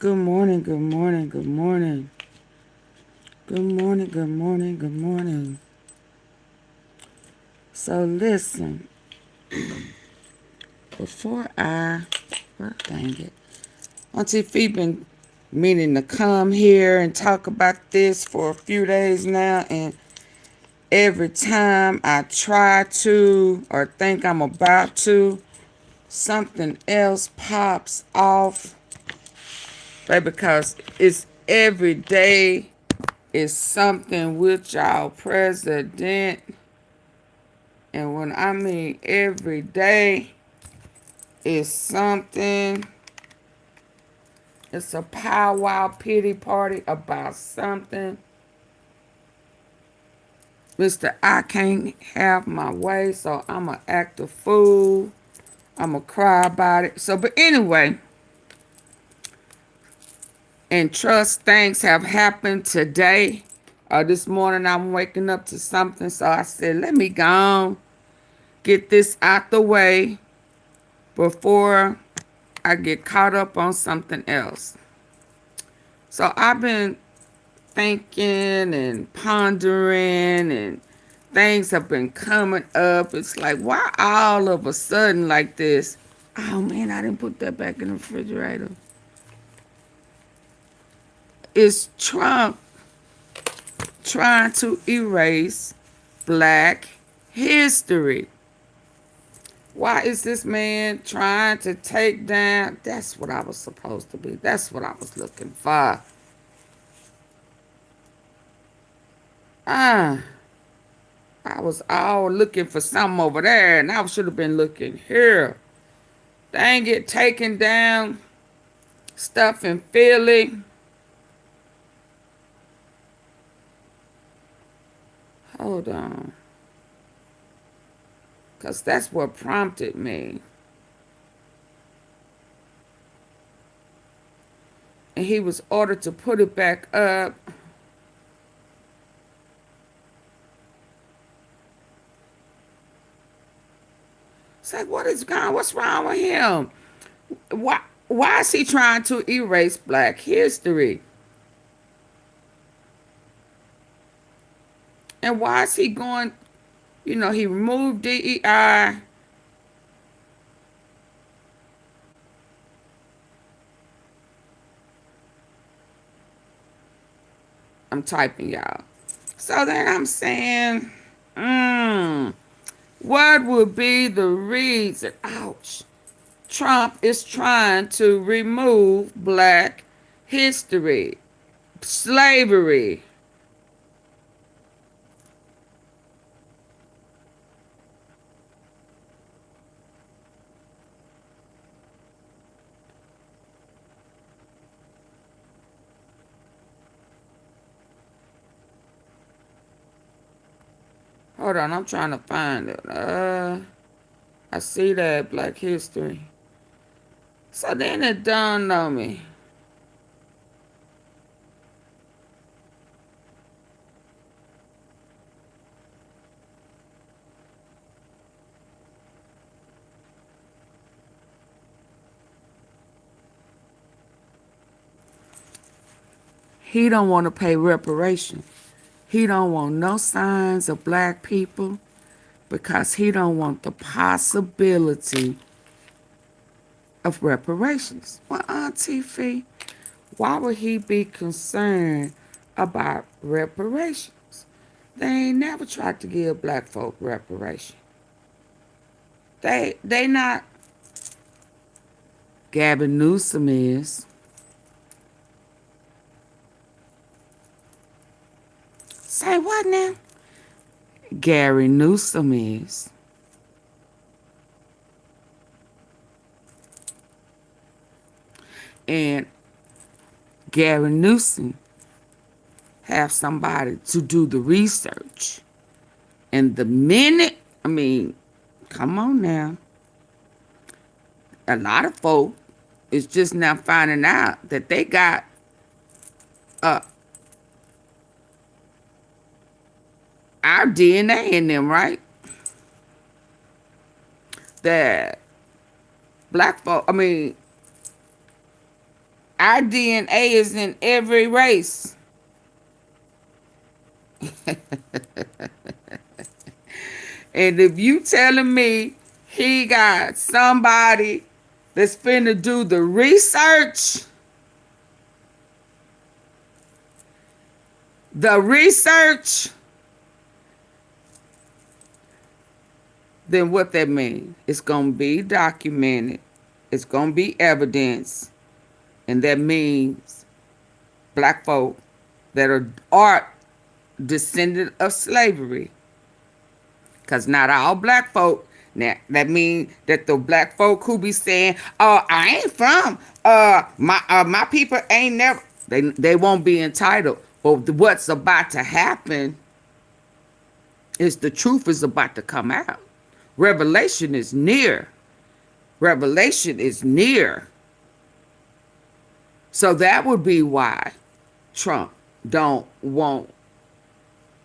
Good morning, good morning, good morning. Good morning, good morning, good morning. So listen, well, dang it. Auntie Fee been meaning to come here and talk about this for a few days now, and every time I try to or think I'm about to, something else pops off. But because it's every day is something with y'all president. And when I mean every day is something, it's a powwow pity party about something. Mr. I can't have my way, so I'm going to act a fool. I'm going to cry about it. So, but anyway, and trust things have happened today. This morning I'm waking up to something, so I said, let me go on, get this out the way before I get caught up on something else. So I've been thinking and pondering, and things have been coming up. It's like, why all of a sudden like this? Oh man, I didn't put that back in the refrigerator. Is Trump trying to erase black history? Why is this man trying to take down? That's what I was supposed to be. That's what I was looking for. Ah, I was all looking for something over there, and I should have been looking here. Dang it, taking down stuff in Philly. Hold on. Because that's what prompted me. And he was ordered to put it back up. It's like, what's wrong with him? Why is he trying to erase black history? And why is he going, he removed DEI. I'm typing, y'all. So then I'm saying, what would be the reason? Ouch. Trump is trying to remove black history, slavery. Hold on, I'm trying to find it. I see that black history. So then it dawned on me. He don't want to pay reparations. He don't want no signs of black people because he don't want the possibility of reparations. Well, Auntie Fee, why would he be concerned about reparations? They ain't never tried to give black folk reparation. They not. Gavin Newsom is. Say what now? Gary Newsom is. And Gary Newsom have somebody to do the research. And the minute, come on now. A lot of folk is just now finding out that they got our DNA in them, right? That black folk, Our DNA is in every race. And if you telling me he got somebody that's finna do the research, then what that means? It's gonna be documented. It's gonna be evidence. And that means black folk that are descendant of slavery. Because not all black folk. Now, that means that the black folk who be saying, "Oh, I ain't from my people ain't never," they won't be entitled. But what's about to happen is the truth is about to come out. Revelation is near. Revelation is near. So that would be why Trump don't want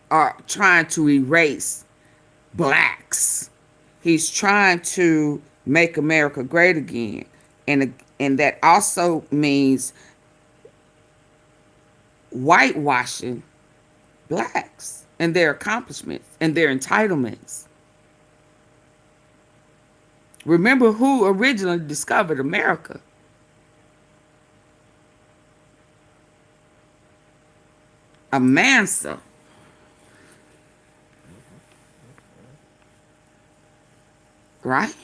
or trying to erase blacks. He's trying to make America great again. And that also means whitewashing blacks and their accomplishments and their entitlements. Remember who originally discovered America? A Mansa. Right?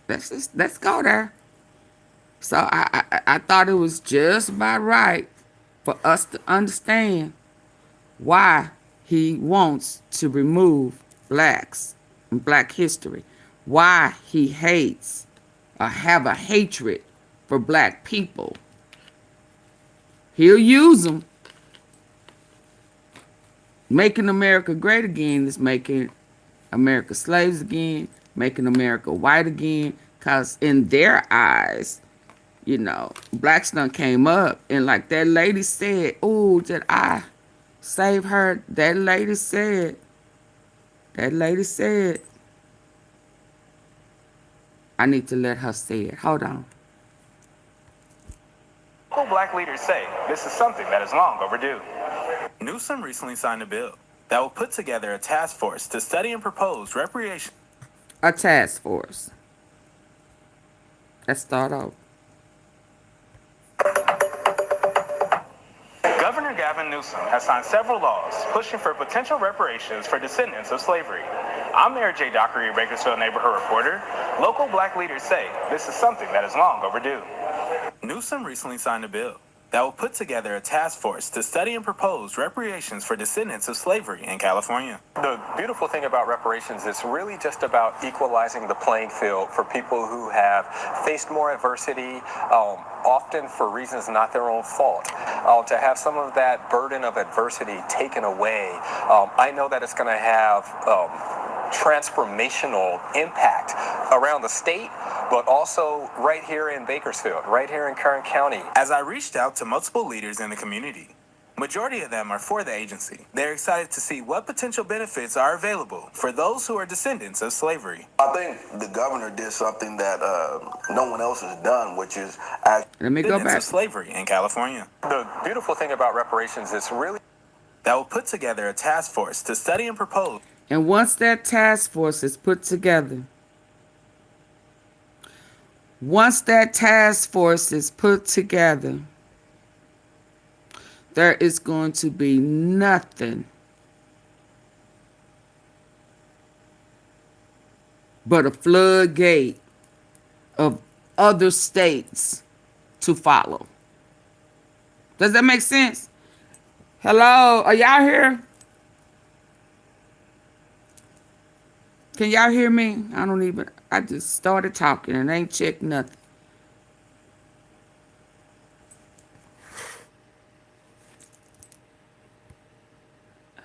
Let's go there. So I thought it was just about right for us to understand why he wants to remove blacks from black history, why he hates or have a hatred for black people. He'll use them. Making America great again is making America slaves again, making America white again, because in their eyes, you know, blacks done came up, and like that lady said, "Oh, did I save her?" That lady said, I need to let her say it. Hold on. Local black leaders say this is something that is long overdue. Newsom recently signed a bill that will put together a task force to study and propose reparations. A task force. Let's start off. Governor Gavin Newsom has signed several laws pushing for potential reparations for descendants of slavery. I'm Mayor J. Dockery, Bakersfield Neighborhood Reporter. Local black leaders say this is something that is long overdue. Newsom recently signed a bill that will put together a task force to study and propose reparations for descendants of slavery in California. The beautiful thing about reparations is really just about equalizing the playing field for people who have faced more adversity, often for reasons not their own fault. To have some of that burden of adversity taken away, I know that it's going to have transformational impact around the state, but also right here in Bakersfield, right here in Kern County. As I reached out to multiple leaders in the community, majority of them are for the agency. They're excited to see what potential benefits are available for those who are descendants of slavery. I think the governor did something that no one else has done, which is Let me go back. Of slavery in California. The beautiful thing about reparations is really that will put together a task force to study and propose. And once that task force is put together, there is going to be nothing but a floodgate of other states to follow. Does that make sense? Hello, are y'all here? Can y'all hear me? I just started talking and ain't checked nothing.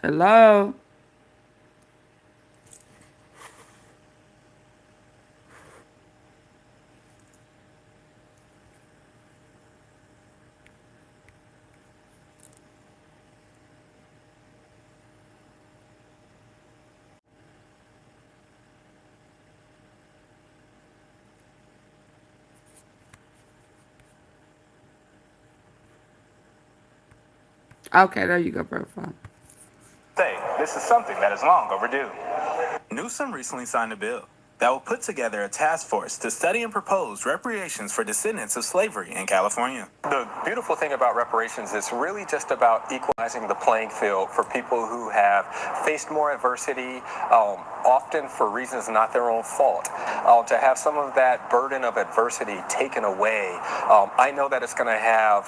Hello? Okay, there you go, profile. Say, this is something that is long overdue. Newsom recently signed a bill that will put together a task force to study and propose reparations for descendants of slavery in California. The beautiful thing about reparations is really just about equalizing the playing field for people who have faced more adversity, often for reasons not their own fault. To have some of that burden of adversity taken away, I know that it's going to have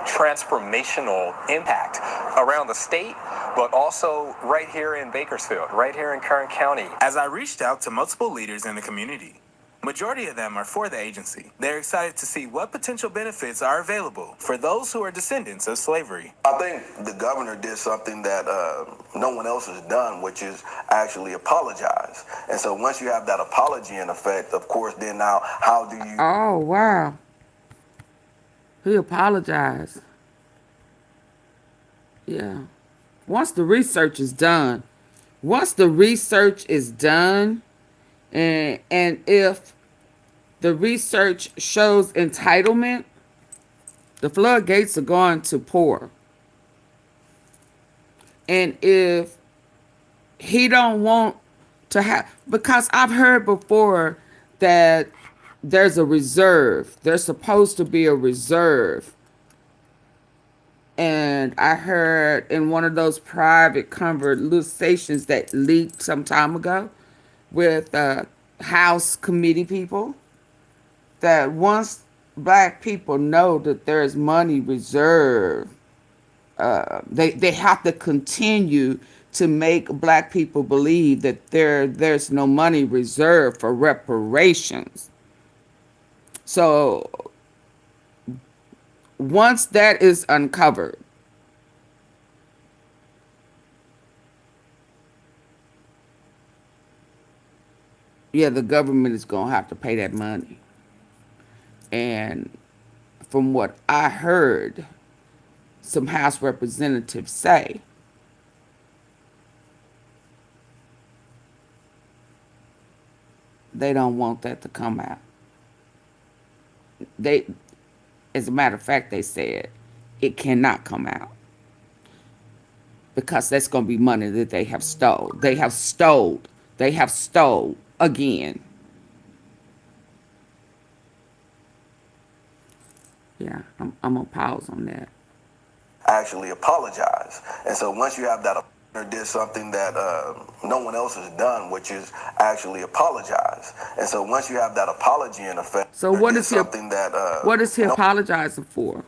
transformational impact around the state, but also right here in Bakersfield, right here in Kern County. As I reached out to multiple leaders in the community, majority of them are for the agency. They're excited to see what potential benefits are available for those who are descendants of slavery. I think the governor did something that no one else has done, which is actually apologize. And so once you have that apology in effect, of course, then now how do you... Oh, wow. He apologized. Yeah. Once the research is done, and if the research shows entitlement, the floodgates are going to pour. And if he don't want to have, because I've heard before that there's a reserve. There's supposed to be a reserve. And I heard in one of those private conversations that leaked some time ago with House committee people, that once black people know that there's money reserved, they have to continue to make black people believe that there's no money reserved for reparations. So once that is uncovered, yeah, the government is going to have to pay that money. And from what I heard some House representatives say, they don't want that to come out. As a matter of fact, they said it cannot come out because that's going to be money that they have stole. They have stole again. Yeah, I'm going to pause on that. actually apologize. And so once you have that, did something that no one else has done, which is actually apologize. And so once you have that apology in effect, so what is what is he apologizing for?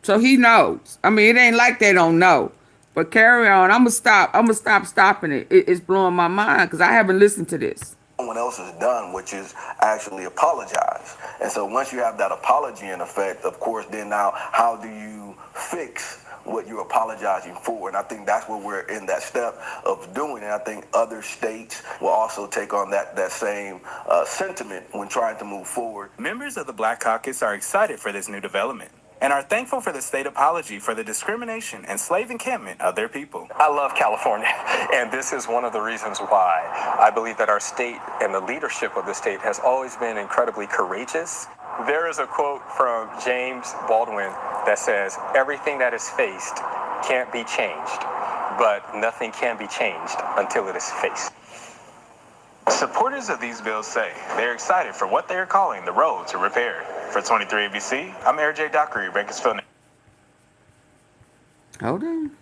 So he knows. I mean, it ain't like they don't know. But carry on. I'm gonna stop stopping it. It's blowing my mind because I haven't listened to this. No one else has done, which is actually apologize. And so once you have that apology in effect, of course, then now how do you fix what you're apologizing for? And I think that's what we're in that step of doing. And I think other states will also take on that same sentiment when trying to move forward. Members of the Black Caucus are excited for this new development and are thankful for the state apology for the discrimination and slave encampment of their people. I love California, and this is one of the reasons why I believe that our state and the leadership of the state has always been incredibly courageous. There is a quote from James Baldwin that says, "Everything that is faced can't be changed, but nothing can be changed until it is faced." Supporters of these bills say they're excited for what they're calling the road to repair. For 23 ABC, I'm Eric J. Dockery, Bakersfield. Hold on.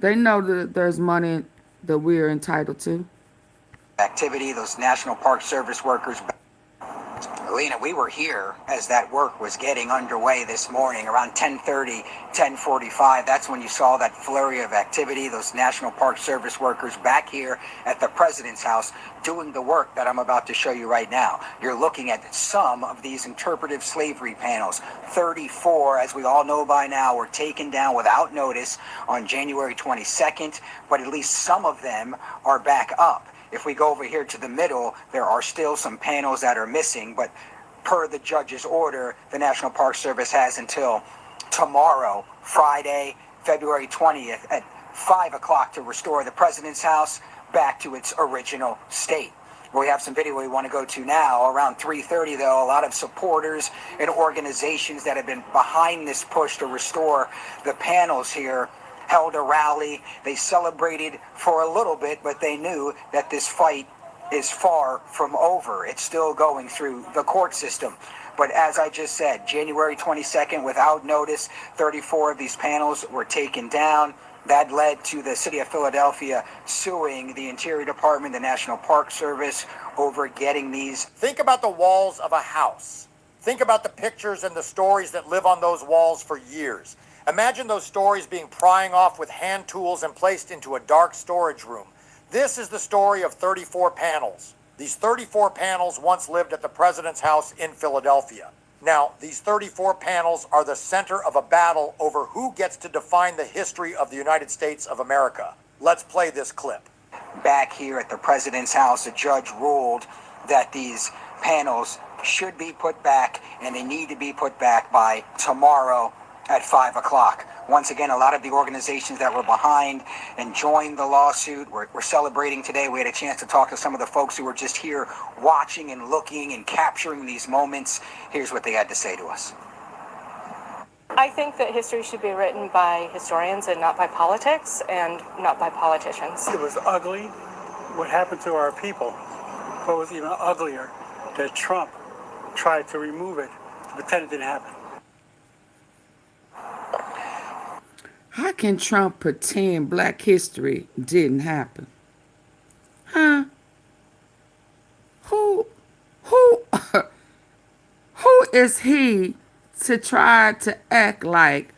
They know that there's money that we are entitled to. Activity, those National Park Service workers. Lena, we were here as that work was getting underway this morning around 10:30, 10:45. That's when you saw that flurry of activity, those National Park Service workers back here at the President's house doing the work that I'm about to show you right now. You're looking at some of these interpretive slavery panels. 34, as we all know by now, were taken down without notice on January 22nd, but at least some of them are back up. If we go over here to the middle, there are still some panels that are missing, but per the judge's order, the National Park Service has until tomorrow, Friday, February 20th at 5 o'clock to restore the president's house back to its original state. We have some video we want to go to now. Around 3:30, though, a lot of supporters and organizations that have been behind this push to restore the panels here held a rally. They celebrated for a little bit, but they knew that this fight is far from over. It's still going through the court system. But as I just said, January 22nd, without notice, 34 of these panels were taken down. That led to the city of Philadelphia suing the Interior Department, the National Park Service, over getting these. Think about the walls of a house. Think about the pictures and the stories that live on those walls for years. Imagine those stories being prying off with hand tools and placed into a dark storage room. This is the story of 34 panels. These 34 panels once lived at the president's house in Philadelphia. Now, these 34 panels are the center of a battle over who gets to define the history of the United States of America. Let's play this clip. Back here at the president's house, a judge ruled that these panels should be put back, and they need to be put back by tomorrow at 5 o'clock. Once again, a lot of the organizations that were behind and joined the lawsuit were celebrating today. We had a chance to talk to some of the folks who were just here watching and looking and capturing these moments. Here's what they had to say to us. I think that history should be written by historians and not by politics and not by politicians. It was ugly what happened to our people. What was even uglier, that Trump tried to remove it to pretend it didn't happen. How can Trump pretend black history didn't happen? Huh? Who is he to try to act like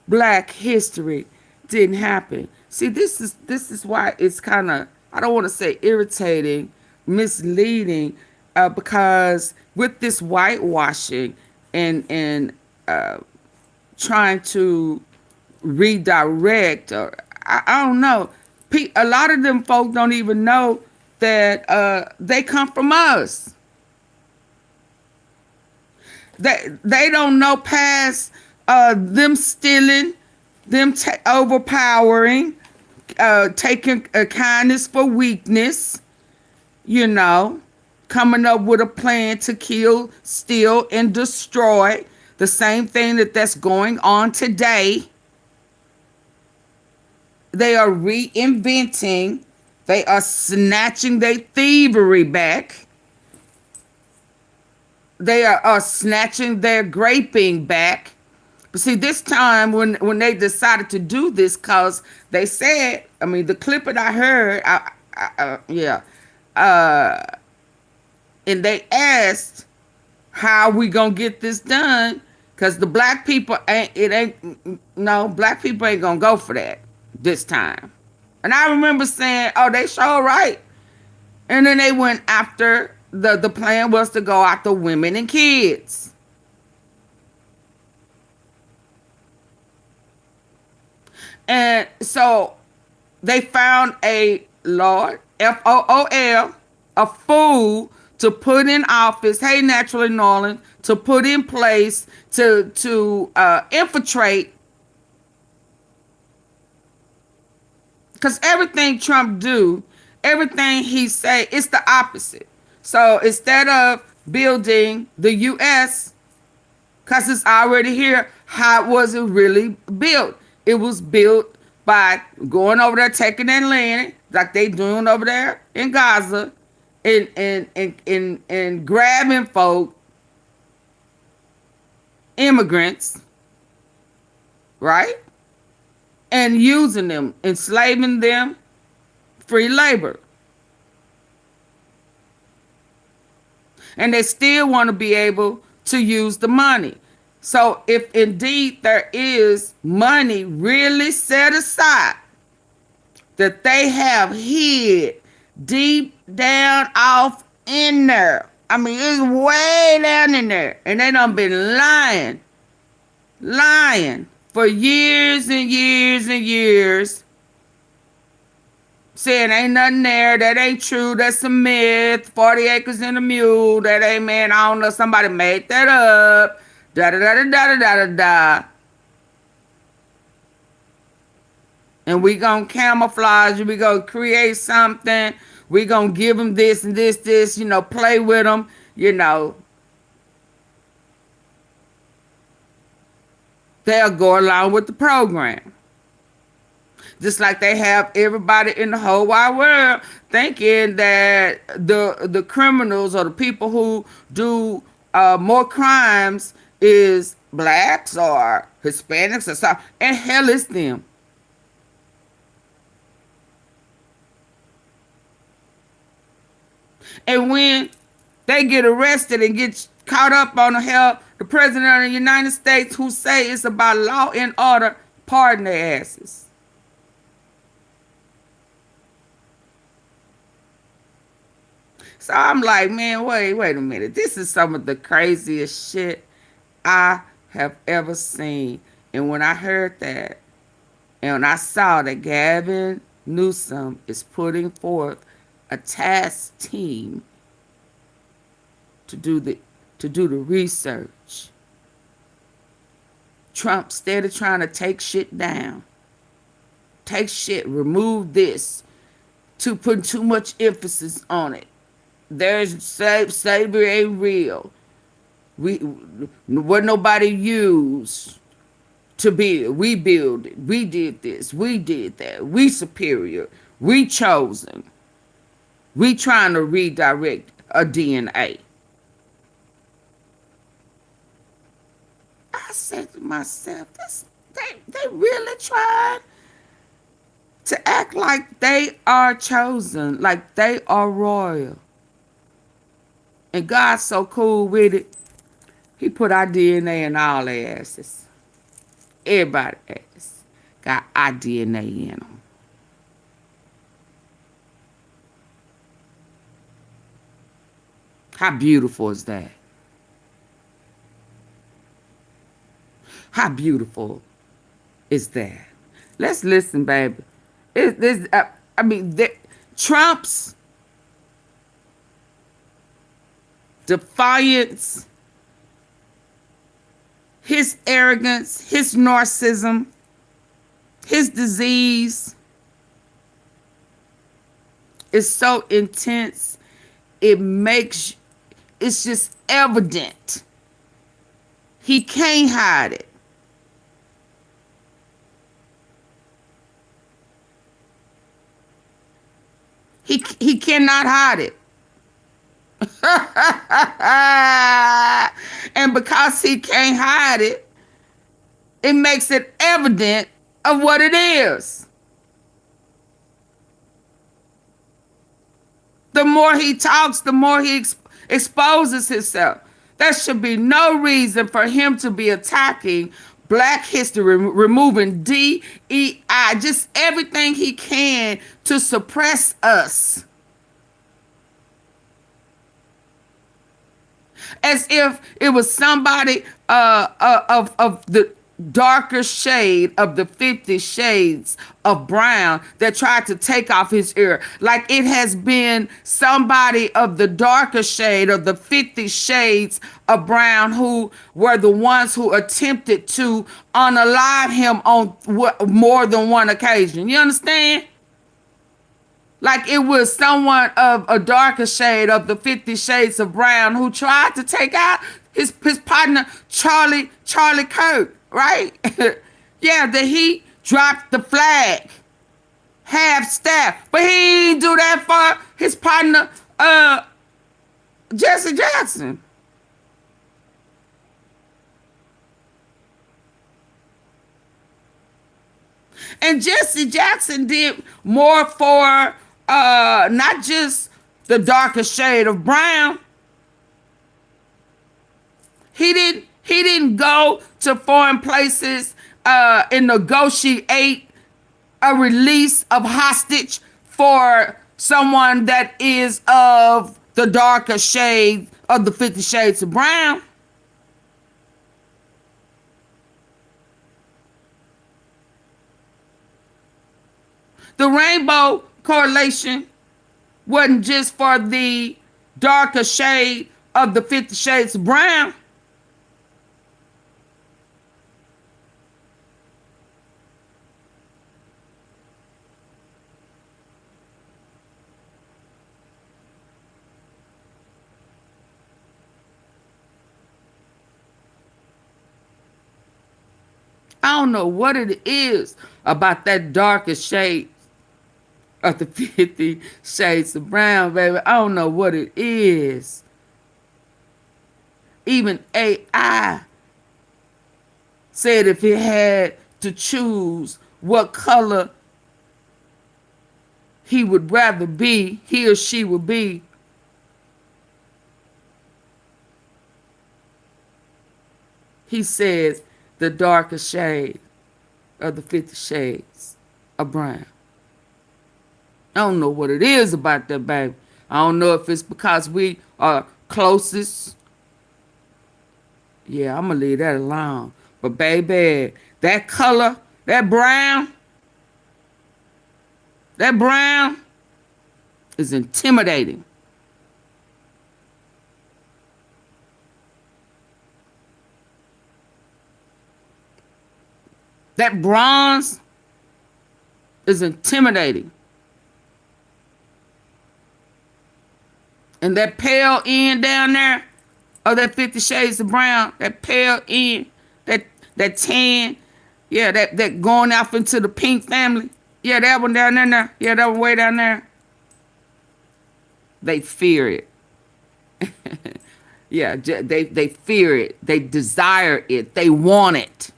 black history didn't happen? See, this is why it's kind of, I don't want to say irritating, misleading, because with this whitewashing and trying to redirect, or I don't know, a lot of them folk don't even know that they come from us. They don't know past them stealing, them overpowering, taking kindness for weakness, coming up with a plan to kill, steal, and destroy. The same thing that's going on today. They are reinventing. They are snatching their thievery back. They are snatching their graping back. But see, this time when they decided to do this, because they said, the clip that I heard, and they asked, how we gonna get this done? Because the black people black people ain't gonna go for that this time. And I remember saying, oh, they sure right. And then they went after, the plan was to go after women and kids. And so they found a Lord, FOOL, a fool to put in office, hey, Naturally Norland, to put in place to infiltrate. Because everything Trump do, everything he say, it's the opposite. So instead of building the U.S., because it's already here, how was it really built? It was built by going over there, taking that land, like they doing over there in Gaza, and grabbing folk, immigrants, right? And using them, enslaving them, free labor. And they still want to be able to use the money. So if indeed there is money really set aside that they have hid deep down off in there, it's way down in there, and they done been lying for years and years and years saying ain't nothing there, that ain't true, that's a myth, 40 acres and a mule, that ain't, man, I don't know, somebody made that up, da da da da da da da da. And we gonna camouflage, we gonna create something, we gonna give them this and this, you know, play with them, you know. They'll go along with the program. Just like they have everybody in the whole wide world thinking that the criminals or the people who do more crimes is blacks or Hispanics or something. And hell, it's them. And when they get arrested and get caught up on the president of the United States who say it's about law and order, pardon their asses. So I'm like, man, wait a minute. This is some of the craziest shit I have ever seen. And when I heard that, and when I saw that Gavin Newsom is putting forth a task team to do the research, Trump, instead of trying to take shit down, remove this, to put too much emphasis on it. There's slavery ain't real. What nobody used to build. We build it. We did this. We did that. We superior. We chosen. We trying to redirect a DNA. I said to myself, they really tried to act like they are chosen, like they are royal. And God's so cool with it. He put our DNA in all their asses. Everybody's ass got our DNA in them. How beautiful is that? How beautiful is that? Let's listen, baby. Trump's defiance, his arrogance, his narcissism, his disease is so intense, it's just evident. He can't hide it. He cannot hide it. And because he can't hide it, it makes it evident of what it is. The more he talks, the more he exposes himself. There should be no reason for him to be attacking Black history, removing DEI, just everything he can to suppress us. As if it was somebody of the darker shade of the 50 shades of brown that tried to take off his ear. Like it has been somebody of the darker shade of the 50 shades of brown who were the ones who attempted to unalive him on more than one occasion. You understand? Like it was someone of a darker shade of the 50 shades of brown who tried to take out his partner, Charlie Kirk, right? Yeah, that he dropped the flag, half staff, but he didn't do that for his partner, Jesse Jackson. And Jesse Jackson did more for not just the darker shade of brown. He didn't go to foreign places and negotiate a release of hostage for someone that is of the darker shade of the 50 shades of brown. The rainbow correlation wasn't just for the darker shade of the 50 Shades of Brown. I don't know what it is about that darker shade of the 50 Shades of Brown, baby. I don't know what it is. Even AI said if it had to choose what color he would rather be, he or she would be, he says the darker shade of the 50 Shades of Brown. I don't know what it is about that, baby. I don't know if it's because we are closest. Yeah, I'm going to leave that alone. But, baby, that color, that brown is intimidating. That bronze is intimidating. And that pale end down there of that 50 Shades of Brown, that pale end, that tan, yeah, that going off into the pink family. Yeah, that one down there. Yeah, that one way down there. They fear it. Yeah, they fear it. They desire it. They want it.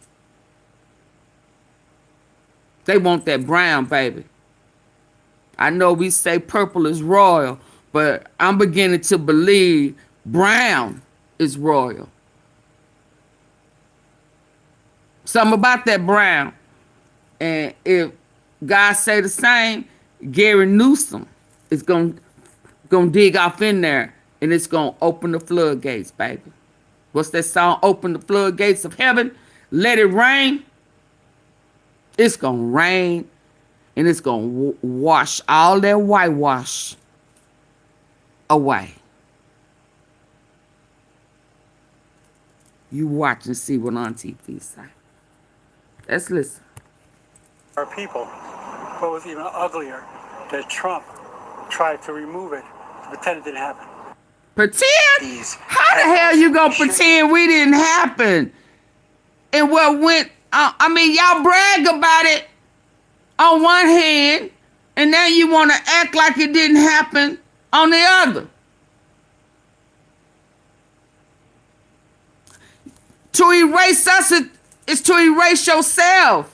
They want that brown, baby. I know we say purple is royal, but I'm beginning to believe brown is royal. Something about that brown. And if God say the same, Gary Newsom is gonna dig off in there, and it's gonna open the floodgates, baby. What's that song? Open the floodgates of heaven. Let it rain. It's gonna rain, and it's gonna wash all that whitewash away. You watch and see what Auntie P say. Let's listen. Our people. What was even uglier, that Trump tried to remove it to pretend it didn't happen. Pretend? How the hell you gonna pretend we didn't happen? And what went, I mean, y'all brag about it on one hand, and now you want to act like it didn't happen on the other. To erase us is to erase yourself.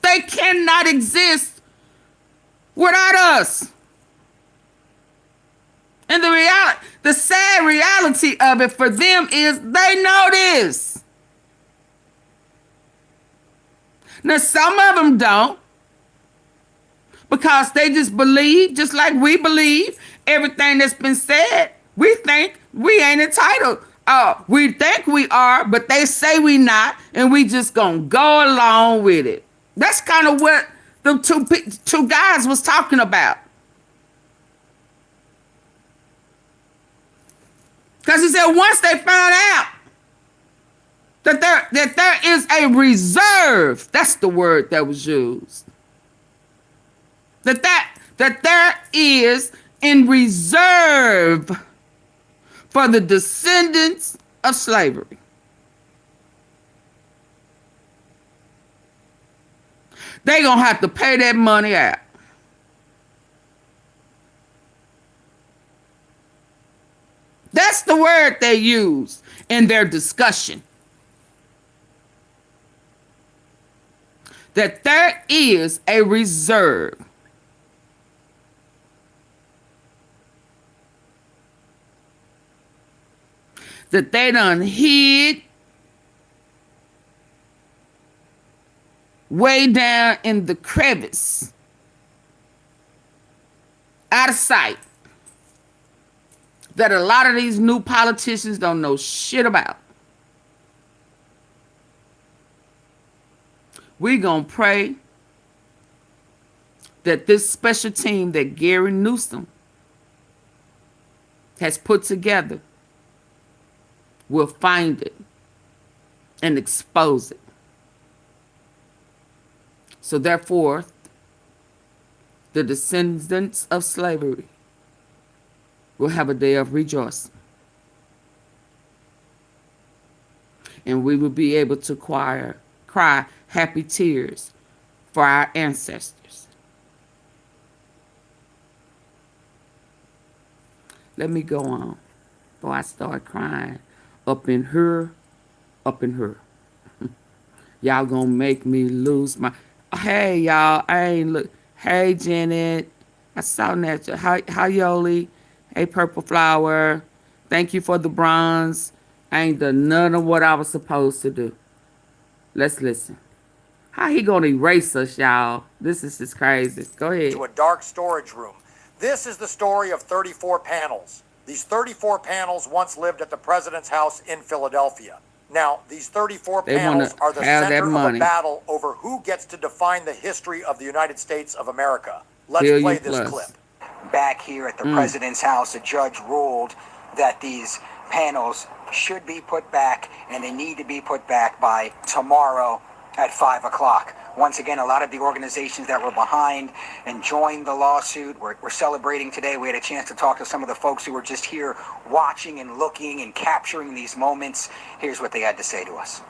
They cannot exist without us. And the sad reality of it for them is they know this. Now, some of them don't, because they just believe, just like we believe, everything that's been said. We think we ain't entitled. We think we are, but they say we not, and we just gonna go along with it. That's kind of what the two guys was talking about. Because he said once they found out that there is a reserve, that's the word that was used. That there is in reserve for the descendants of slavery. They're going to have to pay that money out. That's the word they use in their discussion. That there is a reserve. That they done hid way down in the crevice, out of sight, that a lot of these new politicians don't know shit about. We're going to pray that this special team that Gary Newsom has put together will find it and expose it. So therefore, the descendants of slavery will have a day of rejoicing. And we will be able to cry happy tears for our ancestors. Let me go on before I start crying up in her. Y'all gonna make me lose my... Hey, y'all, I ain't look... Hey, Janet. I saw that. Hi, Yoli. Hey, Purple Flower. Thank you for the bronze. I ain't done none of what I was supposed to do. Let's listen. How he gonna erase us, y'all? This is just crazy. Go ahead. To a dark storage room. This is the story of 34 panels. These 34 panels once lived at the president's house in Philadelphia. Now, these 34 panels are the center of a battle over who gets to define the history of the United States of America. Let's play this clip. Back here at the president's house, a judge ruled that these panels should be put back, and they need to be put back by tomorrow at 5 o'clock. Once again, a lot of the organizations that were behind and joined the lawsuit we're celebrating today. We had a chance to talk to some of the folks who were just here watching and looking and capturing these moments. Here's what they had to say to us.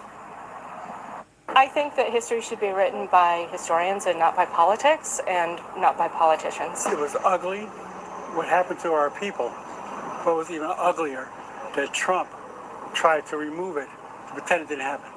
I think that history should be written by historians and not by politics and not by politicians. It was ugly what happened to our people. What was even uglier, that Trump tried to remove it to pretend it didn't happen.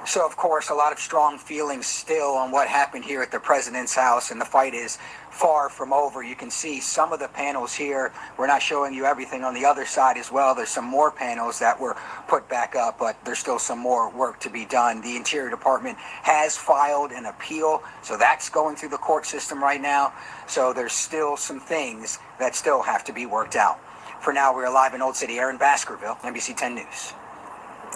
So, of course, a lot of strong feelings still on what happened here at the president's house, and the fight is far from over. You can see some of the panels here. We're not showing you everything on the other side as well. There's some more panels that were put back up, but there's still some more work to be done. The Interior Department has filed an appeal, so that's going through the court system right now. So there's still some things that still have to be worked out. For now, we're live in Old City. Aaron Baskerville, NBC 10 News.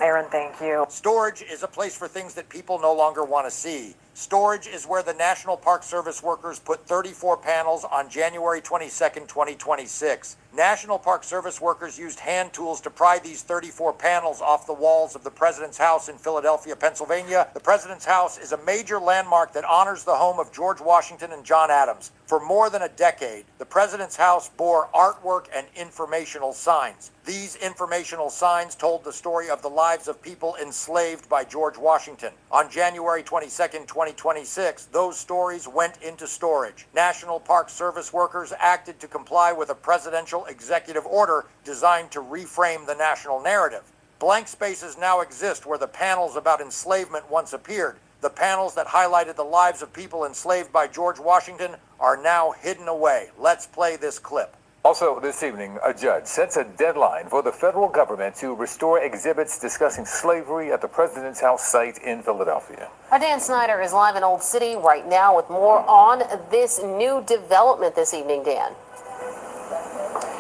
Aaron, thank you. Storage is a place for things that people no longer want to see. Storage is where the National Park Service workers put 34 panels on January 22nd, 2026. National Park Service workers used hand tools to pry these 34 panels off the walls of the President's house in Philadelphia, Pennsylvania. The President's house is a major landmark that honors the home of George Washington and John Adams. For more than a decade, the President's house bore artwork and informational signs. These informational signs told the story of the lives of people enslaved by George Washington. On January 22nd, 2026, those stories went into storage. National Park Service workers acted to comply with a presidential executive order designed to reframe the national narrative. Blank spaces now exist where the panels about enslavement once appeared. The panels that highlighted the lives of people enslaved by George Washington are now hidden away. Let's play this clip. Also this evening, a judge sets a deadline for the federal government to restore exhibits discussing slavery at the President's house site in Philadelphia. Our Dan Snyder is live in Old City right now with more on this new development this evening. Dan.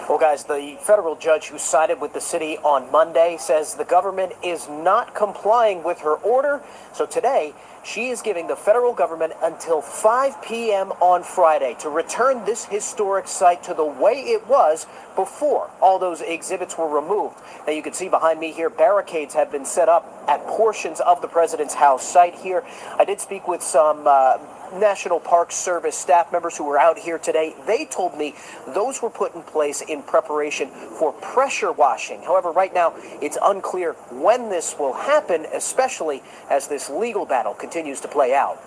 Well, guys, the federal judge who sided with the city on Monday says the government is not complying with her order. So today, she is giving the federal government until 5 p.m. on Friday to return this historic site to the way it was before all those exhibits were removed. Now, you can see behind me here, barricades have been set up at portions of the President's house site here. I did speak with some National Park Service staff members who were out here today. They told me those were put in place in preparation for pressure washing. However, right now, it's unclear when this will happen, especially as this legal battle continues to play out.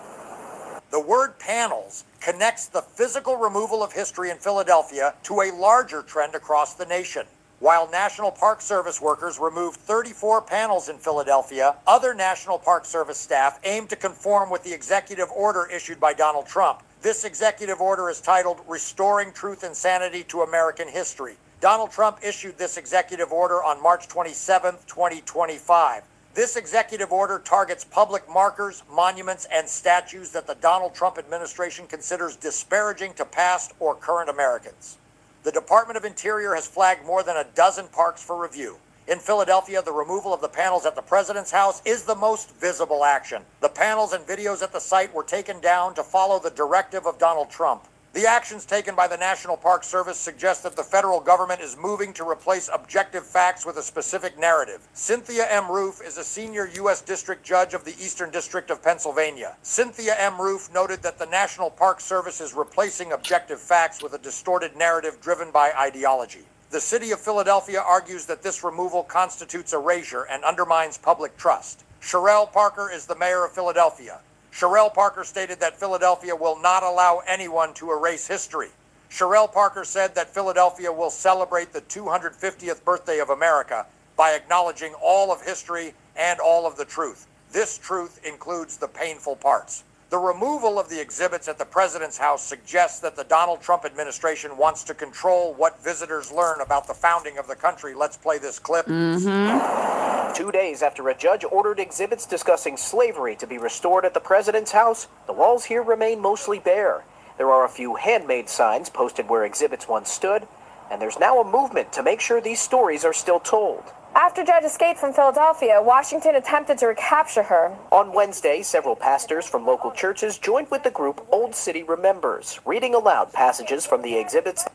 The word panels connects the physical removal of history in Philadelphia to a larger trend across the nation. While National Park Service workers removed 34 panels in Philadelphia, other National Park Service staff aimed to conform with the executive order issued by Donald Trump. This executive order is titled Restoring Truth and Sanity to American History. Donald Trump issued this executive order on March 27, 2025. This executive order targets public markers, monuments, and statues that the Donald Trump administration considers disparaging to past or current Americans. The Department of Interior has flagged more than a dozen parks for review. In Philadelphia, the removal of the panels at the president's house is the most visible action. The panels and videos at the site were taken down to follow the directive of Donald Trump. The actions taken by the National Park Service suggest that the federal government is moving to replace objective facts with a specific narrative. Cynthia M. Roof is a senior U.S. District Judge of the Eastern District of Pennsylvania. Cynthia M. Roof noted that the National Park Service is replacing objective facts with a distorted narrative driven by ideology. The city of Philadelphia argues that this removal constitutes erasure and undermines public trust. Sherelle Parker is the mayor of Philadelphia. Sherelle Parker stated that Philadelphia will not allow anyone to erase history. Sherelle Parker said that Philadelphia will celebrate the 250th birthday of America by acknowledging all of history and all of the truth. This truth includes the painful parts. The removal of the exhibits at the president's house suggests that the Donald Trump administration wants to control what visitors learn about the founding of the country. Let's play this clip. 2 days after a judge ordered exhibits discussing slavery to be restored at the president's house, the walls here remain mostly bare. There are a few handmade signs posted where exhibits once stood, and there's now a movement to make sure these stories are still told. After Judge escaped from Philadelphia, Washington attempted to recapture her. On Wednesday, several pastors from local churches joined with the group Old City Remembers, reading aloud passages from the exhibits.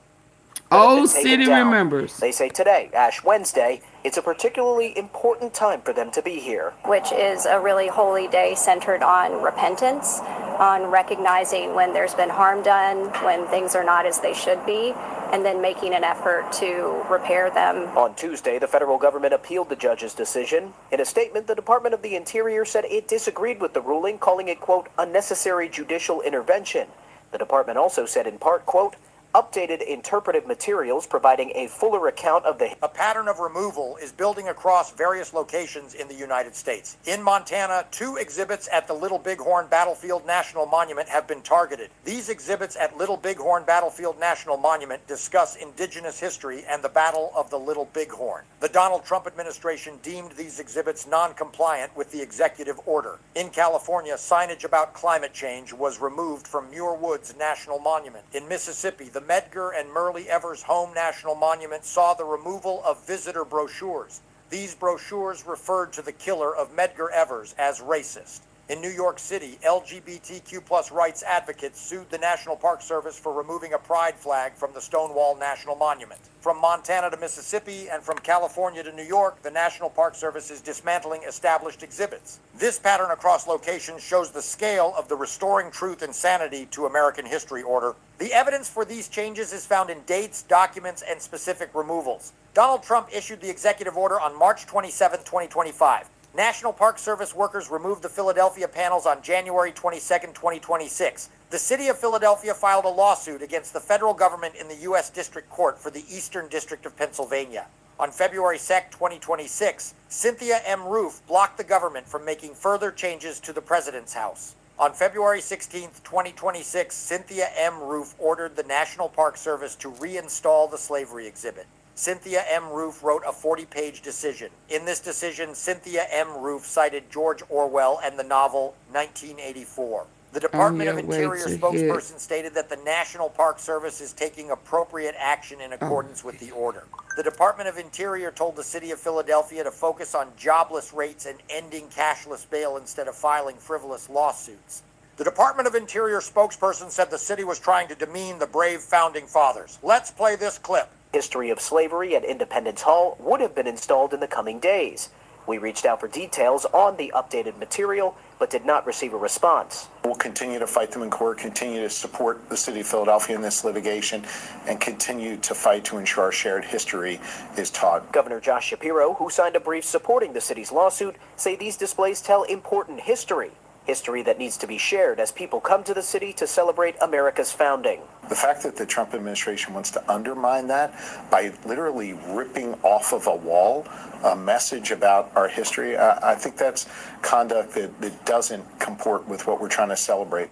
Old City Remembers. They say today, Ash Wednesday, it's a particularly important time for them to be here. Which is a really holy day centered on repentance, on recognizing when there's been harm done, when things are not as they should be, and then making an effort to repair them. On Tuesday, the federal government appealed the judge's decision. In a statement, the Department of the Interior said it disagreed with the ruling, calling it, quote, unnecessary judicial intervention. The department also said in part, quote, updated interpretive materials providing a fuller account of the... A pattern of removal is building across various locations in the United States. In Montana, 2 exhibits at the Little Bighorn Battlefield National Monument have been targeted. These exhibits at Little Bighorn Battlefield National Monument discuss indigenous history and the Battle of the Little Bighorn. The Donald Trump administration deemed these exhibits non-compliant with the executive order. In California, signage about climate change was removed from Muir Woods National Monument. In Mississippi, the Medgar and Myrlie Evers Home National Monument saw the removal of visitor brochures. These brochures referred to the killer of Medgar Evers as racist. In New York City, LGBTQ+ rights advocates sued the National Park Service for removing a pride flag from the Stonewall National Monument. From Montana to Mississippi and from California to New York, the National Park Service is dismantling established exhibits. This pattern across locations shows the scale of the Restoring Truth and Sanity to American History order. The evidence for these changes is found in dates, documents, and specific removals. Donald Trump issued the executive order on March 27, 2025. National Park Service workers removed the Philadelphia panels on January 22, 2026. The city of Philadelphia filed a lawsuit against the federal government in the U.S. District Court for the Eastern District of Pennsylvania. On February 2, 2026, Cynthia M. Roof blocked the government from making further changes to the president's house. On February 16, 2026, Cynthia M. Roof ordered the National Park Service to reinstall the slavery exhibit. Cynthia M. Roof wrote a 40-page decision. In this decision, Cynthia M. Roof cited George Orwell and the novel 1984. The Department of Interior spokesperson stated that the National Park Service is taking appropriate action in accordance with the order. The Department of Interior told the city of Philadelphia to focus on jobless rates and ending cashless bail instead of filing frivolous lawsuits. The Department of Interior spokesperson said the city was trying to demean the brave founding fathers. Let's play this clip. History of slavery at Independence Hall would have been installed in the coming days. We reached out for details on the updated material, but did not receive a response. We'll continue to fight them in court, continue to support the city of Philadelphia in this litigation, and continue to fight to ensure our shared history is taught. Governor Josh Shapiro, who signed a brief supporting the city's lawsuit, say these displays tell important history that needs to be shared as people come to the city to celebrate America's founding. The fact that the Trump administration wants to undermine that by literally ripping off of a wall a message about our history, I think that's conduct that doesn't comport with what we're trying to celebrate.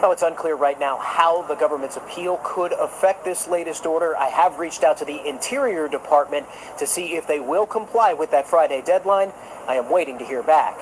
Now, it's unclear right now how the government's appeal could affect this latest order. I have reached out to the Interior Department to see if they will comply with that Friday deadline. I am waiting to hear back.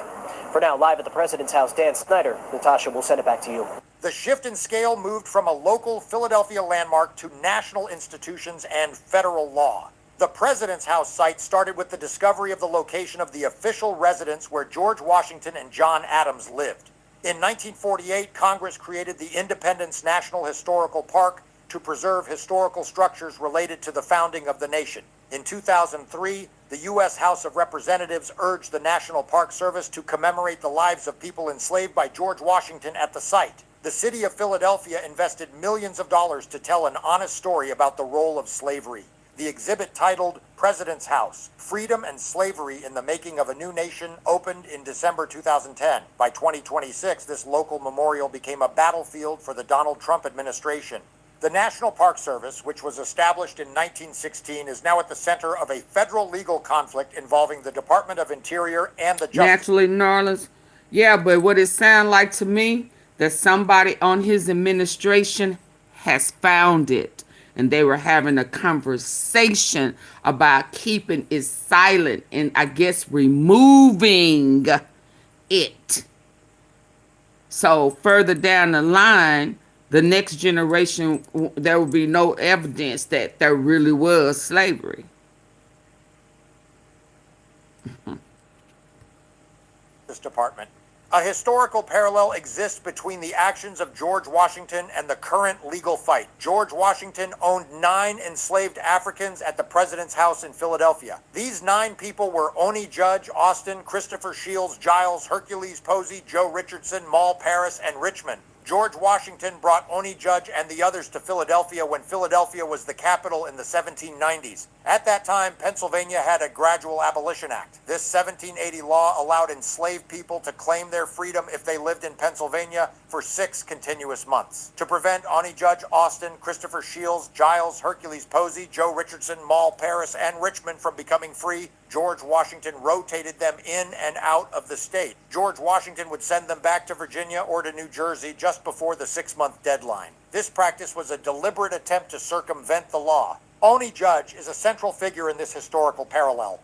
For now, live at the President's house, Dan Snyder. Natasha, we'll send it back to you. The shift in scale moved from a local Philadelphia landmark to national institutions and federal law. The President's House site started with the discovery of the location of the official residence where George Washington and John Adams lived. In 1948, Congress created the Independence National Historical Park to preserve historical structures related to the founding of the nation. In 2003, the U.S. House of Representatives urged the National Park Service to commemorate the lives of people enslaved by George Washington at the site. The city of Philadelphia invested millions of dollars to tell an honest story about the role of slavery. The exhibit titled President's House, Freedom and Slavery in the Making of a New Nation opened in December 2010. By 2026, this local memorial became a battlefield for the Donald Trump administration. The National Park Service, which was established in 1916, is now at the center of a federal legal conflict involving the Department of Interior and the Justice. Naturally, Narlis. Yeah, but what it sounds like to me, that somebody on his administration has found it. And they were having a conversation about keeping it silent and, I guess, removing it. So further down the line, the next generation, there will be no evidence that there really was slavery. This department. A historical parallel exists between the actions of George Washington and the current legal fight. George Washington owned 9 enslaved Africans at the President's House in Philadelphia. These 9 people were Oni Judge, Austin, Christopher Shields, Giles, Hercules Posey, Joe Richardson, Maul Paris, and Richmond. George Washington brought Oni Judge and the others to Philadelphia when Philadelphia was the capital in the 1790s. At that time, Pennsylvania had a gradual abolition act. This 1780 law allowed enslaved people to claim their freedom if they lived in Pennsylvania for 6 continuous months. To prevent Oni Judge, Austin, Christopher Shields, Giles, Hercules Posey, Joe Richardson, Maul Paris, and Richmond from becoming free, George Washington rotated them in and out of the state. George Washington would send them back to Virginia or to New Jersey just before the 6-month deadline. This practice was a deliberate attempt to circumvent the law. Oni Judge is a central figure in this historical parallel.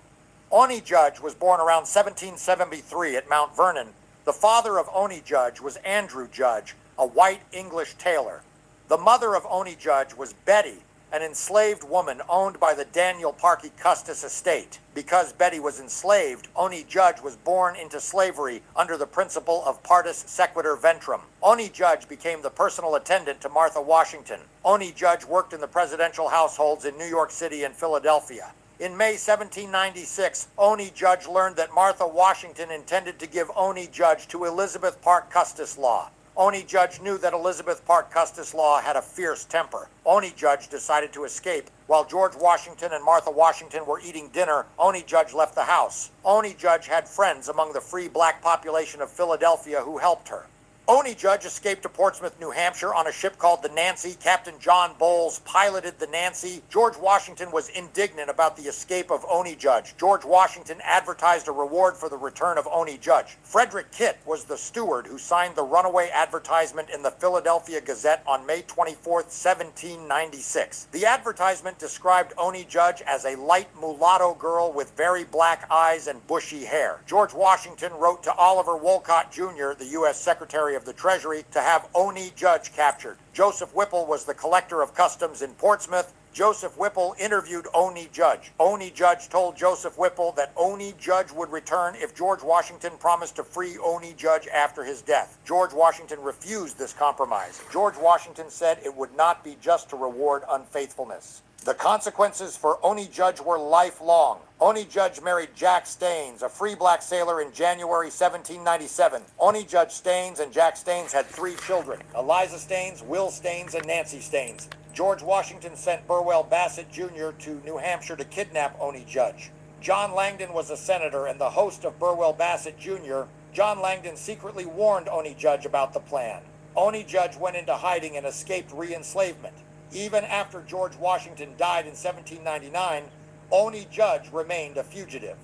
Oni Judge was born around 1773 at Mount Vernon. The father of Oni Judge was Andrew Judge, a white English tailor. The mother of Oni Judge was Betty, an enslaved woman owned by the Daniel Parke Custis estate. Because Betty was enslaved, Oni Judge was born into slavery under the principle of partus sequitur ventrum. Oni Judge became the personal attendant to Martha Washington. Oni Judge worked in the presidential households in New York City and Philadelphia. In May 1796, Oni Judge learned that Martha Washington intended to give Oni Judge to Elizabeth Parke Custis Law. Oni Judge knew that Elizabeth Parke Custis Law had a fierce temper. Oni Judge decided to escape. While George Washington and Martha Washington were eating dinner, Oni Judge left the house. Oni Judge had friends among the free black population of Philadelphia who helped her. Oni Judge escaped to Portsmouth, New Hampshire on a ship called the Nancy. Captain John Bowles piloted the Nancy. George Washington was indignant about the escape of Oni Judge. George Washington advertised a reward for the return of Oni Judge. Frederick Kitt was the steward who signed the runaway advertisement in the Philadelphia Gazette on May 24, 1796. The advertisement described Oni Judge as a light mulatto girl with very black eyes and bushy hair. George Washington wrote to Oliver Wolcott Jr., the U.S. Secretary of the Treasury, to have Oni Judge captured. Joseph Whipple was the collector of customs in Portsmouth. Joseph Whipple interviewed Oni Judge. Oni Judge told Joseph Whipple that Oni Judge would return if George Washington promised to free Oni Judge after his death. George Washington refused this compromise. George Washington said it would not be just to reward unfaithfulness. The consequences for Oni Judge were lifelong. Oni Judge married Jack Staines, a free black sailor, in January 1797. Oni Judge Staines and Jack Staines had 3 children: Eliza Staines, Will Staines, and Nancy Staines. George Washington sent Burwell Bassett Jr. to New Hampshire to kidnap Oni Judge. John Langdon was a senator and the host of Burwell Bassett Jr. John Langdon secretly warned Oni Judge about the plan. Oni Judge went into hiding and escaped re-enslavement. Even after George Washington died in 1799, Oni Judge remained a fugitive.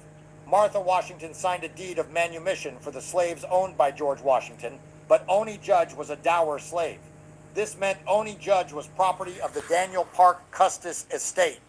Martha Washington signed a deed of manumission for the slaves owned by George Washington, but Oni Judge was a dower slave. This meant Oni Judge was property of the Daniel Parke Custis estate.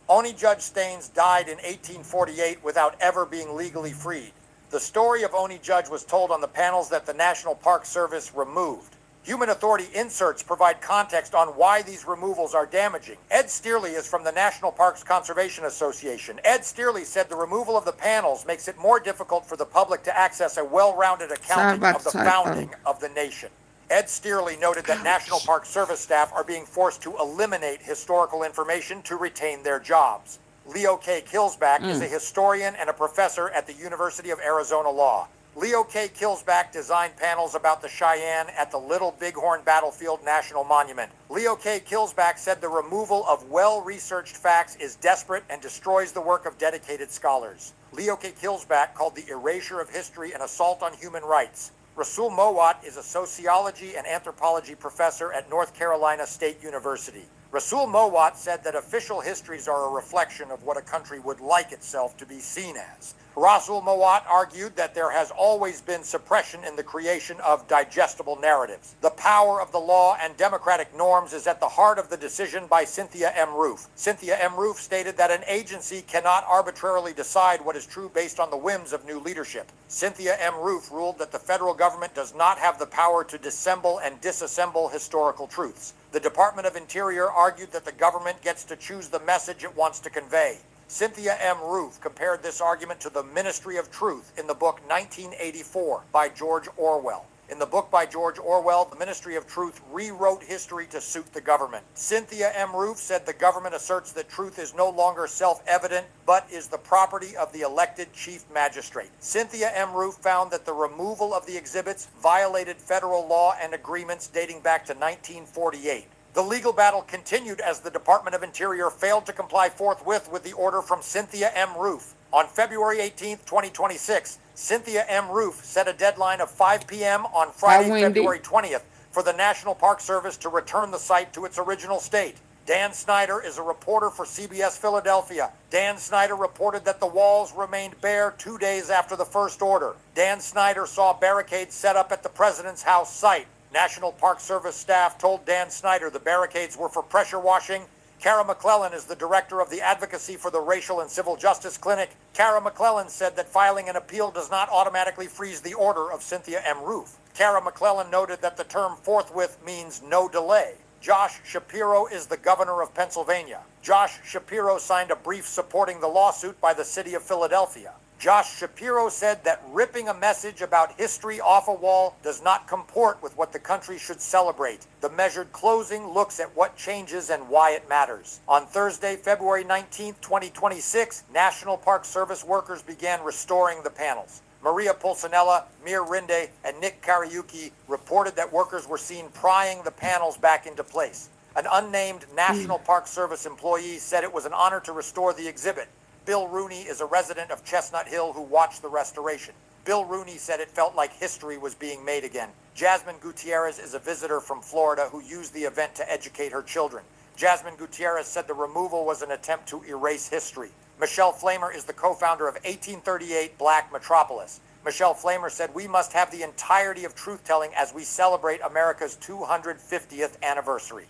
Oni Judge Staines died in 1848 without ever being legally freed. The story of Oni Judge was told on the panels that the National Park Service removed. Human Authority inserts provide context on why these removals are damaging. Ed Steerley is from the National Parks Conservation Association. Ed Steerley said the removal of the panels makes it more difficult for the public to access a well-rounded accounting of the founding of the nation. Ed Steerley noted that National Park Service staff are being forced to eliminate historical information to retain their jobs. Leo K. Kilsback is a historian and a professor at the University of Arizona Law. Leo K. Kilsback designed panels about the Cheyenne at the Little Bighorn Battlefield National Monument. Leo K. Kilsback said the removal of well-researched facts is desperate and destroys the work of dedicated scholars. Leo K. Kilsback called the erasure of history an assault on human rights. Rasul Mowat is a sociology and anthropology professor at North Carolina State University. Rasul Mowat said that official histories are a reflection of what a country would like itself to be seen as. Rasul Mowat argued that there has always been suppression in the creation of digestible narratives. The power of the law and democratic norms is at the heart of the decision by Cynthia M. Roof. Cynthia M. Roof stated that an agency cannot arbitrarily decide what is true based on the whims of new leadership. Cynthia M. Roof ruled that the federal government does not have the power to dissemble and disassemble historical truths. The Department of Interior argued that the government gets to choose the message it wants to convey. Cynthia M. Roof compared this argument to the Ministry of Truth in the book 1984 by George Orwell. In the book by George Orwell, the Ministry of Truth rewrote history to suit the government. Cynthia M. Roof said the government asserts that truth is no longer self-evident, but is the property of the elected chief magistrate. Cynthia M. Roof found that the removal of the exhibits violated federal law and agreements dating back to 1948. The legal battle continued as the Department of Interior failed to comply forthwith with the order from Cynthia M. Roof. On February 18, 2026, Cynthia M. Roof set a deadline of 5 p.m. on Friday, February 20th, for the National Park Service to return the site to its original state. Dan Snyder is a reporter for CBS Philadelphia. Dan Snyder reported that the walls remained bare 2 days after the first order. Dan Snyder saw barricades set up at the President's House site. National Park Service staff told Dan Snyder the barricades were for pressure washing. Kara McClellan is the director of the Advocacy for the Racial and Civil Justice Clinic. Kara McClellan said that filing an appeal does not automatically freeze the order of Cynthia M. Roof. Kara McClellan noted that the term forthwith means no delay. Josh Shapiro is the governor of Pennsylvania. Josh Shapiro signed a brief supporting the lawsuit by the city of Philadelphia. Josh Shapiro said that ripping a message about history off a wall does not comport with what the country should celebrate. The measured closing looks at what changes and why it matters. On Thursday, February 19, 2026, National Park Service workers began restoring the panels. Maria Pulcinella, Mir Rinde, and Nick Kariuki reported that workers were seen prying the panels back into place. An unnamed National Park Service employee said it was an honor to restore the exhibit. Bill Rooney is a resident of Chestnut Hill who watched the restoration. Bill Rooney said it felt like history was being made again. Jasmine Gutierrez is a visitor from Florida who used the event to educate her children. Jasmine Gutierrez said the removal was an attempt to erase history. Michelle Flamer is the co-founder of 1838 Black Metropolis. Michelle Flamer said, "We must have the entirety of truth-telling as we celebrate America's 250th anniversary."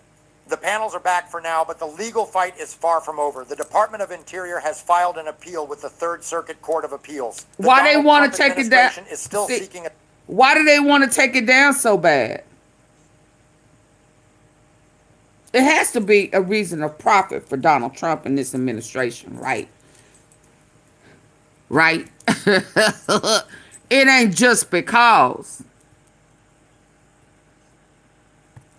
The panels are back for now, but the legal fight is far from over. The Department of Interior has filed an appeal with the Third Circuit Court of Appeals. Why they want to take it down? Is still seeking why do they want to take it down so bad? It has to be a reason of profit for Donald Trump and this administration, right? Right? It ain't just because.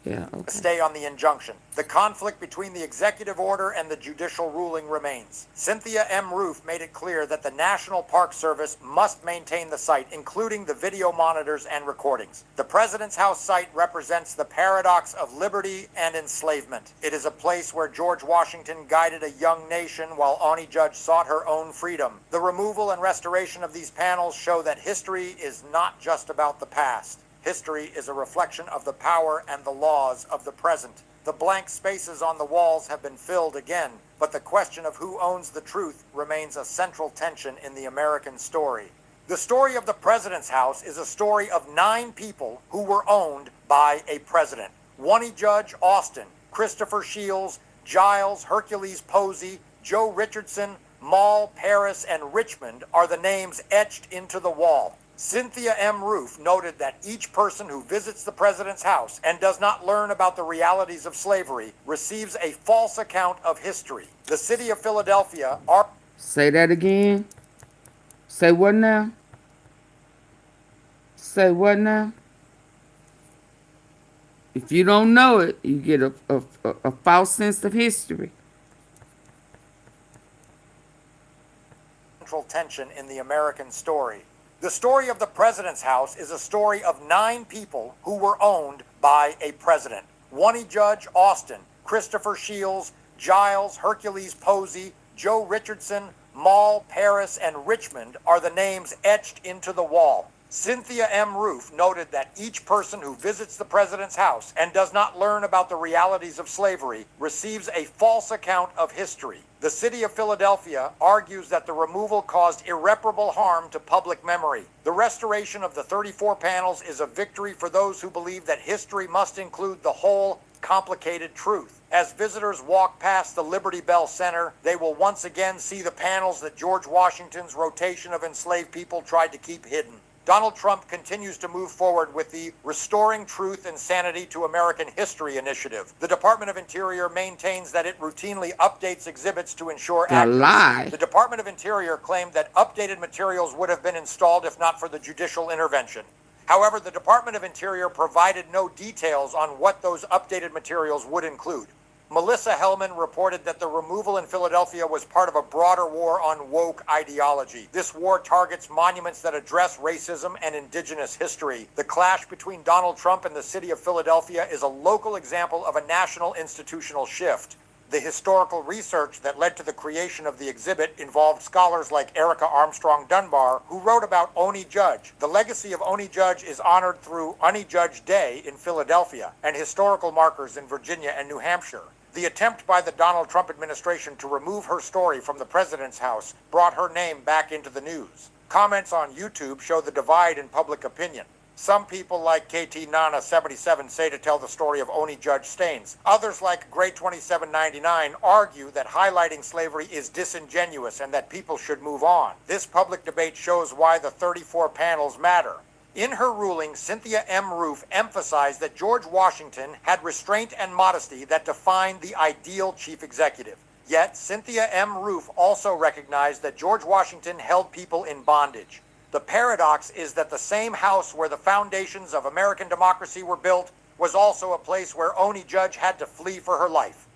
Yeah, okay. Stay on the injunction. The conflict between the executive order and the judicial ruling remains. Cynthia M. Roof made it clear that the National Park Service must maintain the site, including the video monitors and recordings. The President's House site represents the paradox of liberty and enslavement. It is a place where George Washington guided a young nation while Ani Judge sought her own freedom. The removal and restoration of these panels show that history is not just about the past. History is a reflection of the power and the laws of the present. The blank spaces on the walls have been filled again, but the question of who owns the truth remains a central tension in the American story. The story of the President's House is a story of 9 people who were owned by a president. Ani Judge Austin, Christopher Shields, Giles Hercules Posey, Joe Richardson, Maul, Paris, and Richmond are the names etched into the wall. Cynthia M. Roof noted that each person who visits the president's house and does not learn about the realities of slavery receives a false account of history. The city of Philadelphia... Say that again. Say what now? Say what now? If you don't know it, you get a false sense of history. Central tension in the American story. The story of the president's house is a story of 9 people who were owned by a president. One Judge Austin, Christopher Shields, Giles, Hercules Posey, Joe Richardson, Mall, Paris, and Richmond are the names etched into the wall. Cynthia M. Roof noted that each person who visits the president's house and does not learn about the realities of slavery receives a false account of history. The city of Philadelphia argues that the removal caused irreparable harm to public memory. The restoration of the 34 panels is a victory for those who believe that history must include the whole complicated truth. As visitors walk past the Liberty Bell Center, they will once again see the panels that George Washington's rotation of enslaved people tried to keep hidden. Donald Trump continues to move forward with the Restoring Truth and Sanity to American History initiative. The Department of Interior maintains that it routinely updates exhibits to ensure accuracy. The Department of Interior claimed that updated materials would have been installed if not for the judicial intervention. However, the Department of Interior provided no details on what those updated materials would include. Melissa Hellman reported that the removal in Philadelphia was part of a broader war on woke ideology. This war targets monuments that address racism and indigenous history. The clash between Donald Trump and the city of Philadelphia is a local example of a national institutional shift. The historical research that led to the creation of the exhibit involved scholars like Erica Armstrong Dunbar, who wrote about Oni Judge. The legacy of Oni Judge is honored through Oni Judge Day in Philadelphia and historical markers in Virginia and New Hampshire. The attempt by the Donald Trump administration to remove her story from the president's house brought her name back into the news. Comments on YouTube show the divide in public opinion. Some people like KT Nana 77 say to tell the story of Oni Judge Staines. Others like Great 2799 argue that highlighting slavery is disingenuous and that people should move on. This public debate shows why the 34 panels matter. In her ruling, Cynthia M. Roof emphasized that George Washington had restraint and modesty that defined the ideal chief executive. Yet, Cynthia M. Roof also recognized that George Washington held people in bondage. The paradox is that the same house where the foundations of American democracy were built was also a place where Oni Judge had to flee for her life.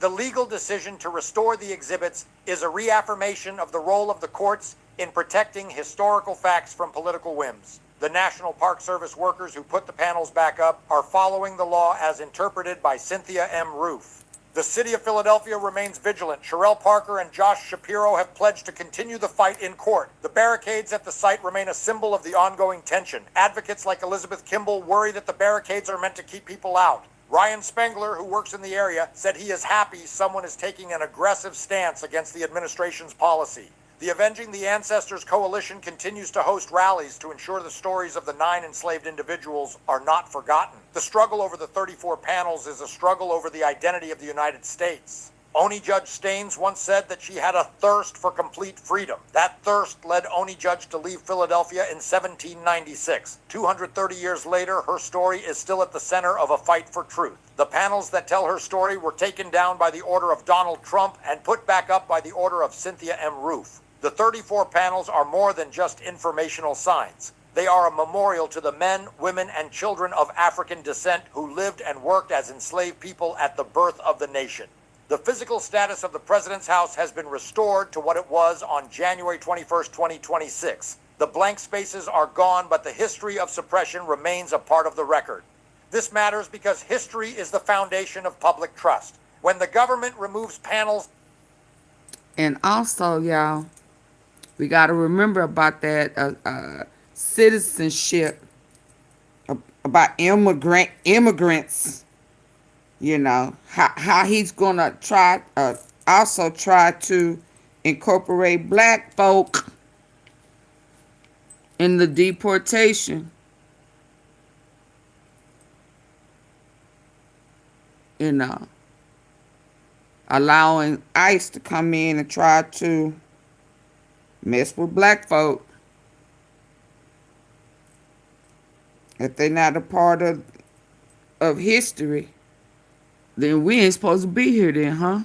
The legal decision to restore the exhibits is a reaffirmation of the role of the courts in protecting historical facts from political whims. The National Park Service workers who put the panels back up are following the law as interpreted by Cynthia M. Roof. The city of Philadelphia remains vigilant. Sherelle Parker and Josh Shapiro have pledged to continue the fight in court. The barricades at the site remain a symbol of the ongoing tension. Advocates like Elizabeth Kimball worry that the barricades are meant to keep people out. Ryan Spengler, who works in the area, said he is happy someone is taking an aggressive stance against the administration's policy. The Avenging the Ancestors Coalition continues to host rallies to ensure the stories of the 9 enslaved individuals are not forgotten. The struggle over the 34 panels is a struggle over the identity of the United States. Oni Judge Staines once said that she had a thirst for complete freedom. That thirst led Oni Judge to leave Philadelphia in 1796. 230 years later, her story is still at the center of a fight for truth. The panels that tell her story were taken down by the order of Donald Trump and put back up by the order of Cynthia M. Roof. The 34 panels are more than just informational signs. They are a memorial to the men, women, and children of African descent who lived and worked as enslaved people at the birth of the nation. The physical status of the president's house has been restored to what it was on January 21st, 2026. The blank spaces are gone, but the history of suppression remains a part of the record. This matters because history is the foundation of public trust. When the government removes panels... And also, y'all, we got to remember about that citizenship, about immigrants, you know, how he's going to also try to incorporate black folk in the deportation. You know, allowing ICE to come in and try to mess with black folk. If they're not a part of history, then we ain't supposed to be here then, huh?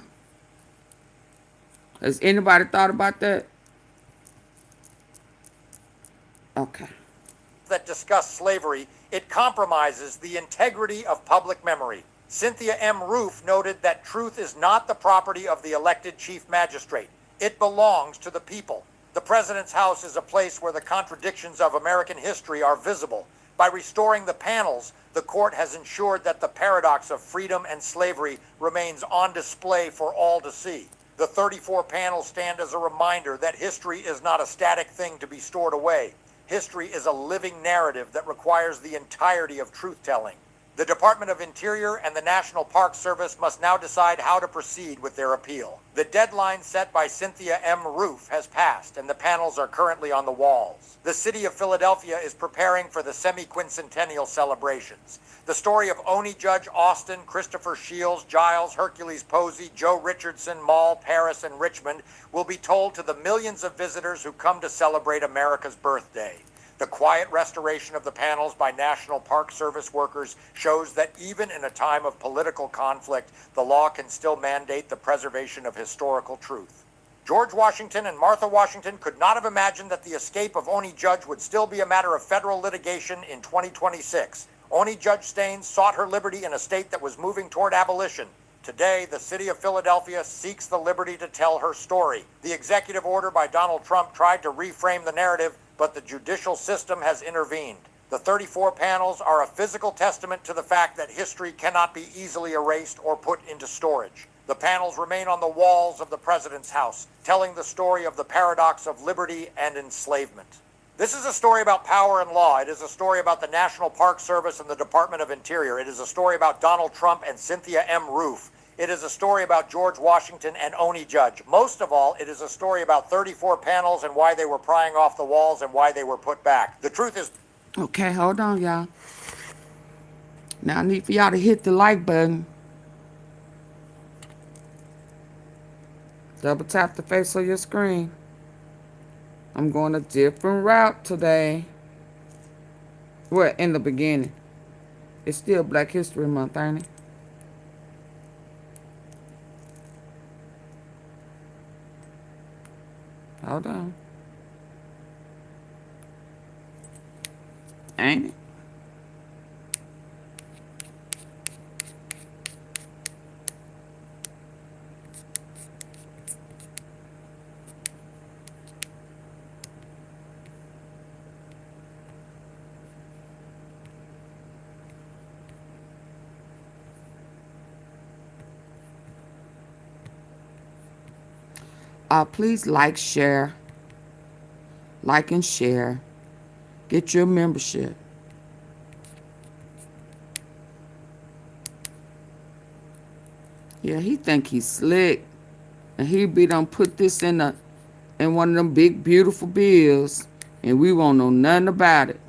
Has anybody thought about that? Okay. That discuss slavery, it compromises the integrity of public memory. Cynthia M. Roof noted that truth is not the property of the elected chief magistrate. It belongs to the people. The president's house is a place where the contradictions of American history are visible. By restoring the panels, the court has ensured that the paradox of freedom and slavery remains on display for all to see. The 34 panels stand as a reminder that history is not a static thing to be stored away. History is a living narrative that requires the entirety of truth-telling. The Department of Interior and the National Park Service must now decide how to proceed with their appeal. The deadline set by Cynthia M. Roof has passed, and the panels are currently on the walls. The city of Philadelphia is preparing for the semi-quincentennial celebrations. The story of Oni Judge Austin, Christopher Shields, Giles, Hercules Posey, Joe Richardson, Maul, Paris, and Richmond will be told to the millions of visitors who come to celebrate America's birthday. The quiet restoration of the panels by National Park Service workers shows that even in a time of political conflict, the law can still mandate the preservation of historical truth. George Washington and Martha Washington could not have imagined that the escape of Oni Judge would still be a matter of federal litigation in 2026. Oni Judge Staines sought her liberty in a state that was moving toward abolition. Today, the city of Philadelphia seeks the liberty to tell her story. The executive order by Donald Trump tried to reframe the narrative, but the judicial system has intervened. The 34 panels are a physical testament to the fact that history cannot be easily erased or put into storage. The panels remain on the walls of the president's house, telling the story of the paradox of liberty and enslavement. This is a story about power and law. It is a story about the National Park Service and the Department of Interior. It is a story about Donald Trump and Cynthia M. Roof. It is a story about George Washington and Oni Judge. Most of all, it is a story about 34 panels and why they were prying off the walls and why they were put back. The truth is... Okay, hold on, y'all. Now I need for y'all to hit the like button. Double tap the face on your screen. I'm going a different route today. Well, in the beginning. It's still Black History Month, ain't it? Hold on. Ain't it? Please like, share. Like and share. Get your membership. Yeah, he think he's slick. And he be done put this in one of them big beautiful bills. And we won't know nothing about it.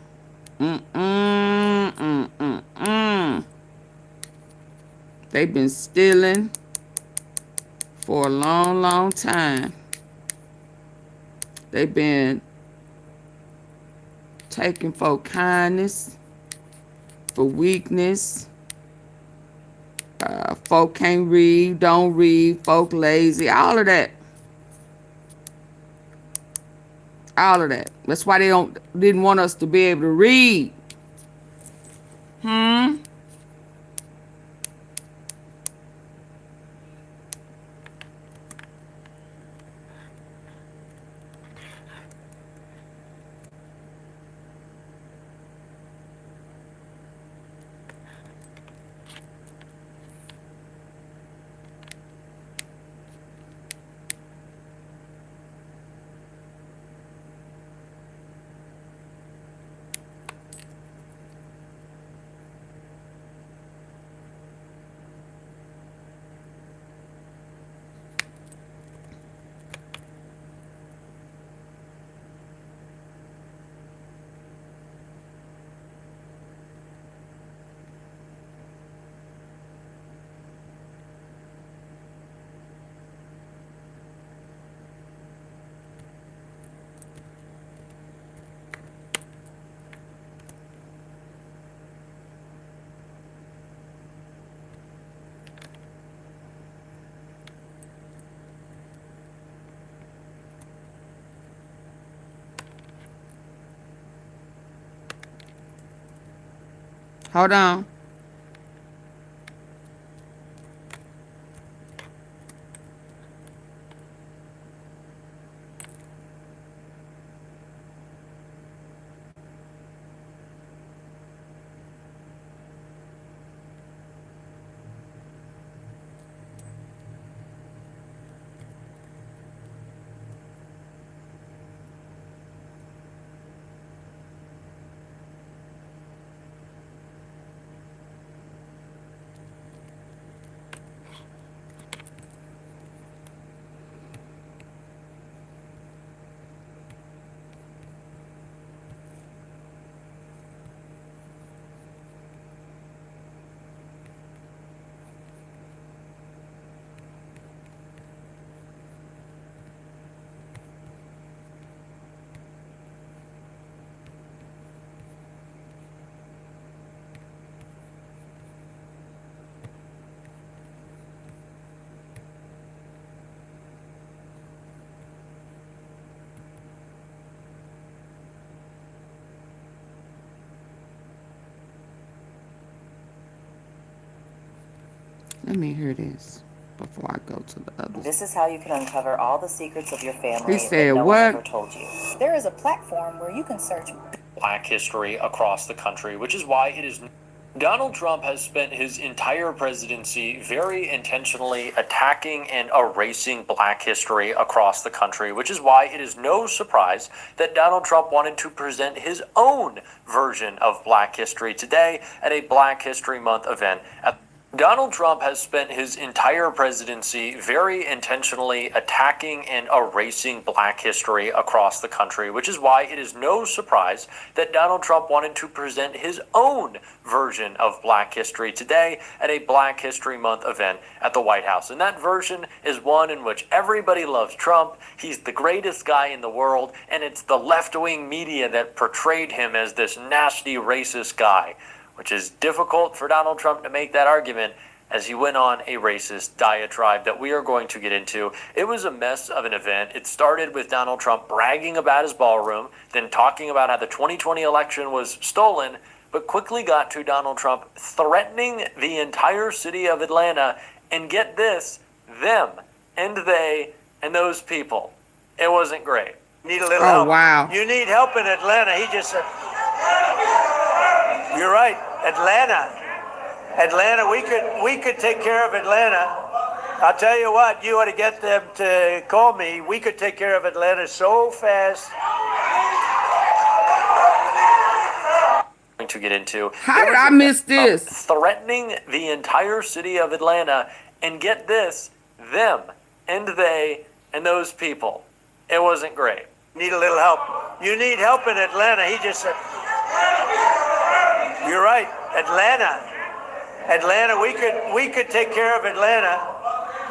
They've been stealing for a long, long time. They've been taking for kindness, for weakness. Folk can't read, don't read, folk lazy, all of that. All of that. That's why they didn't want us to be able to read. Hold on. Let me hear this before I go to the others. This is how you can uncover all the secrets of your family He said, that no one what? ever told you. There is a platform where you can search Black history across the country, which is why it is. Donald Trump has spent his entire presidency very intentionally attacking and erasing Black history across the country, which is why it is no surprise that Donald Trump wanted to present his own version of Black history today at a Black History Month event at Donald Trump has spent his entire presidency very intentionally attacking and erasing Black history across the country, which is why it is no surprise that Donald Trump wanted to present his own version of Black history today at a Black History Month event at the White House. And that version is one in which everybody loves Trump. He's the greatest guy in the world, and it's the left-wing media that portrayed him as this nasty, racist guy, which is difficult for Donald Trump to make that argument as he went on a racist diatribe that we are going to get into. It was a mess of an event. It started with Donald Trump bragging about his ballroom, then talking about how the 2020 election was stolen, but quickly got to Donald Trump threatening the entire city of Atlanta, and get this, them and they and those people. It wasn't great. Need a little help. Wow. You need help in Atlanta. He just said, you're right. Atlanta, we could take care of Atlanta. I'll tell you what, you ought to get them to call me. We could take care of Atlanta so fast. To get into. How did I miss this? Threatening the entire city of Atlanta, and get this, them and they and those people. It wasn't great. Need a little help. You need help in Atlanta. He just said, you're right. Atlanta, we could take care of Atlanta.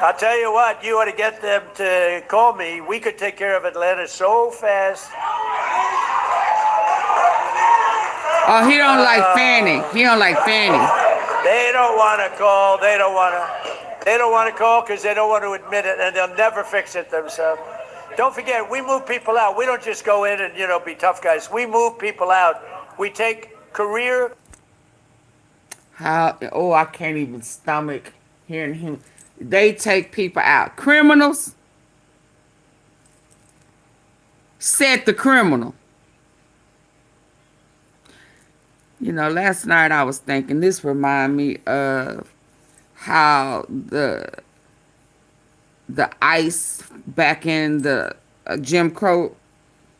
I'll tell you what, you ought to get them to call me. We could take care of Atlanta so fast. Oh, he don't like Fannie. He don't like Fannie. They don't want to call. They don't want to call because they don't want to admit it, and they'll never fix it themselves. Don't forget, we move people out. We don't just go in and, be tough guys. We move people out. We take career. I can't even stomach hearing him. They take people out. Criminals set the criminal. Last night I was thinking, this remind me of how the ICE back in the Jim Crow,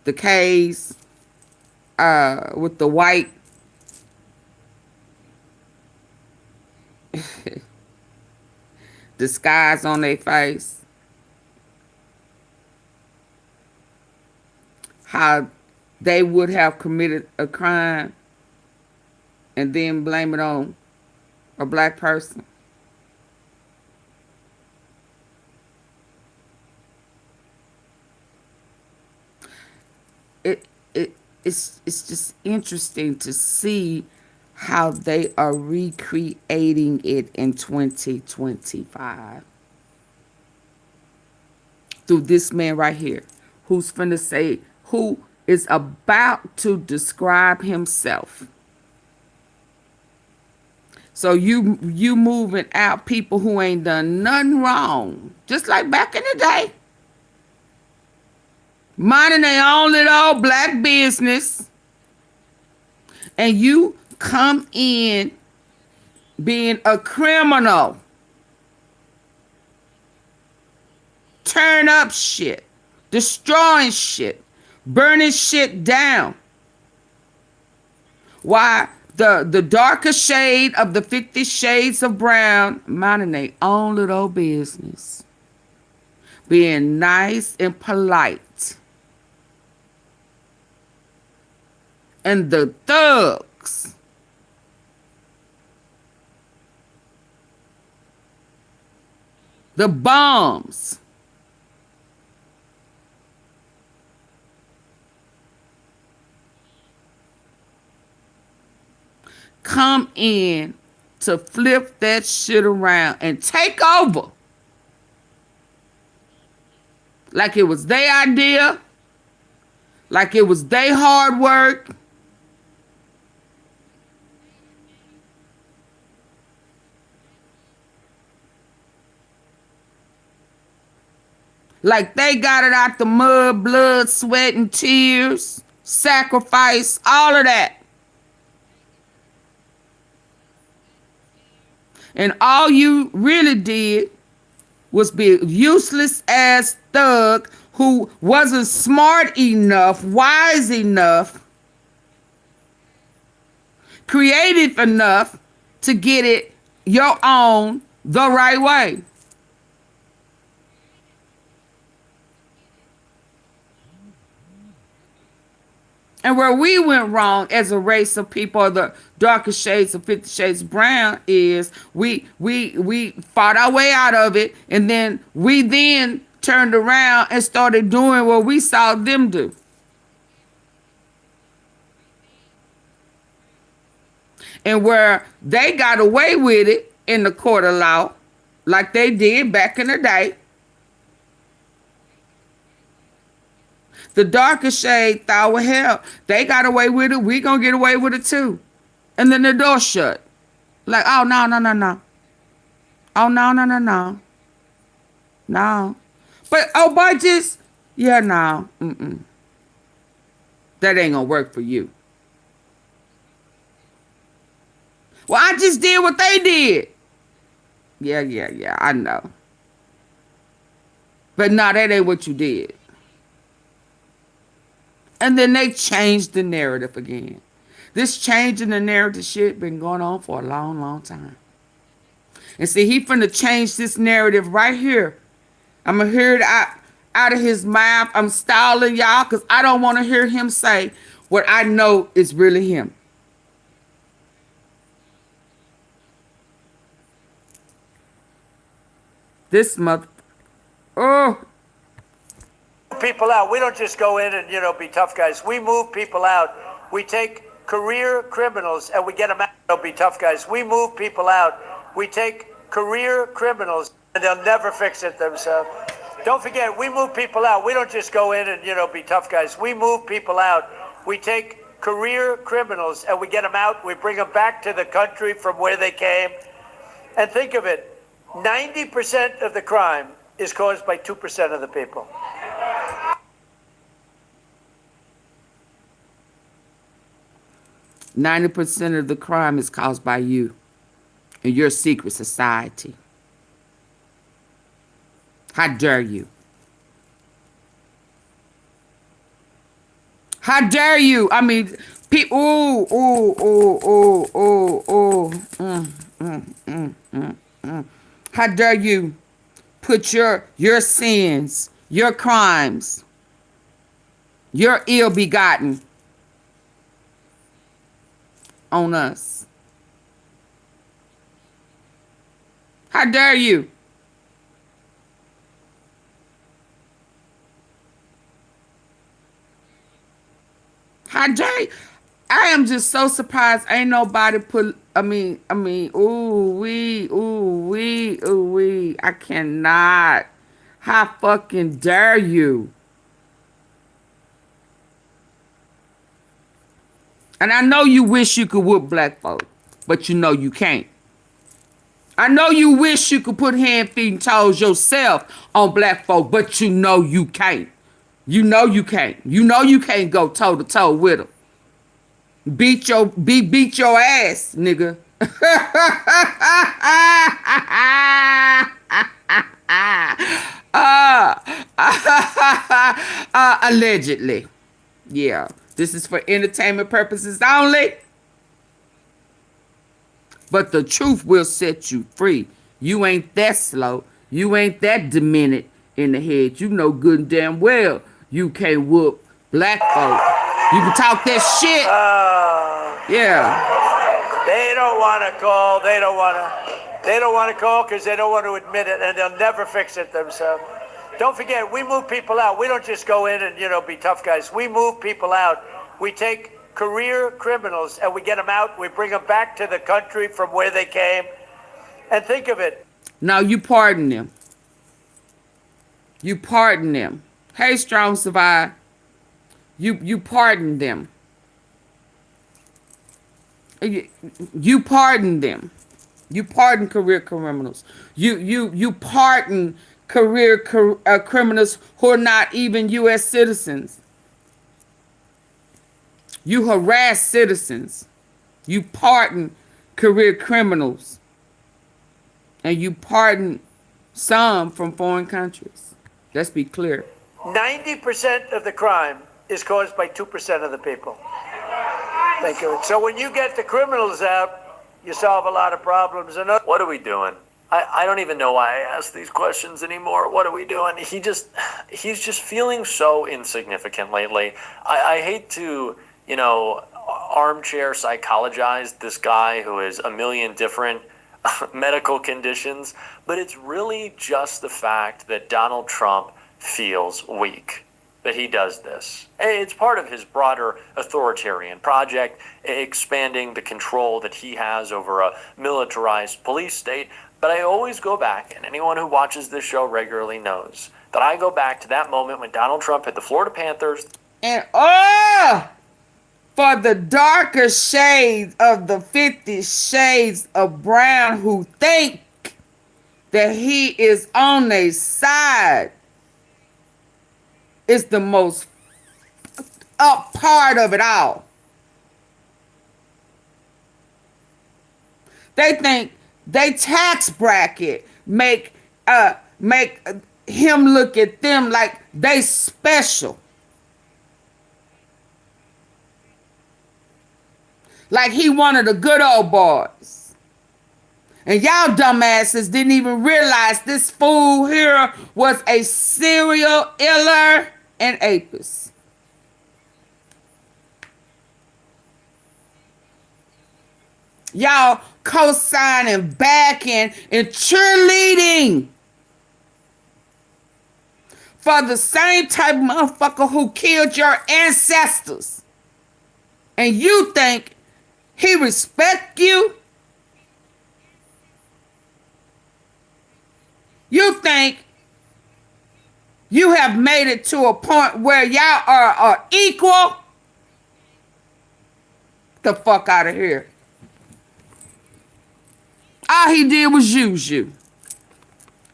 the K's, with the white disguise on their face. How they would have committed a crime and then blame it on a black person. It's just interesting to see how they are recreating it in 2025 through this man right here, who's finna say, who is about to describe himself So you moving out people who ain't done nothing wrong. Just like back in the day. Minding their own little old black business. And you come in being a criminal. Turn up shit. Destroying shit. Burning shit down. Why? The darker shade of the 50 Shades of Brown, minding their own little business. Being nice and polite. And the thugs. The bombs. Come in to flip that shit around and take over. Like it was their idea. Like it was their hard work. Like they got it out the mud, blood, sweat, and tears. Sacrifice, all of that. And all you really did was be a useless ass thug who wasn't smart enough, wise enough, creative enough to get it your own the right way. And where we went wrong as a race of people, or the darker shades of 50 Shades Brown, is we fought our way out of it, and then we turned around and started doing what we saw them do. And where they got away with it in the court of law, like they did back in the day, the darker shade thought, well, hell, they got away with it. We gonna get away with it too. And then the door shut. Like, oh, no. Oh, no. No. But, oh, boy, just, yeah, no. That ain't gonna work for you. Well, I just did what they did. Yeah, I know. But no, that ain't what you did. And then they changed the narrative again. This changing the narrative shit been going on for a long, long time. And see, he finna change this narrative right here. I'm going to hear it out of his mouth. I'm stalling y'all because I don't want to hear him say what I know is really him. This mother... Oh... People out. We don't just go in and, be tough guys. We move people out. We take career criminals and we get them out. Don't be tough guys. We move people out. We take career criminals and they'll never fix it themselves. Don't forget, we move people out. We don't just go in and, be tough guys. We move people out. We take career criminals and we get them out. We bring them back to the country from where they came. And think of it, 90% of the crime is caused by 2% of the people. %90 of the crime is caused by you and your secret society. How dare you? How dare you? I mean, people. How dare you put your sins, your crimes, your ill-begotten on us? How dare you? How dare you? I am just so surprised ain't nobody put, ooh wee, I cannot. How fucking dare you? And I know you wish you could whoop black folk, but you know you can't. I know you wish you could put hand, feet, and toes yourself on black folk, but you know you can't. You know you can't. You know you can't go toe to toe with them. Beat your ass, nigga. Allegedly. Yeah. This is for entertainment purposes only. But the truth will set you free. You ain't that slow. You ain't that demented in the head. You know good and damn well you can't whoop black folk. You can talk that shit. Yeah. They don't want to call. They don't want to call because they don't want to admit it, and they'll never fix it themselves. Don't forget, we move people out. We don't just go in and, be tough guys. We move people out. We take career criminals and we get them out. We bring them back to the country from where they came. And think of it. Now you pardon them. You pardon them. Hey, Strong Survive. You pardon them. You pardon them. You pardon career criminals. You pardon career criminals who are not even U.S. citizens. You harass citizens. You pardon career criminals. And you pardon some from foreign countries. Let's be clear. 90% of the crime is caused by 2% of the people. Thank you. So when you get the criminals out, you solve a lot of problems. What are we doing? I don't even know why I ask these questions anymore. What are we doing? He's just feeling so insignificant lately. I hate to, armchair psychologize this guy who has a million different medical conditions, but it's really just the fact that Donald Trump feels weak, that he does this. It's part of his broader authoritarian project, expanding the control that he has over a militarized police state. But I always go back, and anyone who watches this show regularly knows that I go back to that moment when Donald Trump hit the Florida Panthers. And for the darker shades of the 50 Shades of Brown who think that he is on their side, is the most up part of it all. They think they tax bracket make him look at them like they special. Like he one of the good old boys. And y'all dumbasses didn't even realize this fool here was a serial iller and apist. Y'all co-signing, backing, and cheerleading for the same type of motherfucker who killed your ancestors. And you think he respect you? You think you have made it to a point where y'all are equal? Get the fuck out of here. All he did was use you.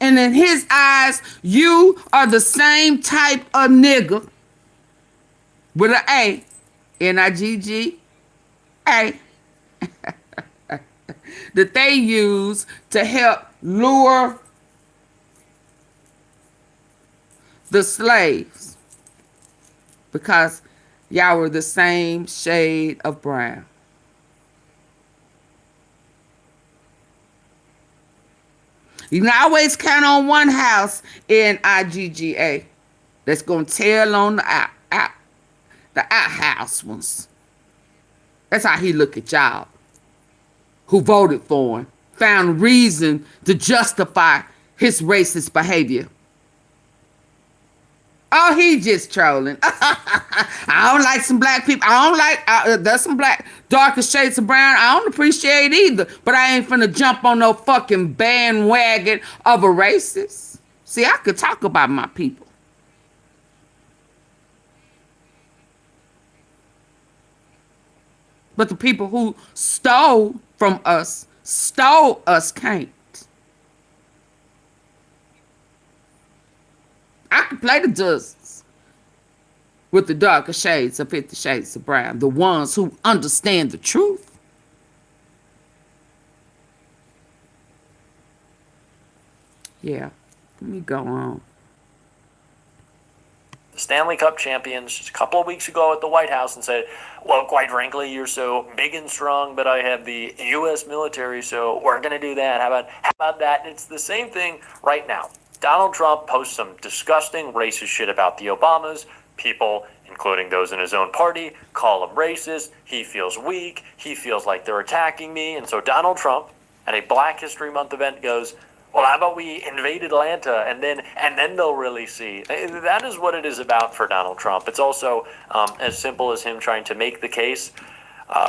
And in his eyes, you are the same type of nigga with an A, N-I-G-G-A, that they use to help lure the slaves, because y'all were the same shade of brown. You can always count on one house in IGGA that's going to tell on the outhouse ones. That's how he look at y'all who voted for him, found reason to justify his racist behavior. Oh, he just trolling. I don't like some black people. I don't like, there's some black, darker shades of brown I don't appreciate either. But I ain't finna jump on no fucking bandwagon of a racist. See, I could talk about my people. But the people who stole from us, can't. can play the dozens with the darker shades of 50 Shades of Brown, the ones who understand the truth. Yeah, let me go on. The Stanley Cup champions just a couple of weeks ago at the White House and said, well, quite frankly, you're so big and strong, but I have the U.S. military, so we're going to do that. How about that? And it's the same thing right now. Donald Trump posts some disgusting racist shit about the Obamas. People, including those in his own party, call him racist. He feels weak. He feels like they're attacking me. And so Donald Trump, at a Black History Month event, goes, well, how about we invade Atlanta and then they'll really see. That is what it is about for Donald Trump. It's also as simple as him trying to make the case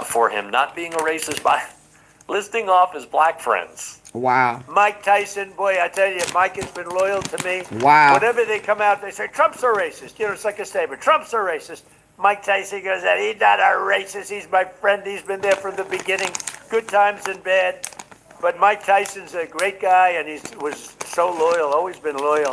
for him not being a racist by listing off his black friends. Wow. Mike Tyson, boy, I tell you, Mike has been loyal to me. Wow. Whenever they come out, they say, Trump's a racist. You know, it's like a statement. Trump's a racist. Mike Tyson goes, he's not a racist. He's my friend. He's been there from the beginning, good times and bad. But Mike Tyson's a great guy, and he was so loyal, always been loyal.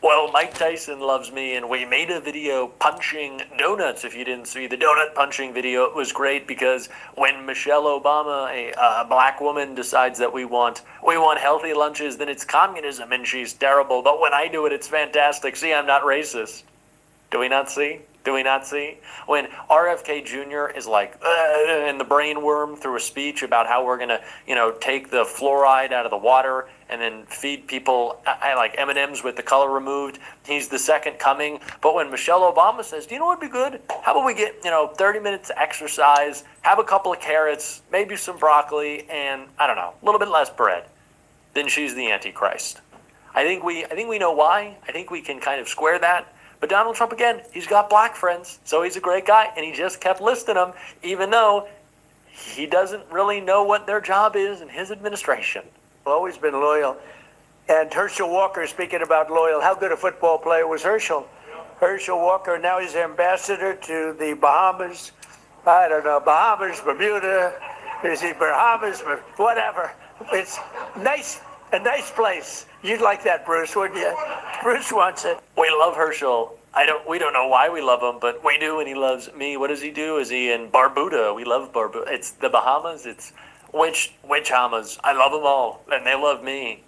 Well, Mike Tyson loves me, and we made a video punching donuts. If you didn't see the donut punching video, it was great because when Michelle Obama, a black woman, decides that we want healthy lunches, then it's communism, and she's terrible. But when I do it, it's fantastic. See, I'm not racist. Do we not see? Do we not see? When RFK Jr. is like in the brain worm through a speech about how we're going to, take the fluoride out of the water and then feed people like M&Ms with the color removed. He's the second coming. But when Michelle Obama says, do you know what would be good? How about we get, 30 minutes exercise, have a couple of carrots, maybe some broccoli, and I don't know, a little bit less bread. Then she's the Antichrist. I think we know why. I think we can kind of square that. But Donald Trump, again, he's got black friends, so he's a great guy, and he just kept listing them, even though he doesn't really know what their job is in his administration. Always been loyal. And Herschel Walker, speaking about loyal, how good a football player was Herschel? Herschel Walker, now he's ambassador to the Bahamas. I don't know, Bahamas, Bermuda, is he Bahamas, whatever. It's nice. A nice place. You'd like that, Bruce, wouldn't you? Bruce wants it. We love Herschel. We don't know why we love him, but we do, and he loves me. What does he do? Is he in Barbuda? We love Barbuda. It's the Bahamas. It's which Hamas? I love them all, and they love me.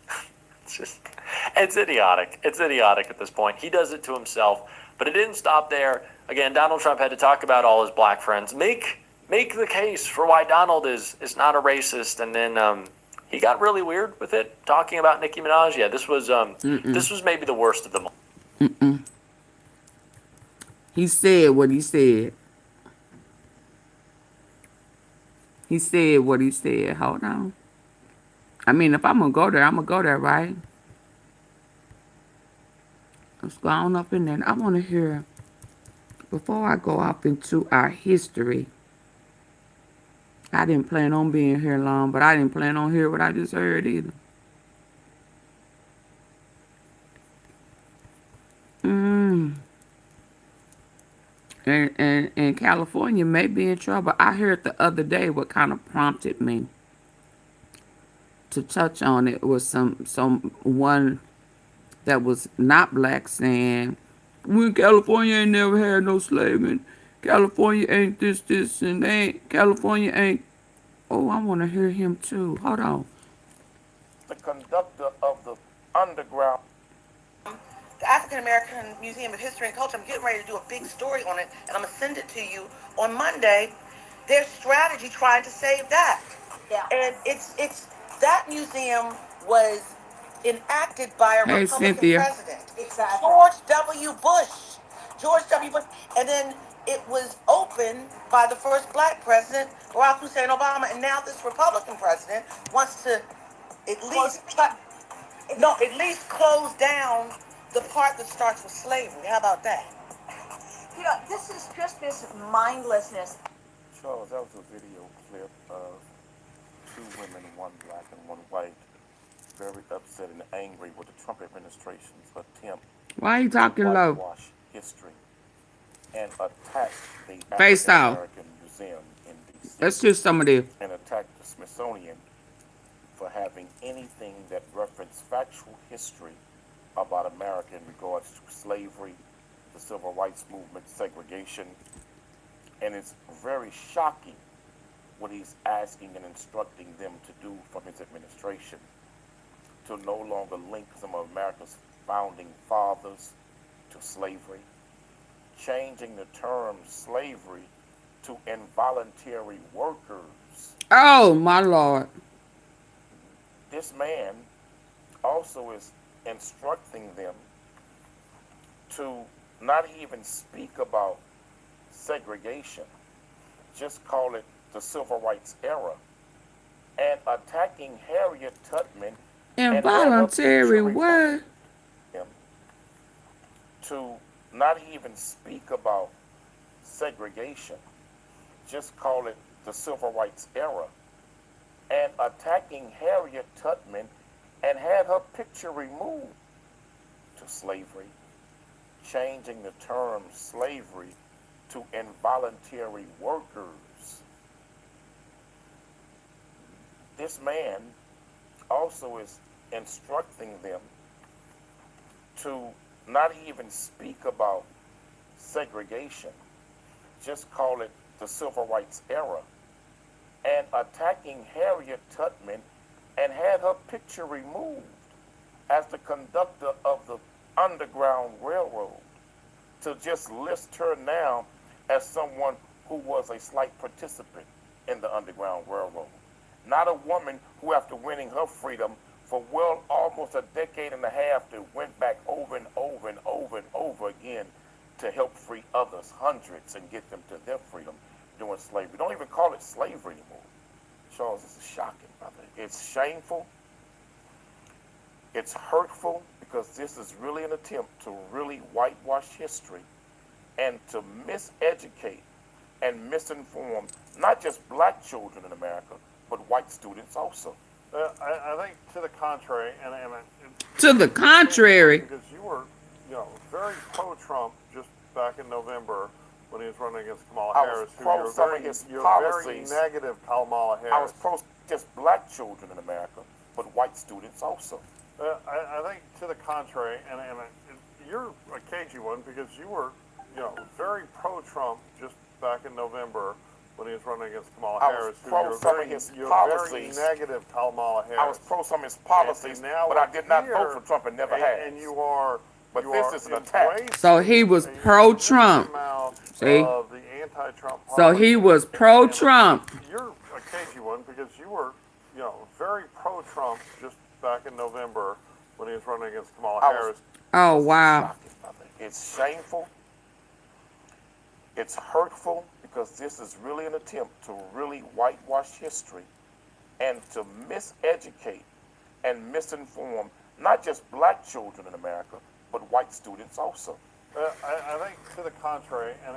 It's idiotic. It's idiotic at this point. He does it to himself, but it didn't stop there. Again, Donald Trump had to talk about all his black friends. Make the case for why Donald is not a racist, and then he got really weird with it, talking about Nicki Minaj. Yeah, this was maybe the worst of them all. He said what he said. He said what he said. Hold on. I mean, if I'm going to go there, I'm going to go there, right? Let's go on up in there. I want to hear, before I go off into our history, I didn't plan on being here long, but I didn't plan on hearing what I just heard either. And California may be in trouble. I heard the other day what kind of prompted me to touch on it was someone that was not black saying, "When California ain't never had no slavery. California ain't this, and California ain't." Oh, I want to hear him too. Hold on. The conductor of the underground. The African American Museum of History and Culture, I'm getting ready to do a big story on it, and I'm going to send it to you on Monday. Their strategy trying to save that. Yeah. And it's that museum was enacted by a Republican president. Exactly. George W. Bush. And then it was opened by the first black president, Barack Hussein Obama, and now this Republican president wants to at least close down the part that starts with slavery. How about that? This is just this mindlessness. Charles, that was a video clip of two women, one black and one white, very upset and angry with the Trump administration's attempt Why are you talking to low? whitewash history and attack the Face African off. American Museum in D.C. Let's do some of this. And attack the Smithsonian for having anything that referenced factual history about America in regards to slavery, the civil rights movement, segregation, and it's very shocking what he's asking and instructing them to do from his administration, to no longer link some of America's founding fathers to slavery, changing the term slavery to involuntary workers. Oh, my Lord. This man also is instructing them to not even speak about segregation, just call it the civil rights era, and attacking Harriet Tubman Involuntary what? To not even speak about segregation, just call it the civil rights era, and attacking Harriet Tubman and had her picture removed to slavery, changing the term slavery to involuntary workers. This man also is instructing them to not even speak about segregation, just call it the civil rights era, and attacking Harriet Tubman and had her picture removed as the conductor of the Underground Railroad, to just list her now as someone who was a slight participant in the Underground Railroad. Not a woman who, after winning her freedom for well almost a decade and a half, that went back over and over and over and over again to help free others, hundreds, and get them to their freedom during slavery. Don't even call it slavery anymore. Charles, this is shocking, brother. It's shameful. It's hurtful, because this is really an attempt to really whitewash history and to miseducate and misinform not just black children in America, but white students also. I think to the contrary, and to the contrary, because you were, very pro-Trump just back in November when he was running against Kamala Harris. I was pro some of his policies. Very negative Kamala Harris. I was pro just black children in America, but white students also. I think to the contrary, and you're a cagey one, because you were, very pro-Trump just back in November when he was running against Kamala Harris. I was pro some of his policies. Very negative Kamala Harris. I was pro some of his policies, but I did not vote for Trump and never had. And you are. But this is an attack. So he was pro-Trump. See? So he was pro-Trump. You're a cagey one, because you were, very pro-Trump just back in November when he was running against Kamala Harris. Oh, wow. It's shameful. It's hurtful, because this is really an attempt to really whitewash history and to miseducate and misinform not just black children in America, but white students also. I think to the contrary, and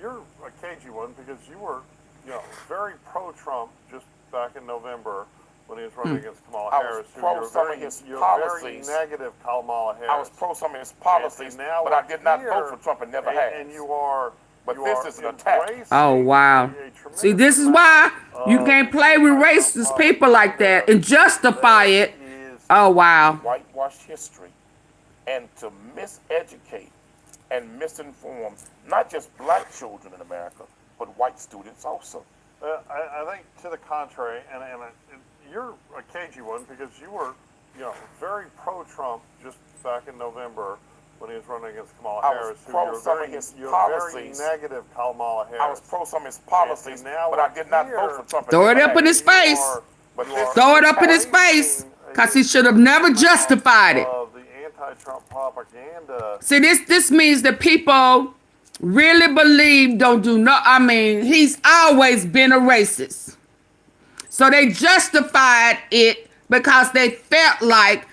you're a cagey one, because you were, very pro-Trump just back in November when he was running against Kamala Harris. I was pro some of his policies. Very negative Kamala Harris. I was pro some of his policies, but I did not vote for Trump and never had. And you are. But this is an attack. Oh, wow. See, this is why you can't play with racist people like that and justify it. Oh, wow. Whitewash history and to miseducate and misinform not just black children in America, but white students also. I think to the contrary, and you're a cagey one, because you were, very pro-Trump just back in November when he was running against Kamala Harris. I was pro some of his policies. Very negative Kamala Harris. I was pro some of his policies, but I did not vote for Trump. Throw it up in his face. Throw it up in his face, because he should have never justified it. The anti-Trump propaganda. See, this means that people really believe he's always been a racist. So they justified it because they felt like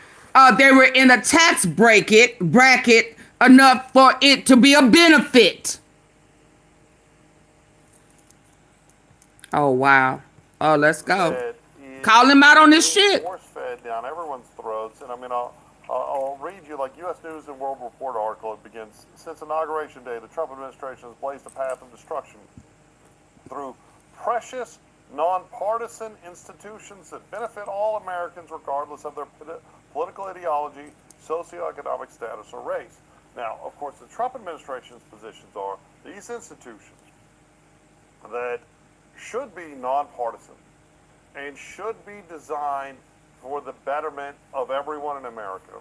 they were in a tax bracket enough for it to be a benefit. Oh, wow. Oh, let's go. Call him out on this shit. Force fed down everyone's throats. And I'll read you, like U.S. News and World Report article. It begins, since Inauguration Day, the Trump administration has blazed a path of destruction through precious, nonpartisan institutions that benefit all Americans regardless of their political ideology, socioeconomic status, or race. Now, of course, the Trump administration's positions are these institutions that should be nonpartisan and should be designed for the betterment of everyone in America,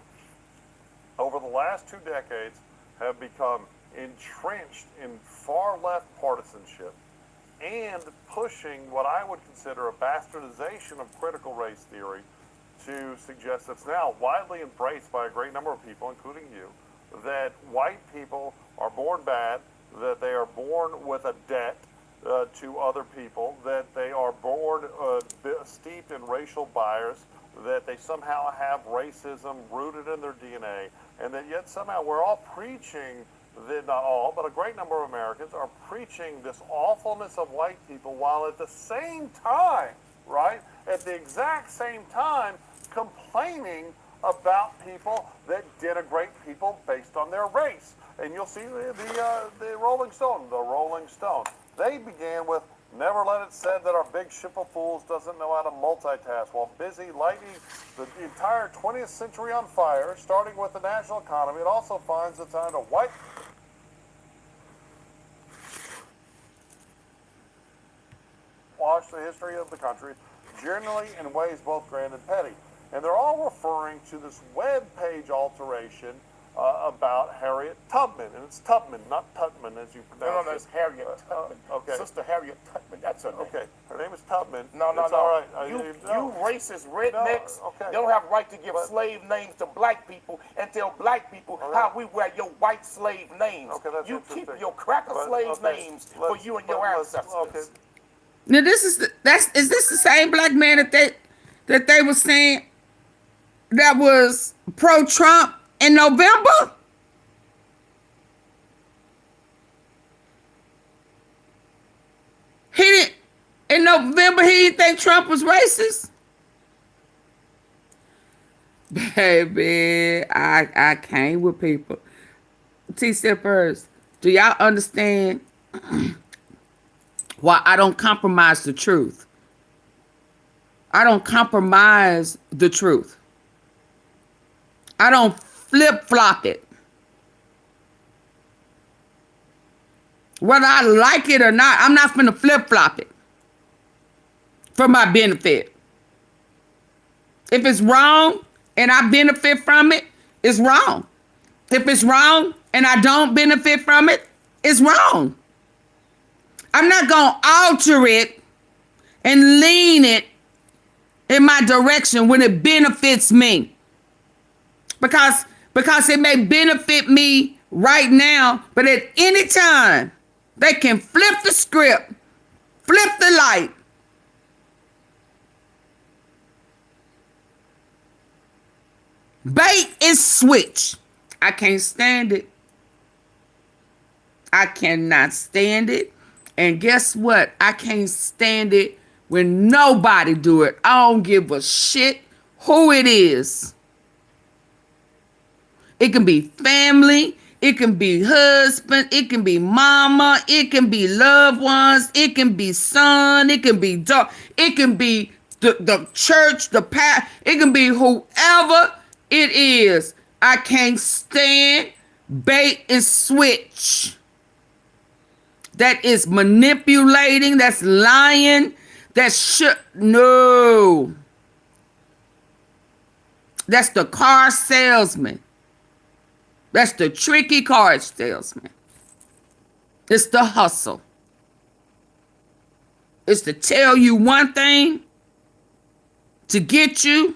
over the last 2 decades have become entrenched in far left partisanship and pushing what I would consider a bastardization of critical race theory to suggest that's now widely embraced by a great number of people, including you, that white people are born bad, that they are born with a debt to other people, that they are born steeped in racial bias, that they somehow have racism rooted in their DNA, and that yet somehow we're all preaching, that not all, but a great number of Americans are preaching this awfulness of white people, while at the same time, right, at the exact same time, complaining about people that denigrate people based on their race. And you'll see the Rolling Stone, they began with, never let it said that our big ship of fools doesn't know how to multitask, while busy lighting the entire 20th century on fire, starting with the national economy. It also finds the time to whitewash the history of the country, generally in ways both grand and petty. And they're all referring to this web page alteration about Harriet Tubman, and it's Tubman, not Tubman as you pronounce it. No, it's Harriet Tubman. Okay. Sister Harriet Tubman, that's her name. Okay, her name is Tubman. No. It's all right. You racist rednecks don't have right to give slave names to black people and tell black people how we wear your white slave names. Okay, that's you keep interesting. your cracker slave names for you and your ancestors. Okay. Now is this the same black man that they were saying that was pro-Trump in November? In November, he didn't think Trump was racist. Baby, I came with people. T-Steppers, do y'all understand why I don't compromise the truth? I don't compromise the truth. I don't flip-flop it. Whether I like it or not, I'm not finna flip-flop it for my benefit. If it's wrong and I benefit from it, it's wrong. If it's wrong and I don't benefit from it, it's wrong. I'm not gonna alter it and lean it in my direction when it benefits me. Because it may benefit me right now, but at any time, they can flip the script, flip the light. Bait and switch. I can't stand it. I cannot stand it. And guess what? I can't stand it when nobody do it. I don't give a shit who it is. It can be family, it can be husband, it can be mama, it can be loved ones, it can be son, it can be daughter, it can be the church, the pastor, it can be whoever it is. I can't stand bait and switch. That is manipulating, that's lying, no. That's the car salesman. That's the tricky car salesman. It's the hustle. It's to tell you one thing to get you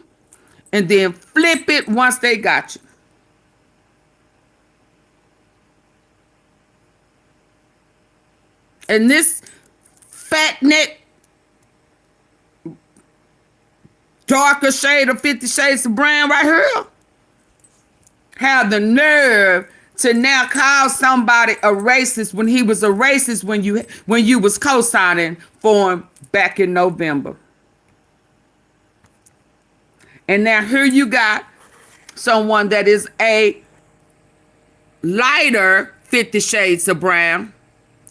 and then flip it once they got you. And this fat neck, darker shade of 50 Shades of Brown right here, have the nerve to now call somebody a racist when he was a racist when you was co-signing for him back in November. And now here you got someone that is a lighter 50 Shades of Brown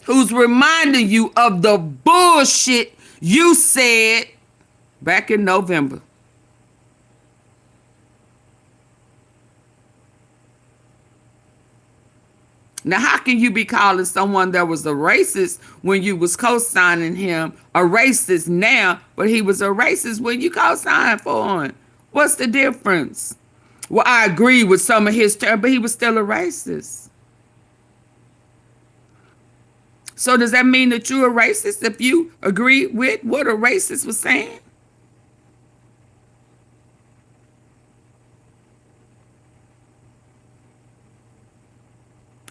who's reminding you of the bullshit you said back in November. Now, how can you be calling someone that was a racist when you was co-signing him a racist now, but he was a racist when you co-signed for him? What's the difference? Well, I agree with some of his terms, but he was still a racist. So does that mean that you're a racist if you agree with what a racist was saying?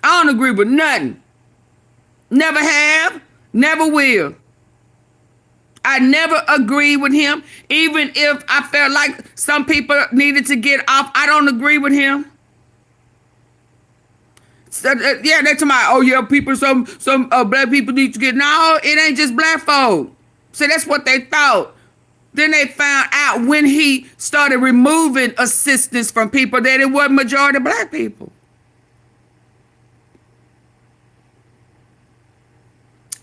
I don't agree with nothing. Never have, never will. I never agreed with him, even if I felt like some people needed to get off. I don't agree with him. So, yeah, they're talking about, oh yeah, people, some black people need to get. No, it ain't just black folk. So that's what they thought. Then they found out when he started removing assistance from people that it wasn't majority black people.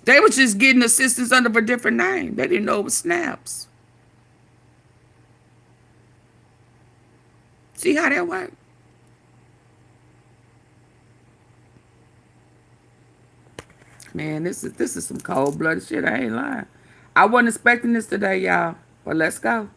They was just getting assistance under a different name. They didn't know it was snaps. See how that worked? Man, this is some cold-blooded shit. I ain't lying. I wasn't expecting this today, y'all. But let's go.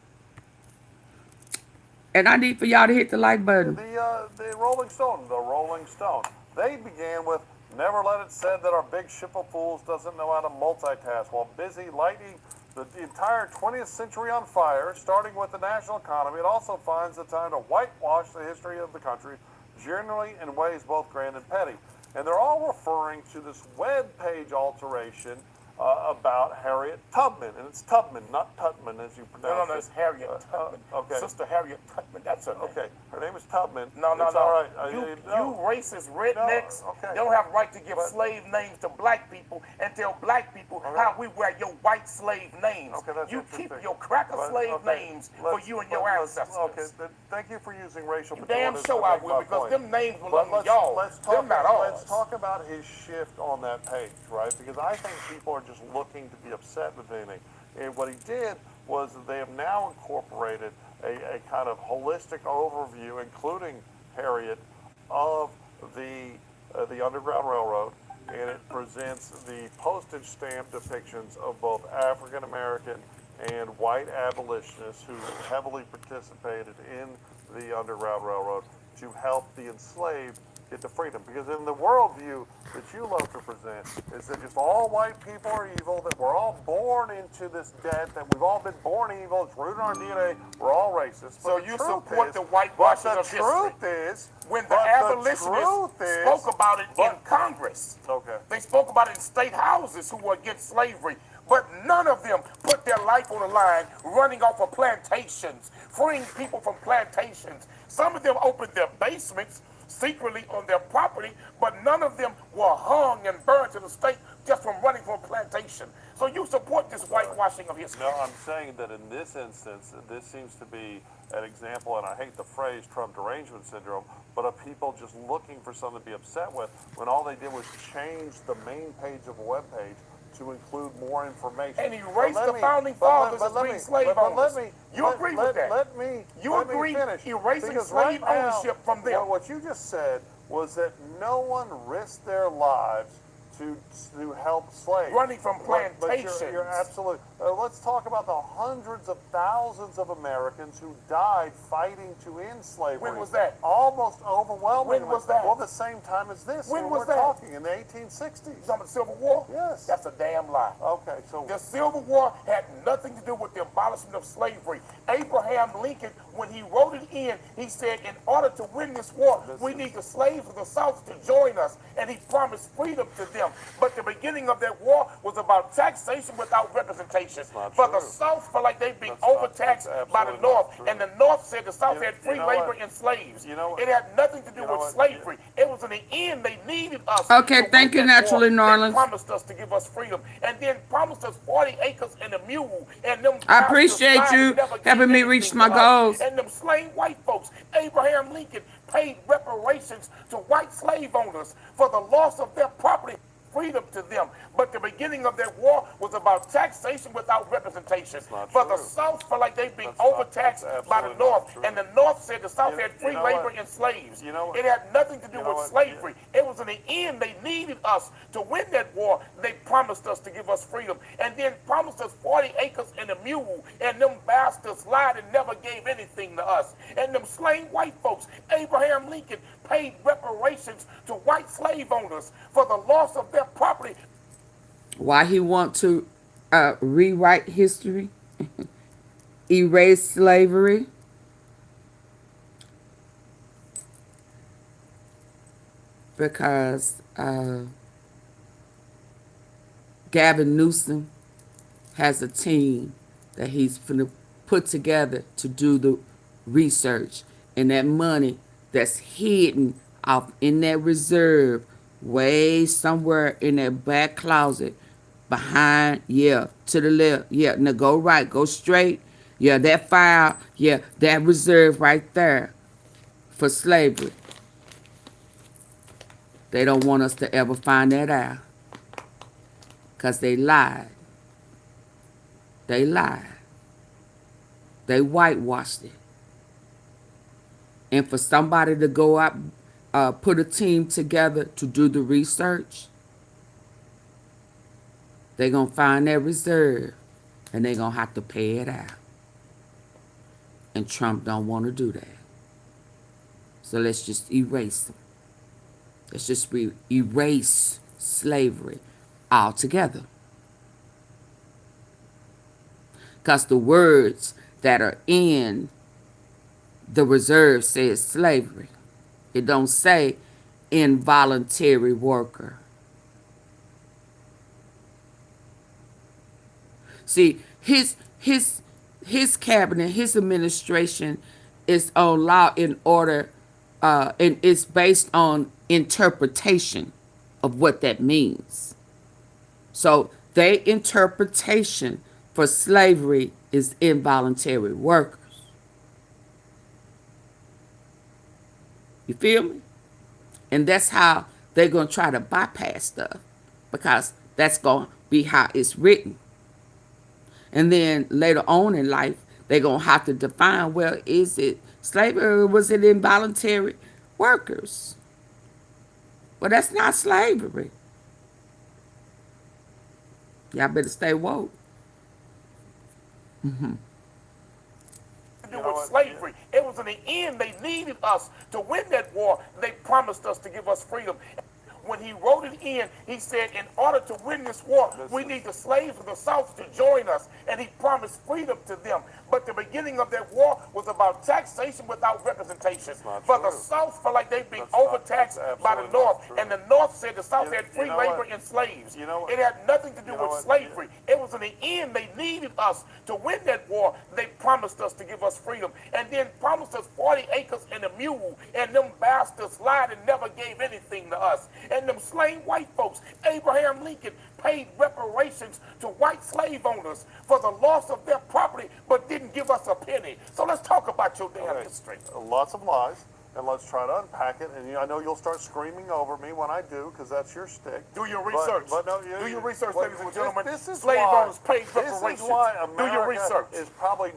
And I need for y'all to hit the like button. The Rolling Stone. They began with, never let it said that our big ship of fools doesn't know how to multitask. While busy lighting the entire 20th century on fire, starting with the national economy, it also finds the time to whitewash the history of the country, generally in ways both grand and petty. And they're all referring to this web page alteration about Harriet Tubman. And it's Tubman, not Tutman, as you pronounce it. No, it's Harriet Tubman. Okay. Sister Harriet Tubman, that's her name. Okay, her name is Tubman. No. It's all right. You racist rednecks don't have right to give slave names to black people and tell black people how we wear your white slave names. Okay, that's you keep interesting. your cracker slave names for you and your ancestors. Okay, thank you for using racial You damn pejorative sure to I make will, my because point. them names belong to y'all. Let's Them not ours. Let's talk about his shift on that page, right? Because I think people are just looking to be upset with anything. And what he did was that they have now incorporated a kind of holistic overview, including Harriet, of the Underground Railroad, and it presents the postage stamp depictions of both African American and white abolitionists who heavily participated in the Underground Railroad to help the enslaved get to freedom. Because in the worldview that you love to present is that just all white people are evil, that we're all born into this debt, that we've all been born evil, it's rooted in our DNA, we're all racist. So you support the whitewashing of history. But the truth is, when the abolitionists spoke about it in Congress, they spoke about it in state houses who were against slavery, but none of them put their life on the line running off of plantations, freeing people from plantations. Some of them opened their basements secretly on their property, but none of them were hung and burned to the stake just from running from a plantation. So you support this whitewashing of history. No, I'm saying that in this instance, this seems to be an example, and I hate the phrase Trump derangement syndrome, but of people just looking for something to be upset with when all they did was change the main page of a web page to include more information. And erase the founding fathers as being slave owners. You agree with that? Let me finish. Erasing slave ownership from them. What you just said was that no one risked their lives to help slaves. Running from plantations. But you're absolutely. Let's talk about the hundreds of thousands of Americans who died fighting to end slavery. When was that? Almost overwhelmingly. When was that? Well, the same time as this. When was we're that? talking in the 1860s. You talking about the Civil War? Yes. That's a damn lie. Okay, so the Civil War had nothing to do with the abolishment of slavery. Abraham Lincoln, when he wrote it in, he said, in order to win this war, we need the slaves of the South to join us, and he promised freedom to them. But the beginning of that war was about taxation without representation. For the South felt like they'd been overtaxed by the North, and the North said the South had free labor and slaves. It had nothing to do with slavery. It was in the end they needed us. Okay, thank you, Naturally Norland. They promised us to give us freedom, and then promised us 40 acres and a mule, and them. I appreciate you helping me reach my goals. And them slain white folks. Abraham Lincoln paid reparations to white slave owners for the loss of their property. Freedom to them. But the beginning of that war was about taxation without representation. For the South felt like they'd been overtaxed by the North, and the North said the South had free labor and slaves. It had nothing to do with slavery. It was was in the end they needed us to win that war. They promised us to give us freedom, and then promised us 40 acres and a mule, and them bastards lied and never gave anything to us. And them slain white folks, Abraham Lincoln paid reparations to white slave owners for the loss of their property. Why he want to rewrite history, erase slavery? Because Gavin Newsom has a team that he's finna put together to do the research, and that money that's hidden off in that reserve way somewhere in that back closet behind, yeah, to the left, yeah, now go right, go straight, yeah, that file, yeah, that reserve right there for slavery. They don't want us to ever find that out, because they lied. They lied. They whitewashed it. And for somebody to go out, put a team together to do the research, they're going to find that reserve, and they're going to have to pay it out. And Trump don't want to do that. So let's just erase them. Let's just erase slavery altogether. Because the words that are in the reserve says slavery. It don't say involuntary worker. See, his cabinet, his administration is on law and order, and it's based on interpretation of what that means. So their interpretation for slavery is involuntary workers. You feel me? And that's how they're going to try to bypass stuff, because that's going to be how it's written. And then later on in life, they're going to have to define, well, is it slavery or was it involuntary workers? Well, that's not slavery. Y'all better stay woke. To do with slavery. It was in the end they needed us to win that war. They promised us to give us freedom. When he wrote it in, he said, in order to win this war, we need the slaves of the South to join us. And he promised freedom to them. But the beginning of that war was about taxation without representation. For the South felt like they'd been overtaxed by the North. And the North said the South had free labor and slaves. It had nothing to do with slavery. It was in the end they needed us to win that war. They promised us to give us freedom. And then promised us 40 acres and a mule. And them bastards lied and never gave anything to us. And them slain white folks, Abraham Lincoln paid reparations to white slave owners for the loss of their property, but didn't give us a penny. So let's talk about your damn history. Lots of lies, and let's try to unpack it. And I know you'll start screaming over me when I do, because that's your stick. Do your research. But no, do your research, ladies and gentlemen. This is slave why, owners paid reparations. This is why America do your research. is probably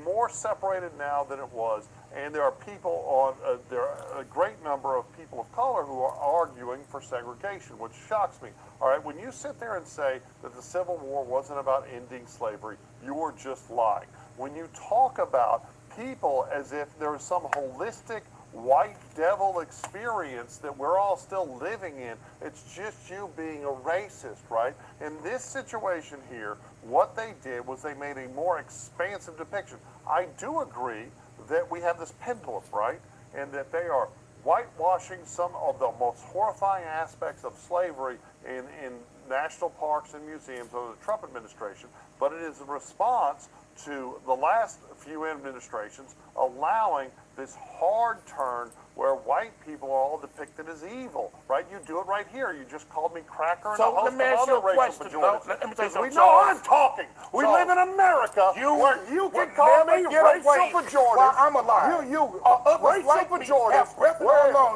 more separated now than it was. And there are people on, there are a great number of people of color who are arguing for segregation, which shocks me. All right, when you sit there and say that the Civil War wasn't about ending slavery, you are just lying. When you talk about people as if there is some holistic white devil experience that we're all still living in, it's just you being a racist, right? In this situation here, what they did was they made a more expansive depiction. I do agree that we have this pendulum, right? And that they are whitewashing some of the most horrifying aspects of slavery in national parks and museums under the Trump administration. But it is a response to the last few administrations allowing this hard turn where white people are all depicted as evil, right? You do it right here. You just called me cracker and a host of other racial pejoratives. We know I'm talking. We live in America where you can call me racial pejoratives. While I'm alive. Racial pejoratives.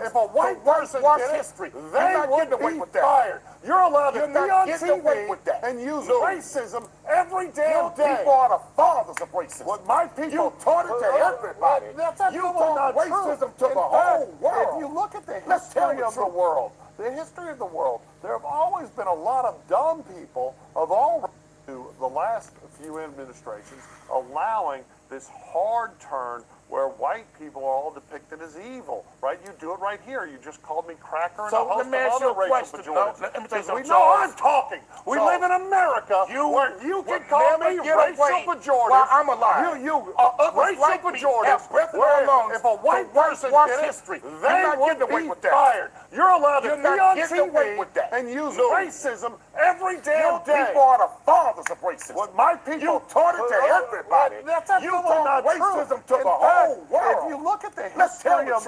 If a white person did it, they would be fired. You're allowed to be on TV and use racism every damn day. People are the fathers of racism. What my people you taught it to everybody. That's you taught racism to the whole world. If you look at the history of the world, the history of the world, there have always been a lot of dumb people of all to the last few administrations allowing this hard turn where white people are all depicted as evil, right? You do it right here. You just called me cracker and a host of other racial pejoratives. Let me tell you something, We know Charles. I'm talking. We Charles, live in America where you can call me racial pejoratives. While I'm alive. Racial pejoratives. Where if a white person did it, they would be fired. You're allowed to be on TV and use racism every damn day. Your people are the fathers of racism. What my people... You taught it to everybody. That's absolutely not true. Racism to the whole world. If you look at the history of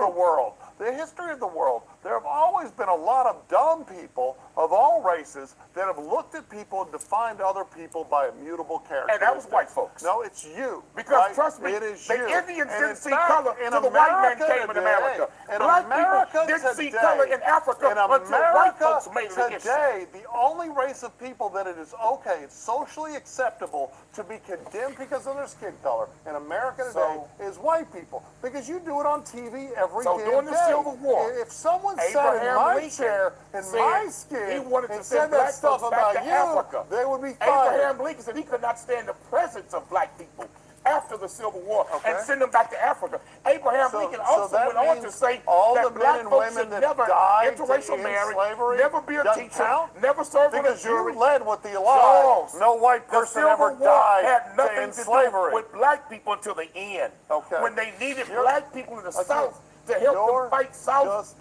the world, there have always been a lot of dumb people of all races that have looked at people and defined other people by immutable character. And that was white folks. No, it's you. Because right? trust me, it is the you. Indians And didn't see fact, color until the white man came in America. Black people didn't see color in Africa until white folks made it an issue. Today, the only race of people that it is okay, it's socially acceptable to be condemned because of their skin color in America today is white people. Because you do it on TV every damn day. During the Civil War, if someone sat in my chair, in my skin, and said that stuff about you, they would be fired. Abraham Lincoln said he could not stand the presence of black people after the Civil War and send them back to Africa. Abraham Lincoln also went on to say that black folks should never interracial marry, never be a teacher, never serve on a jury. You led with the lie. No white person ever died had nothing in slavery. to do with black people until the end. When they needed black people in the South to help them fight South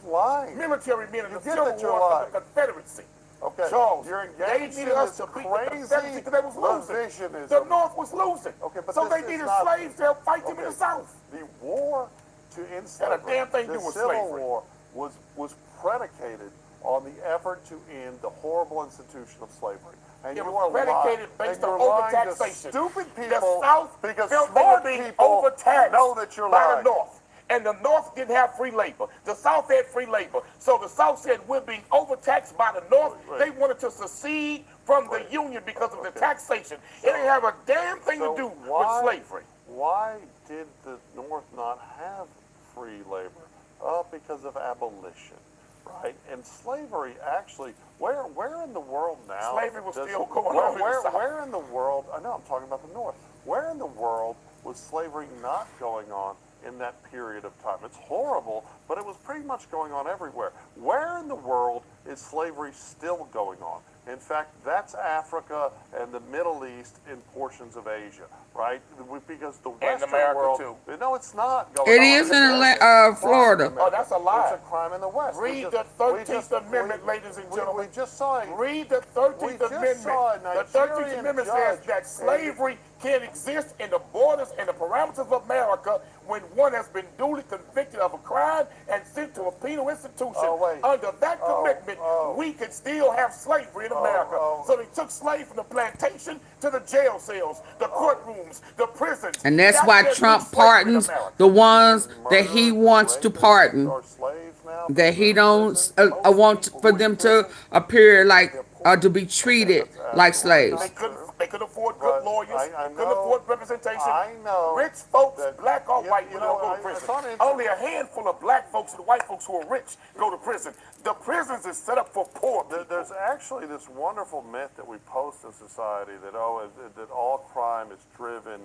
military men in the Civil War of the Confederacy. Okay, Charles, you're they engaged needed in us this to beat the Confederacy because they was losing. revisionism. The North was losing. Okay, but so this they needed is not, slaves to help fight them in the South. The war to end slavery, had a damn thing to do the with Civil slavery. War was predicated on the effort to end the horrible institution of slavery. And it you was are predicated lying. based And on you're lying to overtaxation. stupid The people South because felt they smart were being people overtaxed know that you're by lying. the North. And the North didn't have free labor. The South had free labor. So the South said, we're being overtaxed by the North. They wanted to secede from the Union because of the taxation. It didn't have a damn thing to do with slavery. Why did the North not have free labor? Because of abolition, right? And slavery actually, where in the world now? Slavery was still going on in the South. Where in the world, I know I'm talking about the North. Where in the world was slavery not going on in that period of time? It's horrible, but it was pretty much going on everywhere. Where in the world is slavery still going on? In fact, that's Africa and the Middle East and portions of Asia, right? Because the Western America world, too. No, it's not going It on. is in Florida. Oh, that's a lie. It's a crime in the West. Read the 13th Amendment, ladies and gentlemen. We just saw it. Read the 13th Amendment. The 13th Amendment says that slavery can exist in the borders and the parameters of America when one has been duly convicted of a crime and sent to a penal institution. Under that commitment, we could still have slavery in America. So they took slaves from the plantation to the jail cells, the courtrooms, the prisons. And that's why Trump pardons the ones that he wants to pardon. That he don't want for them to appear like to be treated like slaves. They couldn't afford good lawyers. They couldn't afford representation. I know. Rich folks, black or white, don't go to prison. Only a handful of black folks and white folks who are rich go to prison. The prisons is set up for poor people. There's actually this wonderful myth that we post in society that that all crime is driven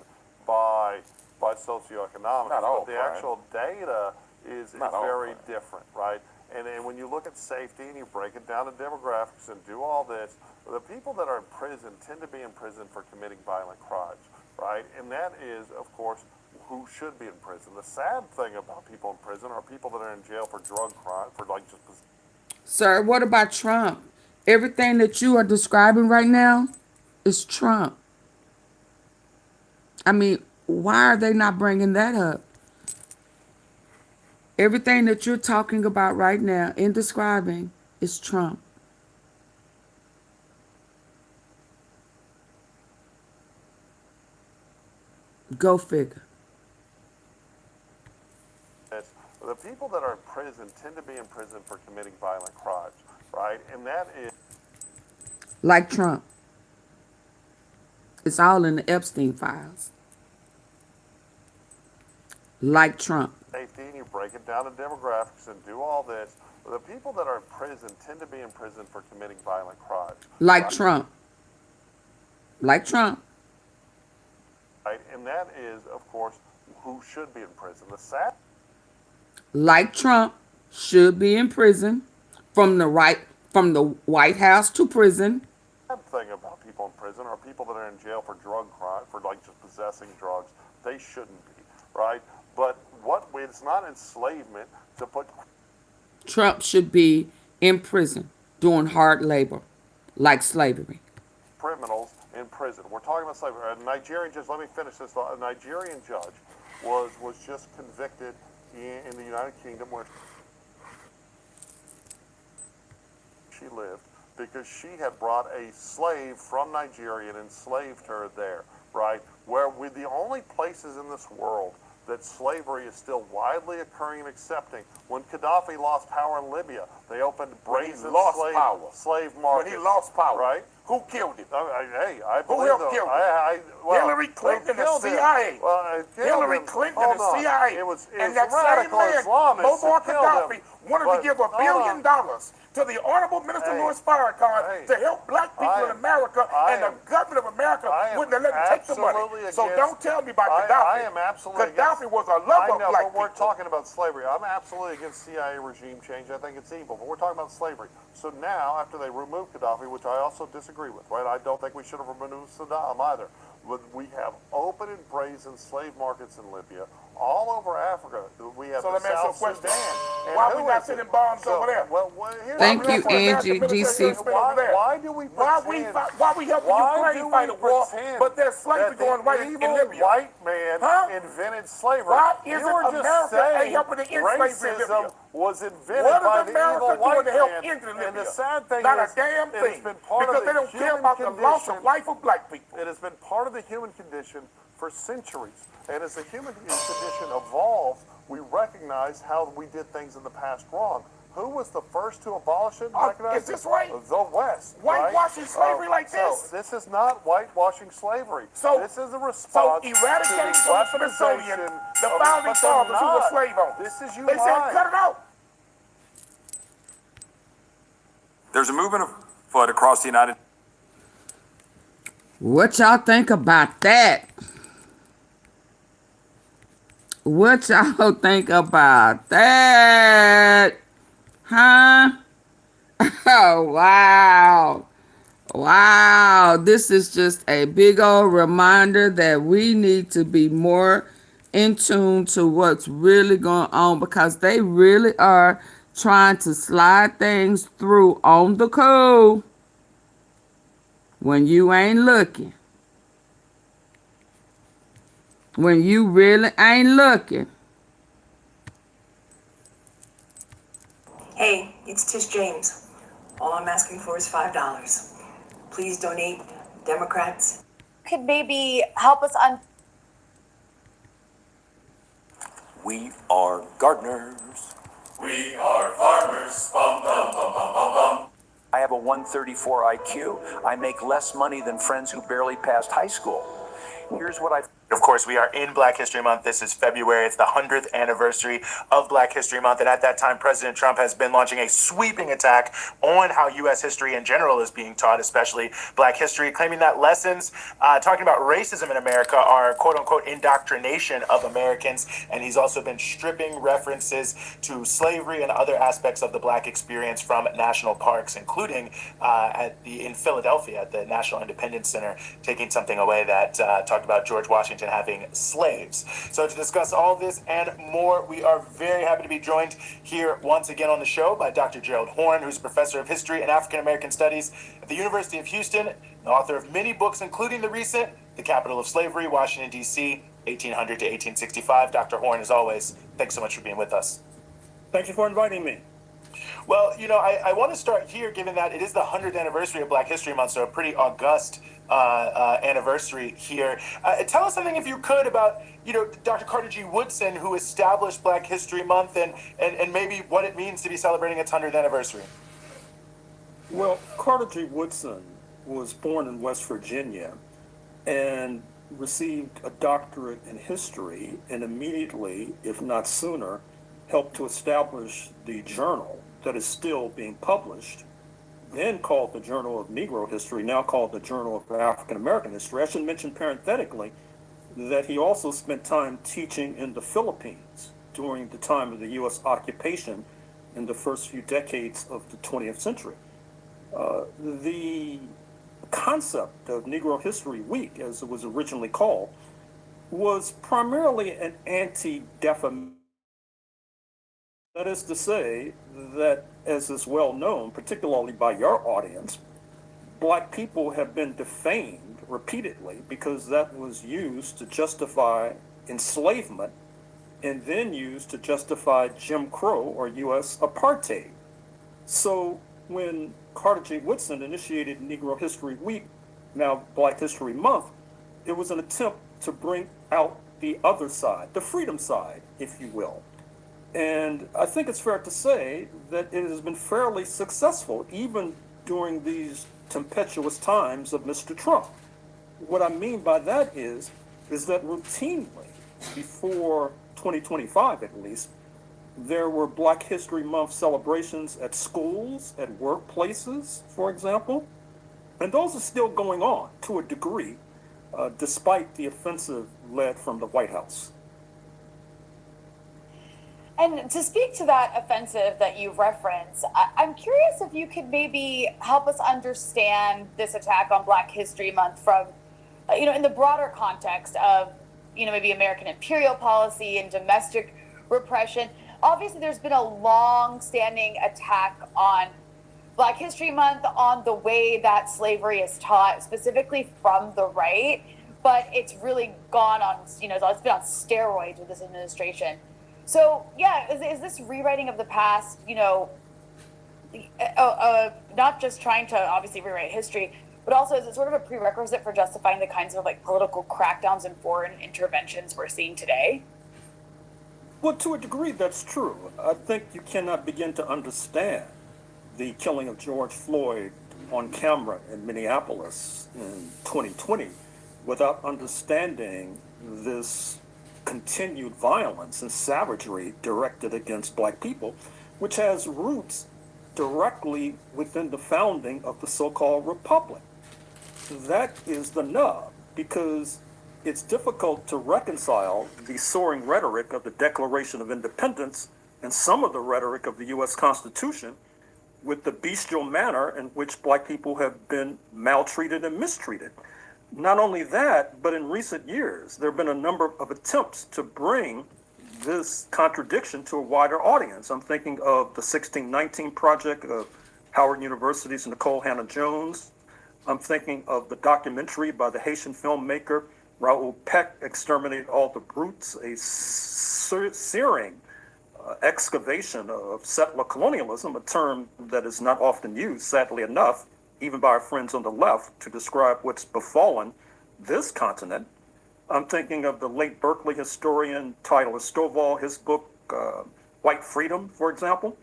by socioeconomics. Not all but the crime. actual data is very crime. different, right? And when you look at safety and you break it down to demographics and do all this, the people that are in prison tend to be in prison for committing violent crimes, right? And that is, of course, who should be in prison. The sad thing about people in prison are people that are in jail for drug crime, for like just... Sir, what about Trump? Everything that you are describing right now is Trump. I mean, why are they not bringing that up? Everything that you're talking about right now in describing is Trump. Go figure. The people that are in prison tend to be in prison for committing violent crimes, right? And that is... Like Trump. It's all in the Epstein files. Like Trump. Safety, and you break it down to demographics and do all this, the people that are in prison tend to be in prison for committing violent crimes. Like right? Trump. Like Trump. Right? And that is, of course, who should be in prison. The sad Like Trump should be in prison from the White House to prison. thing about people in prison are people that are in jail for drug crime, for like just possessing drugs. They shouldn't be, right? But it's not enslavement to put Trump should be in prison doing hard labor, like slavery. criminals in prison. We're talking about slavery. A Nigerian judge, let me finish this thought. A Nigerian judge was just convicted in the United Kingdom where she lived because she had brought a slave from Nigeria and enslaved her there, right? Where we're the only places in this world that slavery is still widely occurring and accepting. When Gaddafi lost power in Libya, they opened brazen slave markets. When he lost power, right? Who killed him? I Who believe helped kill him? Hillary Clinton and the CIA. Hillary Clinton and the CIA. And that same man, Muammar Gaddafi, wanted to give $1 billion to the Honorable Minister Louis Farrakhan to help black people in America, and the government of America wouldn't have let him take the money. So don't tell me about Gaddafi. I am absolutely Gaddafi was a lover of black people. We're talking about slavery. I'm absolutely against CIA regime change. I think it's evil, but we're talking about slavery. So now, after they removed Gaddafi, which I also disagree with, right? I don't think we should have removed Saddam either. But we have open and brazen slave markets in Libya, all over Africa. We have So let me ask you a question. Why are we not sending bombs over there? Thank you, Angie DC. Why do we pretend? Why we helping Ukraine fight a war, but there's slavery going right in Libya? White man invented slavery. Why isn't America helping to end slavery in Libya? Was invented by the evil white man. And the sad thing not is, a damn it thing, has been part because of they the don't care human about the loss condition. of life of black people. It has been part of the human condition for centuries. And as the human condition evolves, we recognize how we did things in the past wrong. Who was the first to abolish it? Is this right? The West. Whitewashing slavery like this? So this is not whitewashing slavery. So this is a response so eradicating to from the Smithsonian the founding fathers who were slave owners. This is you They said cut it out. There's a movement afoot across the United States. What y'all think about that? What y'all think about that? Huh? Oh, wow. Wow. This is just a big old reminder that we need to be more in tune to what's really going on, because they really are trying to slide things through on the cool when you ain't looking. When you really ain't looking. Hey, it's Tish James. All I'm asking for is $5. Please donate, Democrats. Could maybe help us We are gardeners. We are farmers. Bum, bum, bum, bum, bum, bum. I have a 134 IQ. I make less money than friends who barely passed high school. Here's what I've... Of course, we are in Black History Month. This is February. It's the 100th anniversary of Black History Month. And at that time, President Trump has been launching a sweeping attack on how U.S. history in general is being taught, especially Black history, claiming that lessons talking about racism in America are quote-unquote indoctrination of Americans. And he's also been stripping references to slavery and other aspects of the Black experience from national parks, including in Philadelphia at the National Independence Center, taking something away that talked about George Washington having slaves. So to discuss all this and more, we are very happy to be joined here once again on the show by Dr. Gerald Horne, who's a professor of history and African American studies at the University of Houston, the author of many books, including the recent The Capital of Slavery, Washington, D.C., 1800 to 1865. Dr. Horne, as always, thanks so much for being with us. Thank you for inviting me. Well, you know, I want to start here, given that it is the 100th anniversary of Black History Month, so a pretty august anniversary here. Tell us something, if you could, about, you know, Dr. Carter G. Woodson, who established Black History Month, and maybe what it means to be celebrating its 100th anniversary. Well, Carter G. Woodson was born in West Virginia and received a doctorate in history, and immediately, if not sooner, helped to establish the journal, that is still being published, then called the Journal of Negro History, now called the Journal of African American History. I should mention parenthetically that he also spent time teaching in the Philippines during the time of the U.S. occupation in the first few decades of the 20th century. The concept of Negro History Week, as it was originally called, was primarily an anti-defamation. That is to say that, as is well known, particularly by your audience, Black people have been defamed repeatedly because that was used to justify enslavement and then used to justify Jim Crow or U.S. apartheid. So when Carter G. Woodson initiated Negro History Week, now Black History Month, it was an attempt to bring out the other side, the freedom side, if you will. And I think it's fair to say that it has been fairly successful, even during these tempestuous times of Mr. Trump. What I mean by that is that routinely, before 2025 at least, there were Black History Month celebrations at schools, at workplaces, for example. And those are still going on to a degree, despite the offensive led from the White House. And to speak to that offensive that you referenced, I'm curious if you could maybe help us understand this attack on Black History Month from, in the broader context of, maybe American imperial policy and domestic repression. Obviously, there's been a long-standing attack on Black History Month, on the way that slavery is taught, specifically from the right, but it's really gone on, it's been on steroids with this administration. So, yeah, is this rewriting of the past, not just trying to obviously rewrite history, but also is it sort of a prerequisite for justifying the kinds of political crackdowns and foreign interventions we're seeing today? Well, to a degree, that's true. I think you cannot begin to understand the killing of George Floyd on camera in Minneapolis in 2020 without understanding this continued violence and savagery directed against Black people, which has roots directly within the founding of the so-called Republic. That is the nub, because it's difficult to reconcile the soaring rhetoric of the Declaration of Independence and some of the rhetoric of the U.S. Constitution with the bestial manner in which Black people have been maltreated and mistreated. Not only that, but in recent years, there have been a number of attempts to bring this contradiction to a wider audience. I'm thinking of the 1619 Project of Howard University's Nicole Hannah-Jones. I'm thinking of the documentary by the Haitian filmmaker Raoul Peck, Exterminate All the Brutes, a searing excavation of settler colonialism, a term that is not often used, sadly enough, even by our friends on the left, to describe what's befallen this continent. I'm thinking of the late Berkeley historian Tyler Stovall, his book, White Freedom, for example.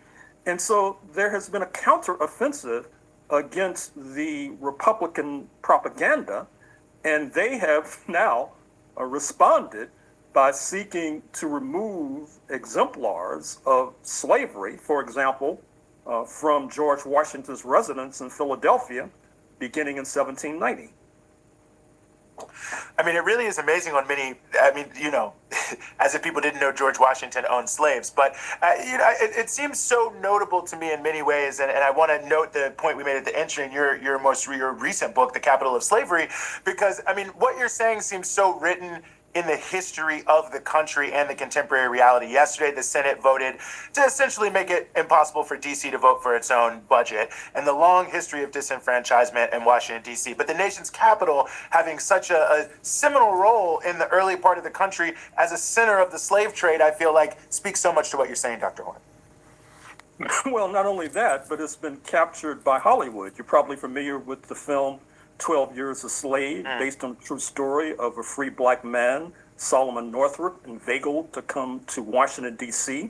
And so there has been a counteroffensive against the Republican propaganda, and they have now responded by seeking to remove exemplars of slavery, for example, from George Washington's residence in Philadelphia, beginning in 1790. I mean, it really is amazing on many, as if people didn't know George Washington owned slaves. But, it seems so notable to me in many ways. And I want to note the point we made at the entry in your recent book, The Capital of Slavery, because, what you're saying seems so written in the history of the country and the contemporary reality. Yesterday, the Senate voted to essentially make it impossible for D.C. to vote for its own budget, and the long history of disenfranchisement in Washington, D.C. But the nation's capital having such a seminal role in the early part of the country as a center of the slave trade, I feel like speaks so much to what you're saying, Dr. Horn. Well, not only that, but it's been captured by Hollywood. You're probably familiar with the film 12 Years a Slave, based on the true story of a free Black man, Solomon Northrop, inveigled to come to Washington, D.C.,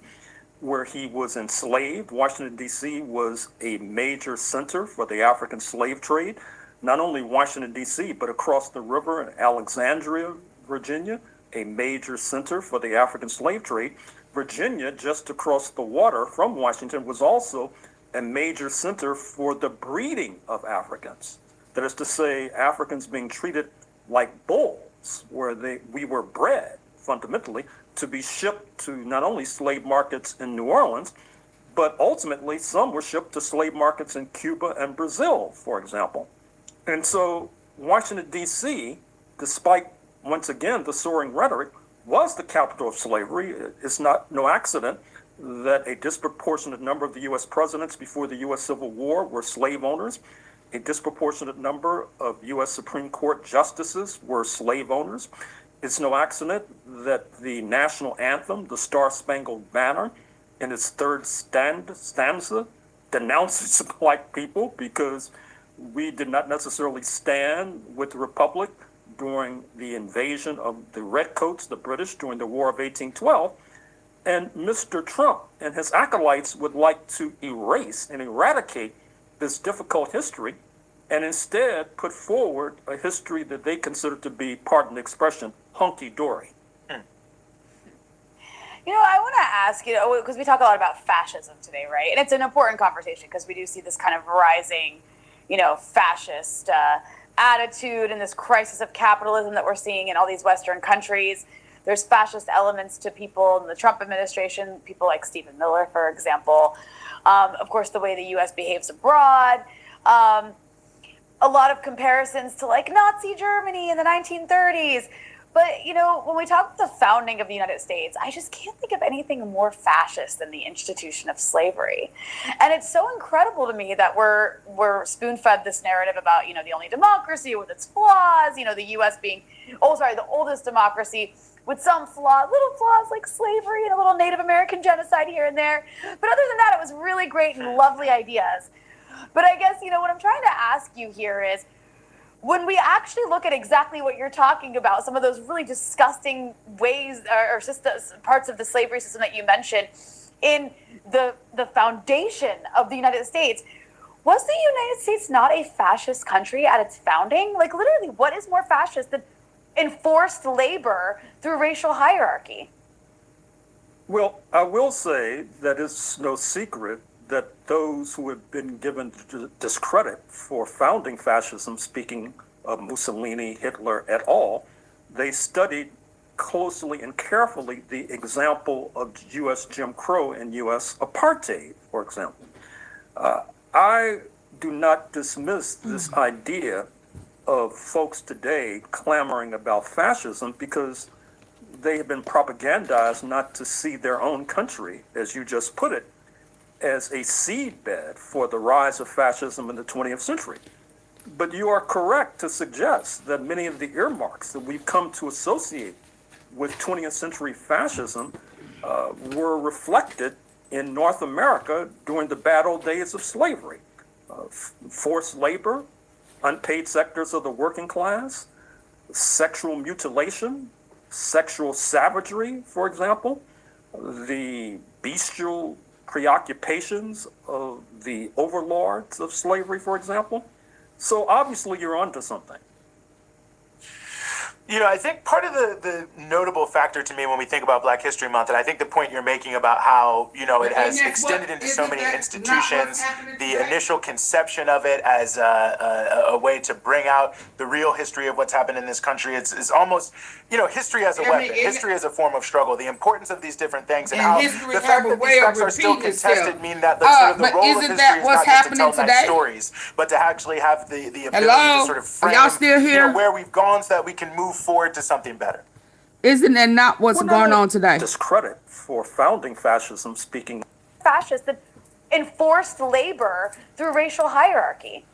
where he was enslaved. Washington, D.C. was a major center for the African slave trade. Not only Washington, D.C., but across the river in Alexandria, Virginia, a major center for the African slave trade. Virginia, just across the water from Washington, was also a major center for the breeding of Africans. That is to say, Africans being treated like bulls, where we were bred fundamentally to be shipped to not only slave markets in New Orleans, but ultimately some were shipped to slave markets in Cuba and Brazil, for example. And so Washington, D.C., despite, once again, the soaring rhetoric, was the capital of slavery. It's no accident that a disproportionate number of the U.S. presidents before the U.S. Civil War were slave owners. A disproportionate number of U.S. Supreme Court justices were slave owners. It's no accident that the national anthem, the Star-Spangled Banner, in its third stanza, denounces black people because we did not necessarily stand with the Republic during the invasion of the Redcoats, the British, during the War of 1812. And Mr. Trump and his acolytes would like to erase and eradicate this difficult history and instead put forward a history that they consider to be, pardon the expression, hunky-dory. I want to ask, because we talk a lot about fascism today, right? And it's an important conversation because we do see this kind of rising, fascist attitude and this crisis of capitalism that we're seeing in all these Western countries. There's fascist elements to people in the Trump administration, people like Stephen Miller, for example. Of course, the way the U.S. behaves abroad. A lot of comparisons to like Nazi Germany in the 1930s. But, when we talk about the founding of the United States, I just can't think of anything more fascist than the institution of slavery. And it's so incredible to me that we're spoon-fed this narrative about, the only democracy with its flaws, the U.S. being, the oldest democracy with some little flaws like slavery and a little Native American genocide here and there. But other than that, it was really great and lovely ideas. But I guess, what I'm trying to ask you here is, when we actually look at exactly what you're talking about, some of those really disgusting ways or systems, parts of the slavery system that you mentioned in the foundation of the United States, was the United States not a fascist country at its founding? Like literally, what is more fascist than enforced labor through racial hierarchy? Well, I will say that it's no secret that those who have been given discredit for founding fascism, speaking of Mussolini, Hitler et al., they studied closely and carefully the example of U.S. Jim Crow and U.S. apartheid, for example. I do not dismiss this idea of folks today clamoring about fascism because they have been propagandized not to see their own country, as you just put it, as a seedbed for the rise of fascism in the 20th century. But you are correct to suggest that many of the earmarks that we've come to associate with 20th century fascism were reflected in North America during the bad old days of slavery. Forced labor, unpaid sectors of the working class, sexual mutilation, sexual savagery, for example, the bestial preoccupations of the overlords of slavery, for example. So obviously you're onto something. I think part of the notable factor to me when we think about Black History Month, and I think the point you're making about how, it has extended into so many institutions, the initial conception of it as a way to bring out the real history of what's happened in this country is almost, history as a weapon, history as a form of struggle, the importance of these different things, and how the fact that these facts are still contested mean that the role of history is not just to tell nice stories, but to actually have the ability to sort of frame where we've gone so that we can move forward to something better. Isn't that not what's going on today? Discredit for founding fascism, speaking. Fascist that enforced labor through racial hierarchy.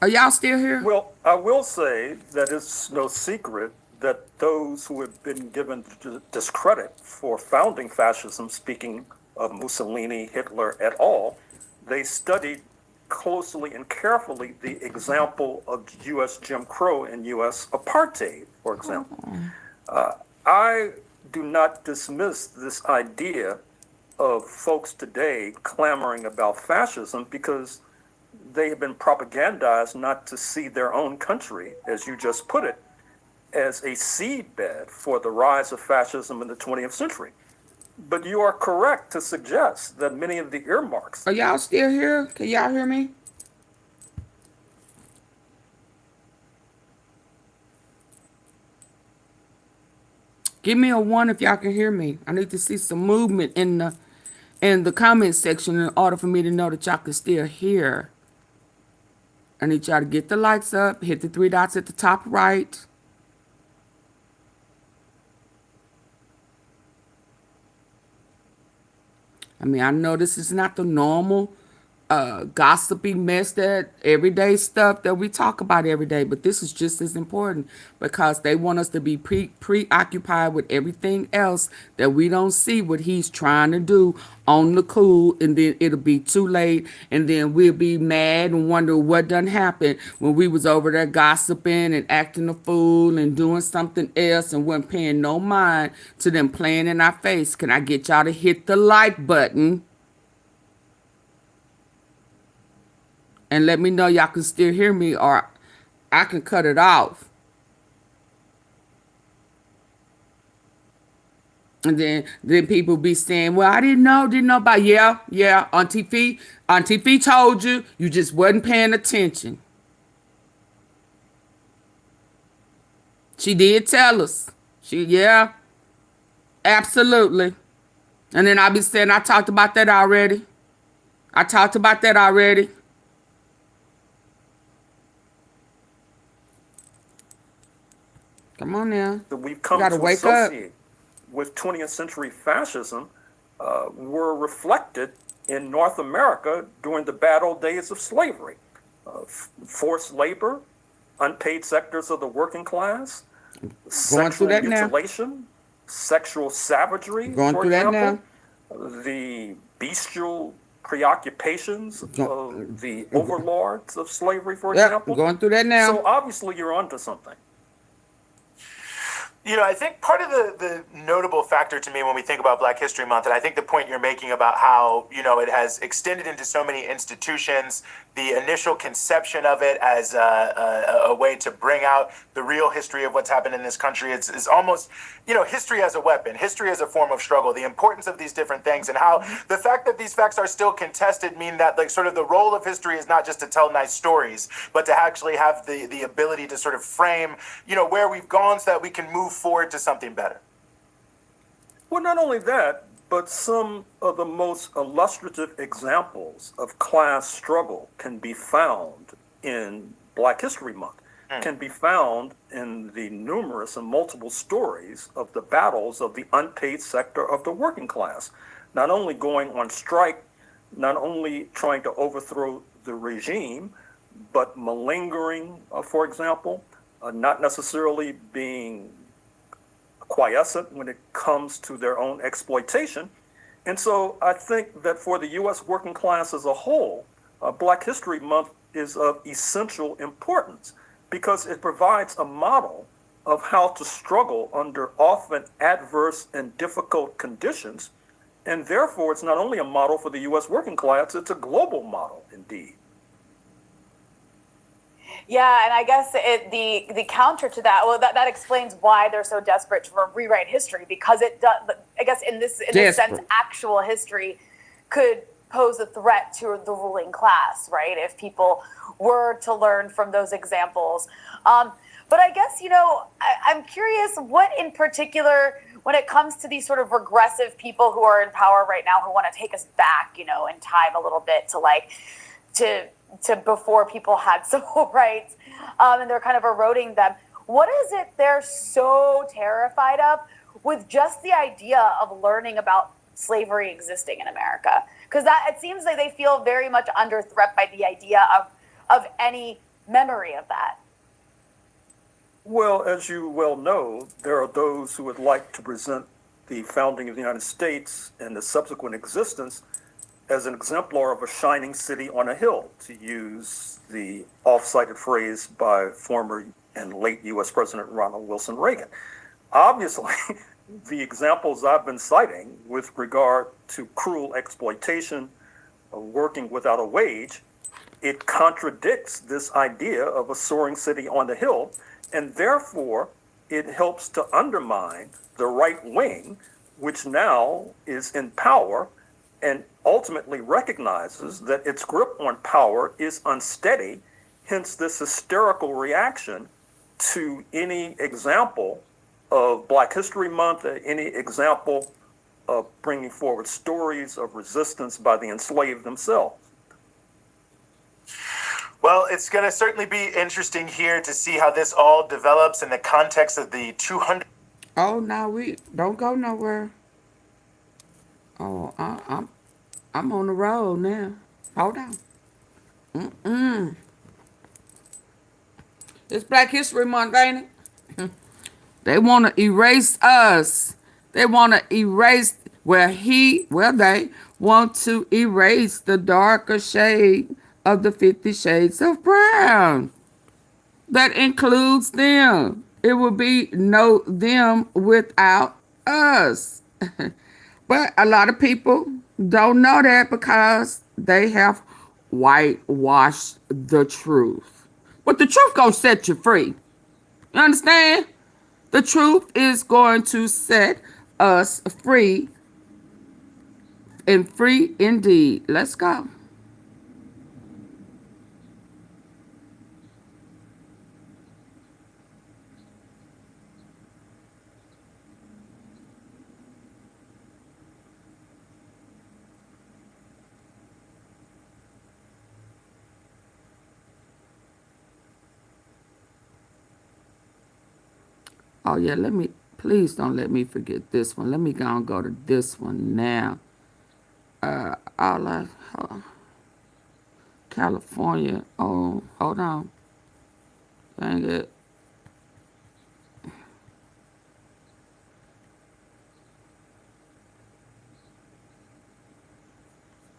Are y'all still here? Well, I will say that it's no secret that those who have been given discredit for founding fascism, speaking of Mussolini, Hitler et al., they studied closely and carefully the example of U.S. Jim Crow and U.S. apartheid, for example. I do not dismiss this idea of folks today clamoring about fascism because they have been propagandized not to see their own country, as you just put it, as a seedbed for the rise of fascism in the 20th century. But you are correct to suggest that many of the earmarks. Are y'all still here? Can y'all hear me? Give me a 1 if y'all can hear me. I need to see some movement in the comment section in order for me to know that y'all can still hear. I need y'all to get the lights up, hit the 3 dots at the top right. I mean, I know this is not the normal gossipy mess, that everyday stuff that we talk about every day, but this is just as important because they want us to be preoccupied with everything else that we don't see what he's trying to do on the cool, and then it'll be too late, and then we'll be mad and wonder what done happened when we was over there gossiping and acting a fool and doing something else and wasn't paying no mind to them playing in our face. Can I get y'all to hit the like button? And let me know y'all can still hear me, or I can cut it off. And then people be saying, well, I didn't know about. Yeah. Auntie Fee told you, you just wasn't paying attention. She did tell us. Yeah, absolutely. And then I'll be saying, I talked about that already. Come on now. That we've come to associate with 20th century fascism were reflected in North America during the bad old days of slavery. Forced labor, unpaid sectors of the working class, sexual mutilation, sexual savagery, for example, the bestial preoccupations of the overlords of slavery, for example. Going through that now. So obviously you're onto something. You know, I think part of the notable factor to me when we think about Black History Month, and I think the point you're making about how, you know, it has extended into so many institutions, the initial conception of it as a way to bring out the real history of what's happened in this country is almost, you know, history as a weapon, history as a form of struggle, the importance of these different things, and how the fact that these facts are still contested mean that, like, sort of the role of history is not just to tell nice stories, but to actually have the ability to sort of frame, you know, where we've gone so that we can move forward to something better. Well, not only that, but some of the most illustrative examples of class struggle can be found in Black History Month, can be found in the numerous and multiple stories of the battles of the unpaid sector of the working class, not only going on strike, not only trying to overthrow the regime, but malingering, for example, not necessarily being quiescent when it comes to their own exploitation. And so I think that for the U.S. working class as a whole, Black History Month is of essential importance because it provides a model of how to struggle under often adverse and difficult conditions. And therefore, it's not only a model for the U.S. working class, it's a global model indeed. Yeah, and I guess the counter to that, well, that explains why they're so desperate to rewrite history, because it does. I guess in this sense, actual history could pose a threat to the ruling class, right? If people were to learn from those examples. But I guess, you know, I'm curious what in particular, when it comes to these sort of regressive people who are in power right now, who want to take us back, you know, in time a little bit to before people had civil rights, and they're kind of eroding them. What is it they're so terrified of with just the idea of learning about slavery existing in America? Because that it seems like they feel very much under threat by the idea of any memory of that. Well, as you well know, there are those who would like to present the founding of the United States and the subsequent existence as an exemplar of a shining city on a hill, to use the oft-cited phrase by former and late U.S. President Ronald Wilson Reagan. Obviously, the examples I've been citing with regard to cruel exploitation, working without a wage, it contradicts this idea of a soaring city on the hill, and therefore it helps to undermine the right wing which now is in power and ultimately recognizes that its grip on power is unsteady, hence this hysterical reaction to any example of Black History Month, any example of bringing forward stories of resistance by the enslaved themselves. Well, it's going to certainly be interesting here to see how this all develops in the context of the 200. Oh, no, we don't go nowhere. Oh, I'm on the road now. Hold on. It's Black History Month, ain't it? They want to erase us. They want to erase they want to erase the darker shade of the 50 Shades of Brown. That includes them. It will be no them without us. But a lot of people don't know that because they have whitewashed the truth. But the truth gonna set you free. You understand? The truth is going to set us free, and free indeed. Let's go. Oh yeah, please don't let me forget this one. Let me go and go to this one now. California. Oh, hold on. Dang it.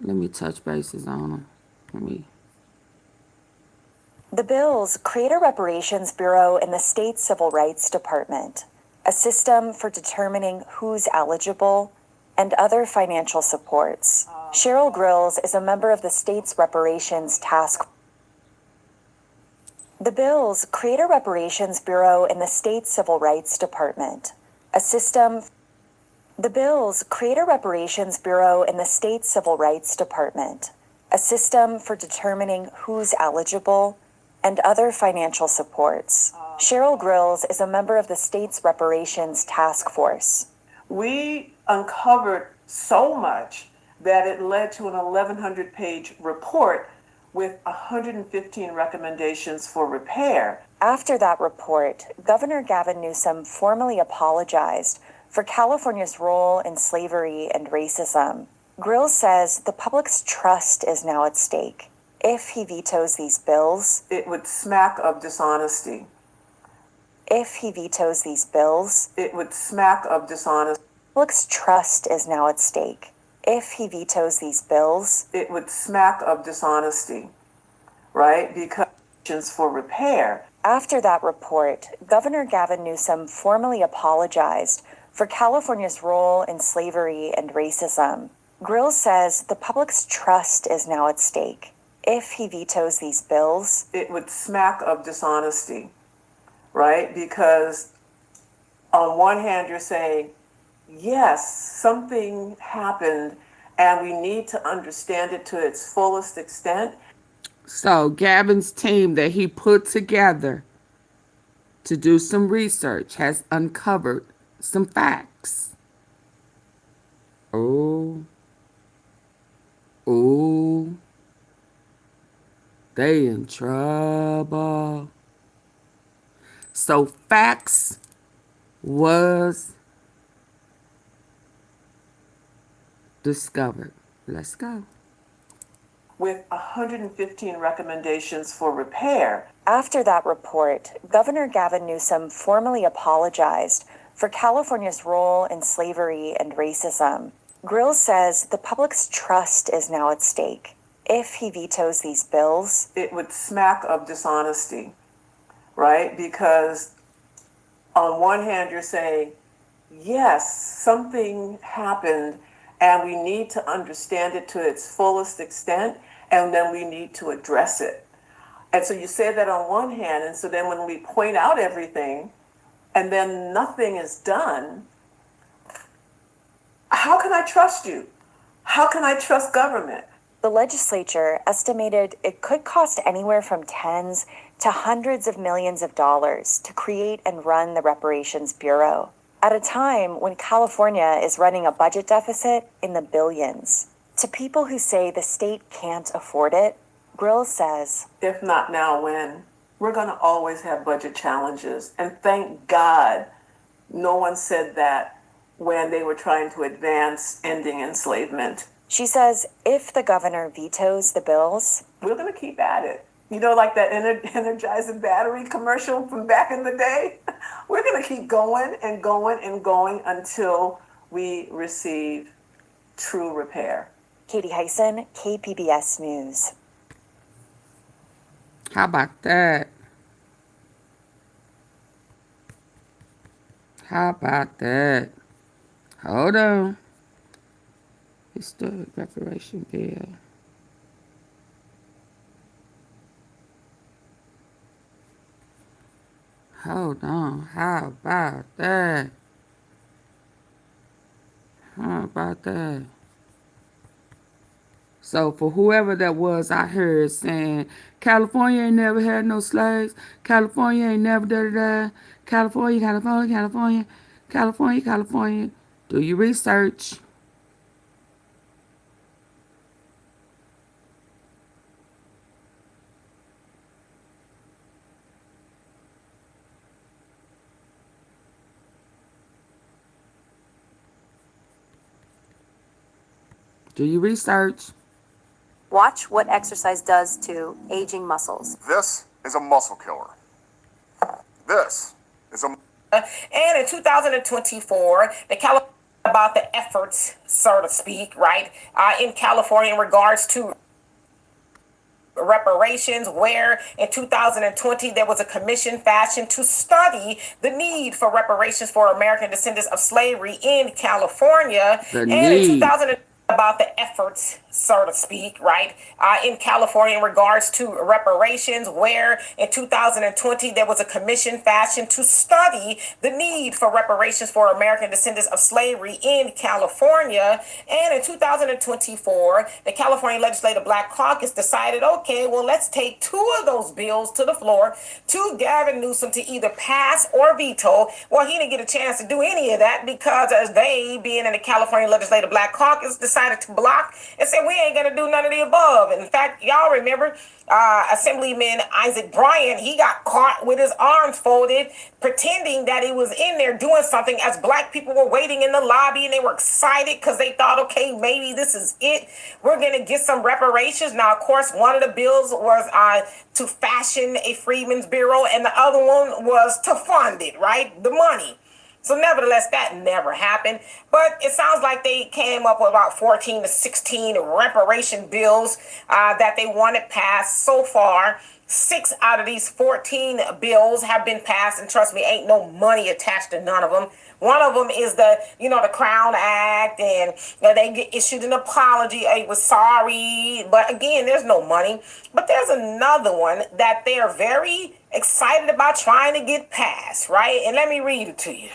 Let me touch bases on them. The bills create a reparations bureau in the state civil rights department, a system for determining who's eligible, and other financial supports. Cheryl Grills is a member of the state's reparations task. The bills create a reparations bureau in the state civil rights department, a system. The bills create a reparations bureau in the state civil rights department, a system for determining who's eligible, and other financial supports. Cheryl Grills is a member of the state's reparations task force. We uncovered so much that it led to an 1,100-page report with 115 recommendations for repair. After that report, Governor Gavin Newsom formally apologized for California's role in slavery and racism. Grills says the public's trust is now at stake. If he vetoes these bills, it would smack of dishonesty. If he vetoes these bills, it would smack of dishonesty. The public's trust is now at stake. If he vetoes these bills, it would smack of dishonesty, right? Because for repair. After that report, Governor Gavin Newsom formally apologized for California's role in slavery and racism. Grills says the public's trust is now at stake. If he vetoes these bills, it would smack of dishonesty, right? Because on one hand, you're saying, yes, something happened and we need to understand it to its fullest extent. So Gavin's team that he put together to do some research has uncovered some facts. Oh, they in trouble. So facts was discovered. Let's go. With 115 recommendations for repair. After that report, Governor Gavin Newsom formally apologized for California's role in slavery and racism. Grills says the public's trust is now at stake. If he vetoes these bills, it would smack of dishonesty, right? Because on one hand, you're saying, yes, something happened and we need to understand it to its fullest extent, and then we need to address it. And so you say that on one hand, and so then when we point out everything, and then nothing is done, how can I trust you? How can I trust government? The legislature estimated it could cost anywhere from tens to hundreds of millions of dollars to create and run the Reparations Bureau, at a time when California is running a budget deficit in the billions. To people who say the state can't afford it, Grill says, if not now, when? We're going to always have budget challenges. And thank God no one said that when they were trying to advance ending enslavement. She says if the governor vetoes the bills, we're going to keep at it. You know, like that Energizing battery commercial from back in the day? We're going to keep going and going and going until we receive true repair. Katie Hyson, KPBS News. How about that? How about that? Hold on. Historic reparation bill. Hold on. How about that? How about that? So for whoever that was, I heard saying, California ain't never had no slaves. California ain't never da-da-da. California, California, California, California, California. Do your research. Do your research. Watch what exercise does to aging muscles. This is a muscle killer. This is a... And in 2024, the California about the efforts, so to speak, right, in California in regards to reparations, where in 2020 there was a commission fashioned to study the need for reparations for American descendants of slavery in California. And in 2000 about the efforts, so to speak, right, in California in regards to reparations, where in 2020 there was a commission fashioned to study the need for reparations for American descendants of slavery in California. And in 2024, the California Legislative Black Caucus decided, okay, well, let's take two of those bills to the floor to Gavin Newsom to either pass or veto. Well, he didn't get a chance to do any of that because as they, being in the California Legislative Black Caucus, decided to block and say we ain't gonna do none of the above. In fact, y'all remember Assemblyman Isaac Bryan, he got caught with his arms folded, pretending that he was in there doing something as black people were waiting in the lobby and they were excited because they thought, okay, maybe this is it. We're gonna get some reparations. Now, of course, one of the bills was to fashion a Freedmen's Bureau and the other one was to fund it, right? The money. So nevertheless, that never happened. But it sounds like they came up with about 14 to 16 reparation bills that they wanted passed. So far, 6 out of these 14 bills have been passed. And trust me, ain't no money attached to none of them. One of them is the Crown Act, and they get issued an apology. It was sorry. But again, there's no money. But there's another one that they're very excited about trying to get passed, right? And let me read it to you.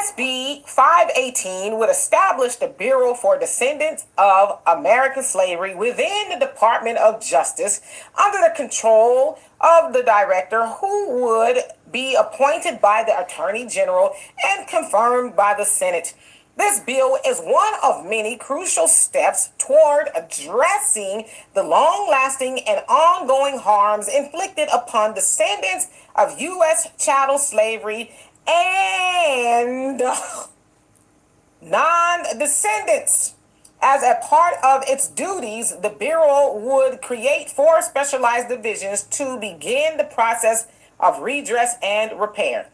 SB 518 would establish the Bureau for Descendants of American Slavery within the Department of Justice under the control of the director, who would be appointed by the Attorney General and confirmed by the Senate. This bill is one of many crucial steps toward addressing the long-lasting and ongoing harms inflicted upon descendants of U.S. chattel slavery and non-descendants. As a part of its duties, the Bureau would create 4 specialized divisions to begin the process of redress and repair.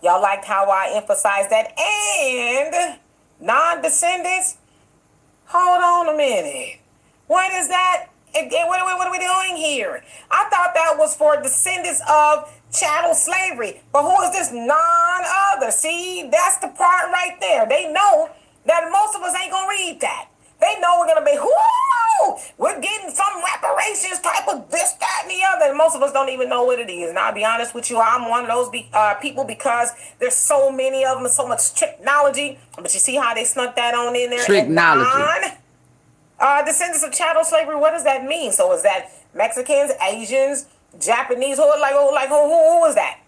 Y'all liked how I emphasized that? And non-descendants? Hold on a minute. What is that? What are we doing here? I thought that was for descendants of chattel slavery. But who is this non-other? See, that's the part right there. They know that most of us ain't going to read that. They know we're going to be, whoo, we're getting some reparations type of this, that, and and the other. And most of us don't even know what it is. And I'll be honest with you, I'm one of those people because there's so many of them and so much technology. But you see how they snuck that on in there? Technology. Descendants of chattel slavery, what does that mean? So is that Mexicans, Asians, Japanese? Who is that?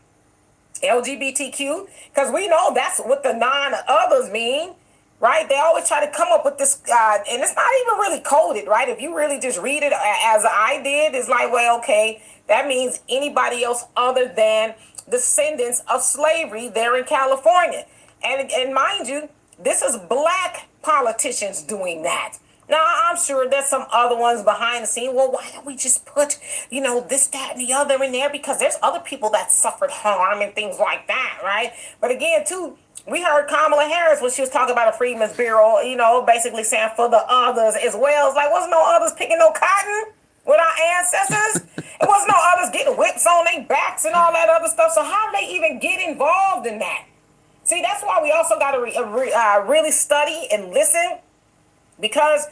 LGBTQ? Because we know that's what the non-others mean. Right? They always try to come up with this, and it's not even really coded, right? If you really just read it as I did, it's like, well, okay, that means anybody else other than descendants of slavery there in California. And mind you, this is black politicians doing that. Now, I'm sure there's some other ones behind the scene. Well, why don't we just put, this, that, and the other in there? Because there's other people that suffered harm and things like that, right? But again, too, we heard Kamala Harris when she was talking about a Freedmen's Bureau, basically saying for the others as well. It's like, wasn't no others picking no cotton with our ancestors? It wasn't no others getting whips on their backs and all that other stuff. So how do they even get involved in that? See, that's why we also got to really study and listen, because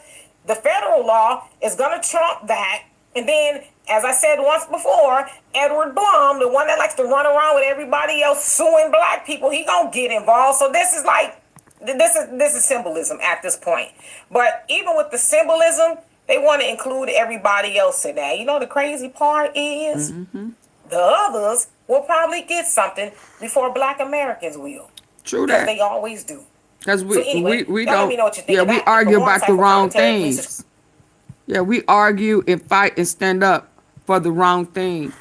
the federal law is going to trump that. And then, as I said once before, Edward Blum, the one that likes to run around with everybody else suing black people, he gonna get involved. So this is symbolism at this point. But even with the symbolism, they want to include everybody else in that. The crazy part is the others will probably get something before black Americans will. True that. Because they always do. Because we don't. Me know what you think we argue about the wrong things. Yeah, we argue and fight and stand up for the wrong thing.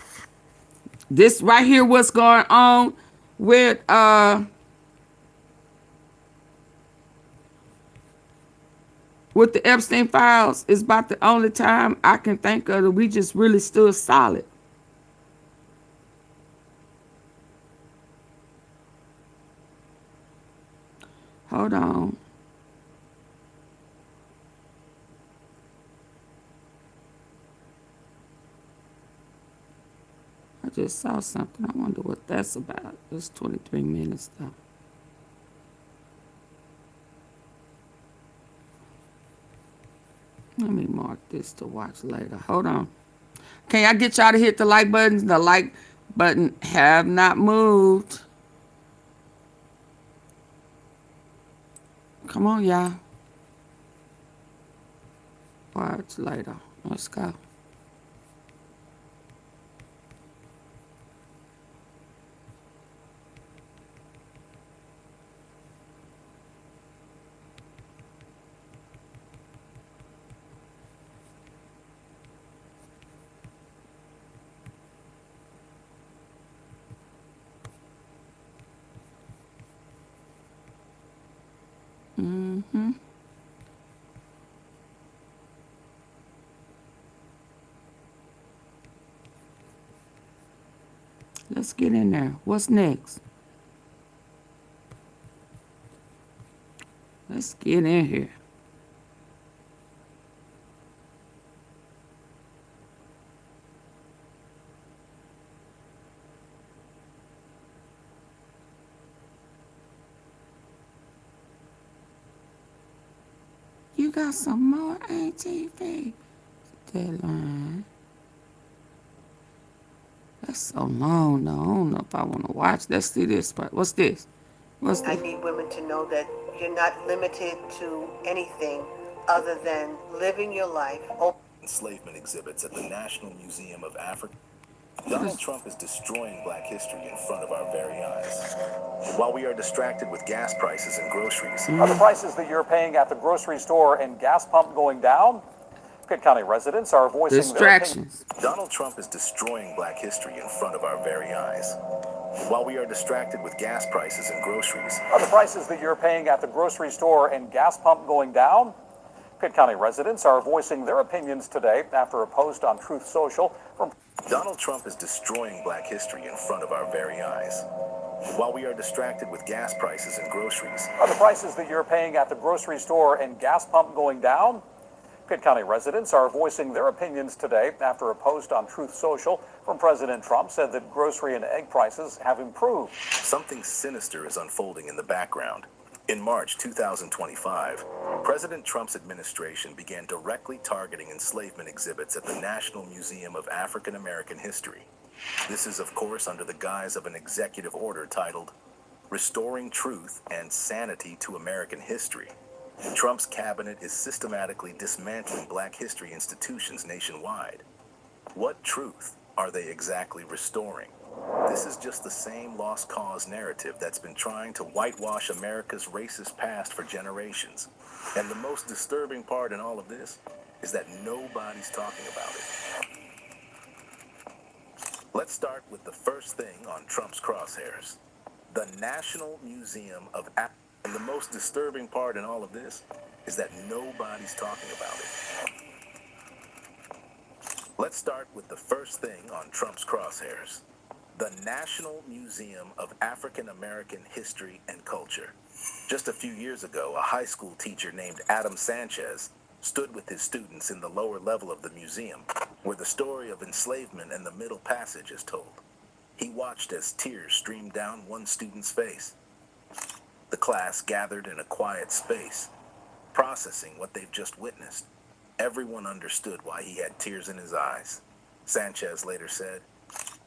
This right here, what's going on with the Epstein files is about the only time I can think of that we just really stood solid. Hold on. I just saw something. I wonder what that's about. It's 23 minutes though. Let me mark this to watch later. Hold on. Can I get y'all to hit the like button? The like button have not moved. Come on, y'all. Watch later. Let's go. Let's get in there. What's next? Let's get in here. You got some more ATV. Deadline. That's so long, though. I don't know if I want to watch. Let's see this part. What's this? What's I this? need women to know that you're not limited to anything other than living your life. Enslavement exhibits at the National Museum of Africa. Donald Trump is destroying black history in front of our very eyes. While we are distracted with gas prices and groceries. Are the prices that you're paying at the grocery store and gas pump going down? Pitt County residents are voicing distractions. Donald Trump is destroying black history in front of our very eyes. While we are distracted with gas prices and groceries. Are the prices that you're paying at the grocery store and gas pump going down? Pitt County residents are voicing their opinions today after a post on Truth Social from Donald Trump is destroying black history in front of our very eyes. While we are distracted with gas prices and groceries. Are the prices that you're paying at the grocery store and gas pump going down? Pitt County residents are voicing their opinions today after a post on Truth Social from President Trump said that grocery and egg prices have improved. Something sinister is unfolding in the background. In March 2025, President Trump's administration began directly targeting enslavement exhibits at the National Museum of African American History. This is, of course, under the guise of an executive order titled Restoring Truth and Sanity to American History. Trump's cabinet is systematically dismantling Black history institutions nationwide. What truth are they exactly restoring? This is just the same lost cause narrative that's been trying to whitewash America's racist past for generations. And the most disturbing part in all of this is that nobody's talking about it. Let's start with the first thing on Trump's crosshairs. The National Museum of African. And the most disturbing part in all of this is that nobody's talking about it. Let's start with the first thing on Trump's crosshairs. The National Museum of African American History and Culture. Just a few years ago, a high school teacher named Adam Sanchez stood with his students in the lower level of the museum, where the story of enslavement and the Middle Passage is told. He watched as tears streamed down one student's face. The class gathered in a quiet space, processing what they've just witnessed. Everyone understood why he had tears in his eyes. Sanchez later said,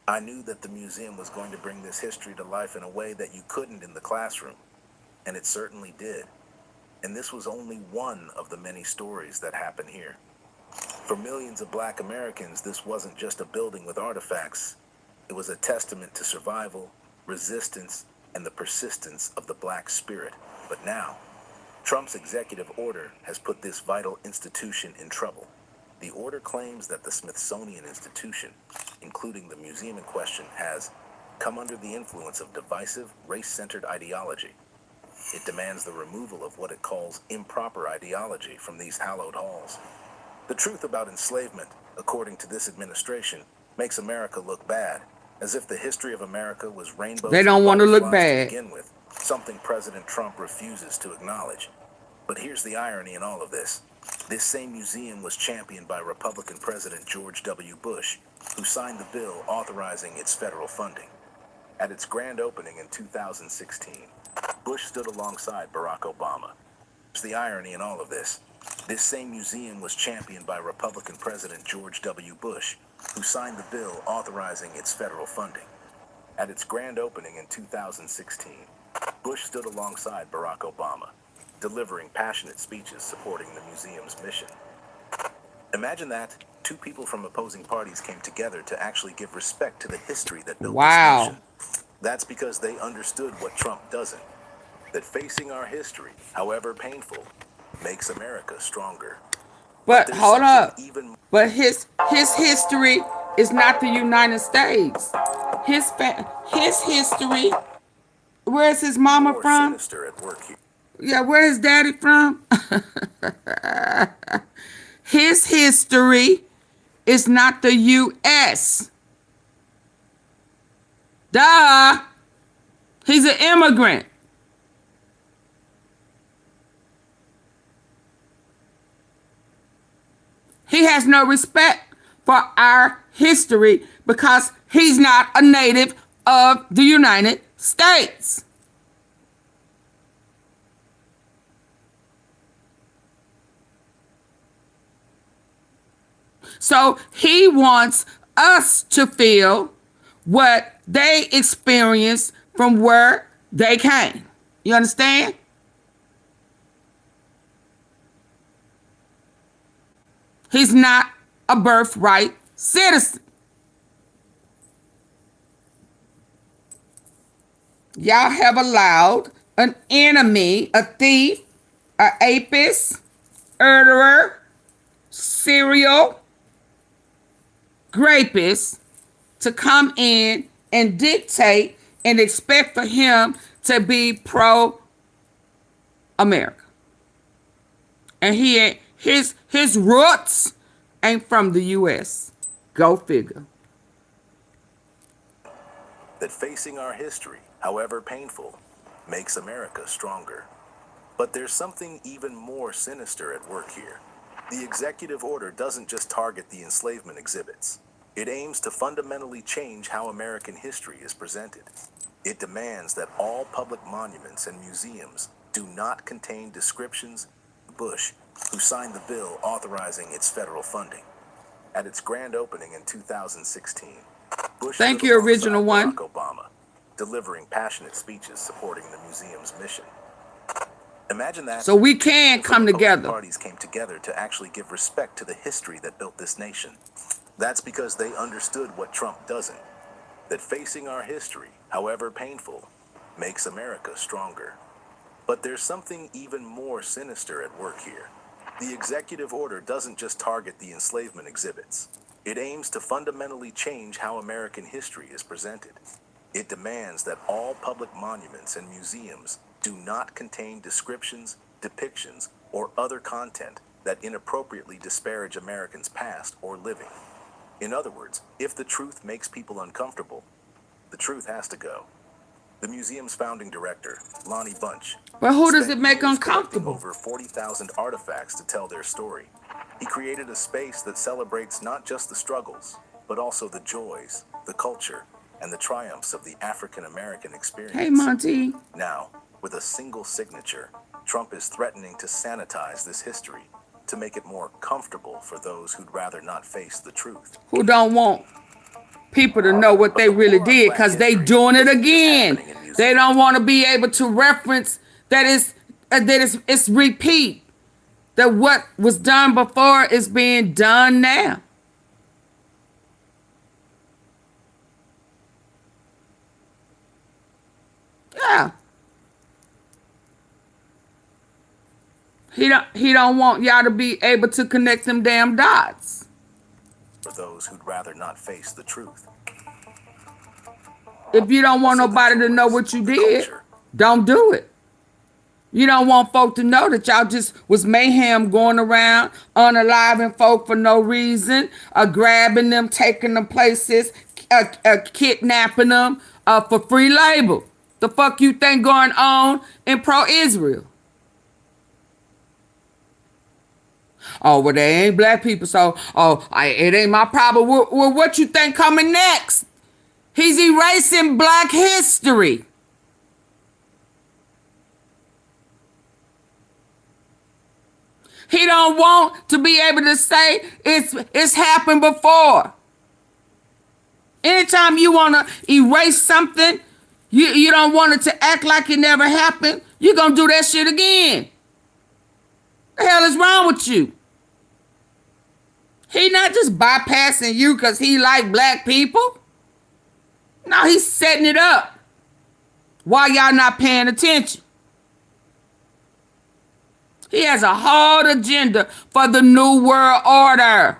"I knew that the museum was going to bring this history to life in a way that you couldn't in the classroom, and it certainly did. And this was only one of the many stories that happen here. For millions of Black Americans, this wasn't just a building with artifacts. It was a testament to survival, resistance, and the persistence of the Black spirit. But now, Trump's executive order has put this vital institution in trouble. The order claims that the Smithsonian Institution, including the museum in question, has come under the influence of divisive, race-centered ideology. It demands the removal of what it calls improper ideology from these hallowed halls. The truth about enslavement, according to this administration, makes America look bad, as if the history of America was rainbows They don't want to look bad bad. to begin with, something President Trump refuses to acknowledge. But here's the irony in all of this. This same museum was championed by Republican President George W. Bush, who signed the bill authorizing its federal funding. At its grand opening in 2016, Bush stood alongside Barack Obama. Here's the irony in all of this. This same museum was championed by Republican President George W. Bush, who signed the bill authorizing its federal funding. At its grand opening in 2016, Bush stood alongside Barack Obama, delivering passionate speeches supporting the museum's mission. Imagine that two people from opposing parties came together to actually give respect to the history that built this nation. That's because they understood what Trump doesn't, that facing our history, however painful, makes America stronger. But hold up. But his history is not the United States. His history. Where's his mama from? Sinister at work here. Yeah, where's his daddy from? His history is not the U.S. Duh. He's an immigrant. He has no respect for our history because he's not a native of the United States. So he wants us to feel what they experienced from where they came. You understand? He's not a birthright citizen. Y'all have allowed an enemy, a thief, a apist, murderer, serial rapist to come in and dictate and expect for him to be pro-America. And he ain't, his roots ain't from the U.S. Go figure. That facing our history, however painful, makes America stronger. But there's something even more sinister at work here. The executive order doesn't just target the enslavement exhibits. It aims to fundamentally change how American history is presented. It demands that all public monuments and museums do not contain descriptions. Bush, who signed the bill authorizing its federal funding. At its grand opening in 2016, Bush Thank stood you, alongside original one. Barack Obama, delivering passionate speeches supporting the museum's mission. Imagine that. So we can from come opposing together. Parties came together to actually give respect to the history that built this nation. That's because they understood what Trump doesn't. That facing our history, however painful, makes America stronger. But there's something even more sinister at work here. The executive order doesn't just target the enslavement exhibits. It aims to fundamentally change how American history is presented. It demands that all public monuments and museums do not contain descriptions, depictions, or other content that inappropriately disparage Americans' past or living. In other words, if the truth makes people uncomfortable, the truth has to go. The museum's founding director, Lonnie Bunch. But who does spent it make years collecting uncomfortable? Over 40,000 artifacts to tell their story. He created a space that celebrates not just the struggles, but also the joys, the culture, and the triumphs of the African American experience. Hey, Monty. Now, with a single signature, Trump is threatening to sanitize this history to make it more comfortable for those who'd rather not face the truth. Who don't want people to know what they really did, because they doing it again. They don't want to be able to reference that it's repeat. That what was done before is being done now. Yeah. He don't want y'all to be able to connect them damn dots. For those who'd rather not face the truth. If you don't want nobody to know what you did, don't do it. You don't want folk to know that y'all just was mayhem going around, unaliving folk for no reason, grabbing them, taking them places, kidnapping them for free labor. The fuck you think going on in pro-Israel? Oh, well, they ain't black people, so, it ain't my problem. Well, what you think coming next? He's erasing black history. He don't want to be able to say it's happened before. Anytime you want to erase something, you don't want it to act like it never happened, you're going to do that shit again. The hell is wrong with you? He not just bypassing you because he like black people. No, he's setting it up while y'all not paying attention. He has a hard agenda for the New World Order.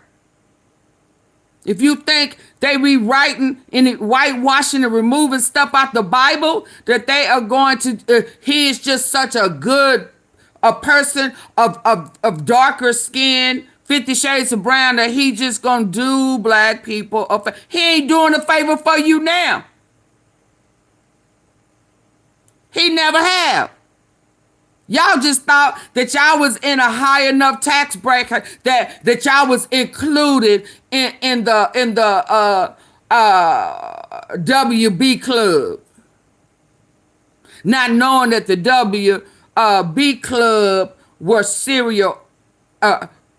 If you think they rewriting and whitewashing and removing stuff out the Bible, that they are going to, he is just such a good person of darker skin, 50 Shades of Brown, that he just gonna do black people a favor. He ain't doing a favor for you now. He never have. Y'all just thought that y'all was in a high enough tax bracket that y'all was included in the WB club. Not knowing that the WB club were serial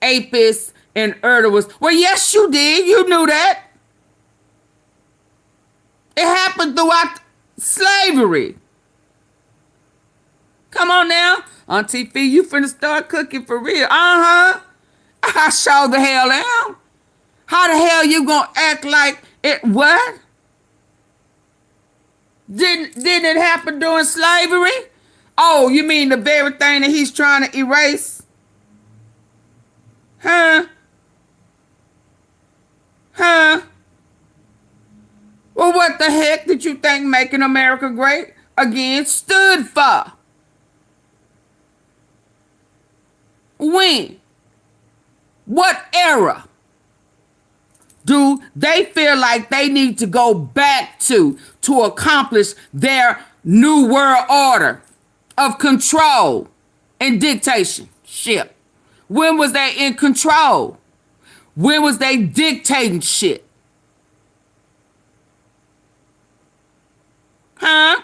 apists and murderers. Well, yes, you did. You knew that. It happened throughout slavery. Come on now. Auntie Fee, you finna start cooking for real. I sure the hell am. How the hell you gonna act like it? What? Didn't it happen during slavery? Oh, you mean the very thing that he's trying to erase? Huh? Well, what the heck did you think making America great again stood for? When? What era do they feel like they need to go back to accomplish their new world order of control and dictatorship? When was they in control? When was they dictating shit? Huh?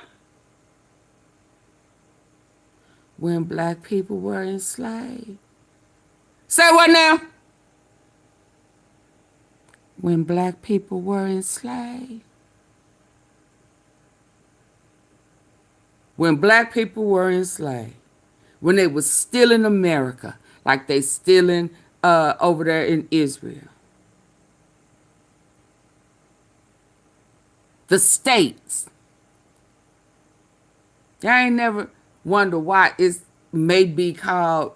when black people were enslaved. Say what now? When black people were enslaved. When black people were enslaved. When they was still in America, like they still in over there in Israel. The states. I ain't never wonder why it may be called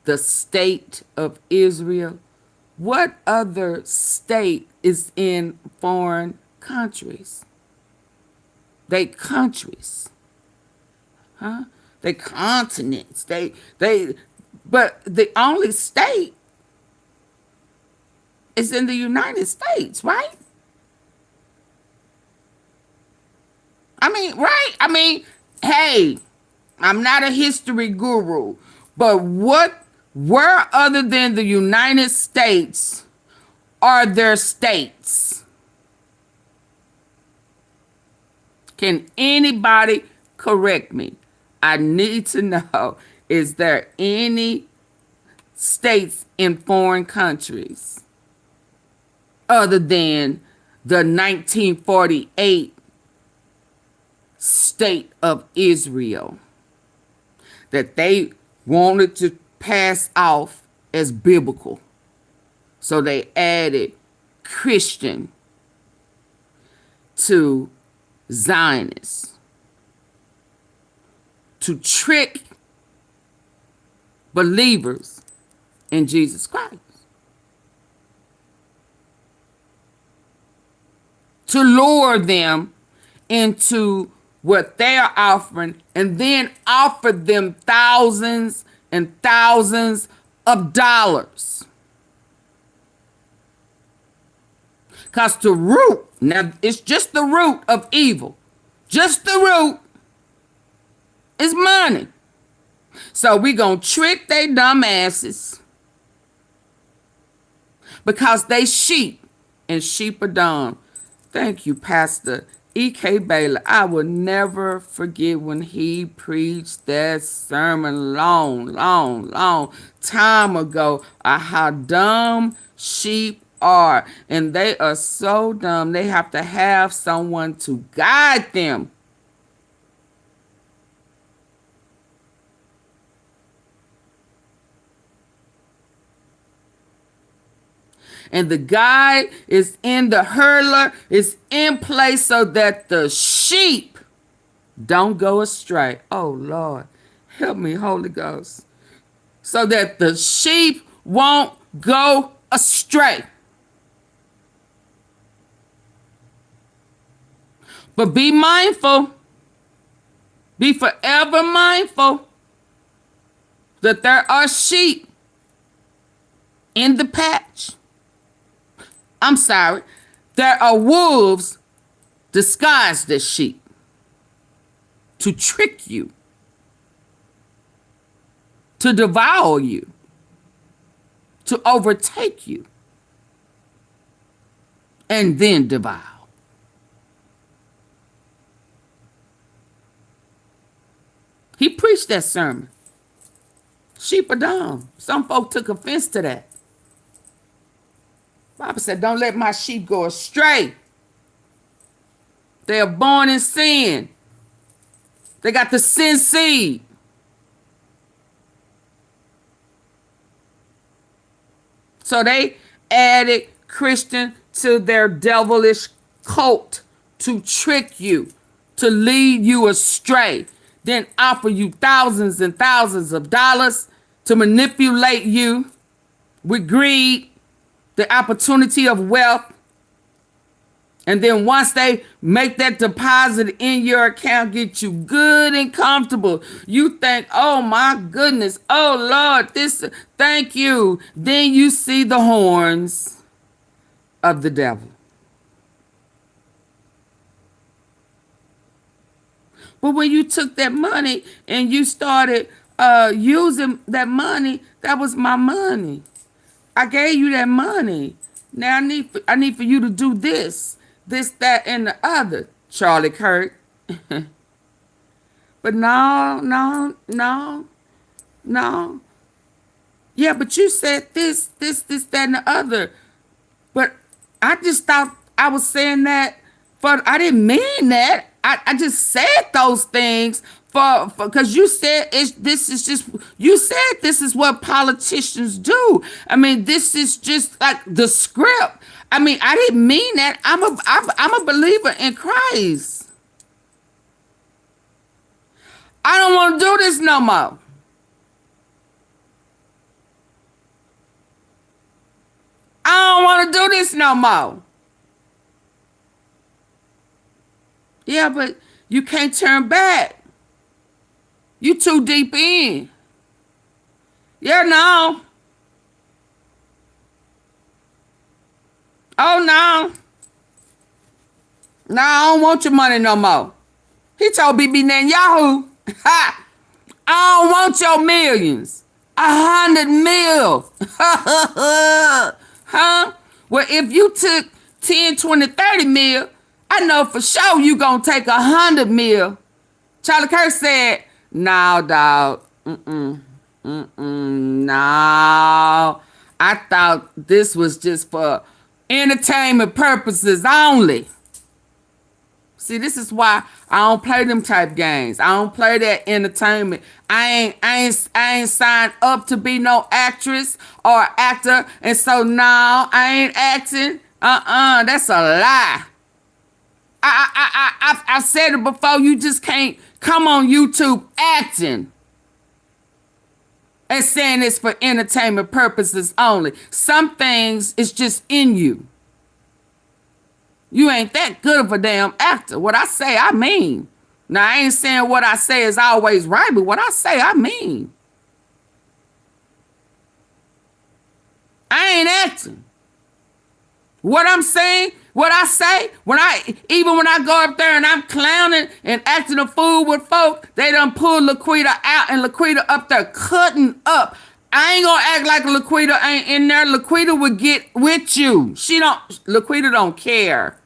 the state of Israel. What other state is in foreign countries? They countries. Huh? They continents. But the only state is in the United States, right? Right? Hey, I'm not a history guru, but where other than the United States are there states? Can anybody correct me? I need to know, is there any states in foreign countries other than the 1948 state of Israel that they wanted to pass off as biblical? So they added Christian to Zionists to trick believers in Jesus Christ, to lure them into what they are offering and then offer them thousands and thousands of dollars. Because the root, now it's just the root of evil, just the root is money. So we gonna trick they dumb asses because they sheep and sheep are dumb. Thank you, Pastor E.K. Bailey. I will never forget when he preached that sermon long time ago, how dumb sheep are. And they are so dumb, they have to have someone to guide them. And the guide is in the hurdler, is in place so that the sheep don't go astray. Oh, Lord, help me, Holy Ghost. So that the sheep won't go astray. But be mindful, be forever mindful that there are sheep in the patch. I'm sorry, there are wolves disguised as sheep to trick you, to devour you, to overtake you, and then devour. He preached that sermon. Sheep are dumb. Some folk took offense to that. Bible said, don't let my sheep go astray. They are born in sin. They got the sin seed. So they added Christian to their devilish cult to trick you, to lead you astray, then offer you thousands and thousands of dollars to manipulate you with greed, the opportunity of wealth. And then once they make that deposit in your account, get you good and comfortable, you think, oh my goodness, oh Lord, thank you. Then you see the horns of the devil. But when you took that money and you started using that money, that was my money. I gave you that money. Now I need for you to do this, that, and the other, Charlie Kirk. But no. No. Yeah, but you said this, that, and the other. But I just thought I was saying that I didn't mean that. I just said those things because you said you said this is what politicians do. I mean, this is just like the script. I mean, I didn't mean that. I'm a believer in Christ. I don't want to do this no more. I don't want to do this no more. Yeah, but you can't turn back. You too deep in. Yeah, no. Oh, no. No, I don't want your money no more. He told BB Netanyahu, ha, I don't want your millions. 100 mil. Huh? Well, if you took 10, 20, 30 mil, I know for sure you gonna take 100 mil. Charlie Kirk said, no, dog. No. I thought this was just for entertainment purposes only. See, this is why I don't play them type games. I don't play that entertainment. I ain't signed up to be no actress or actor, and so now I ain't acting. That's a lie. I've said it before. You just can't come on YouTube acting and saying it's for entertainment purposes only. Some things is just in you. You ain't that good of a damn actor. What I say, I mean. Now, I ain't saying what I say is always right, but what I say, I mean. I ain't acting. What I'm saying, what I say, even when I go up there and I'm clowning and acting a fool with folk, they done pull Laquita out and Laquita up there cutting up. I ain't gonna act like Laquita ain't in there. Laquita would get with you. Laquita don't care.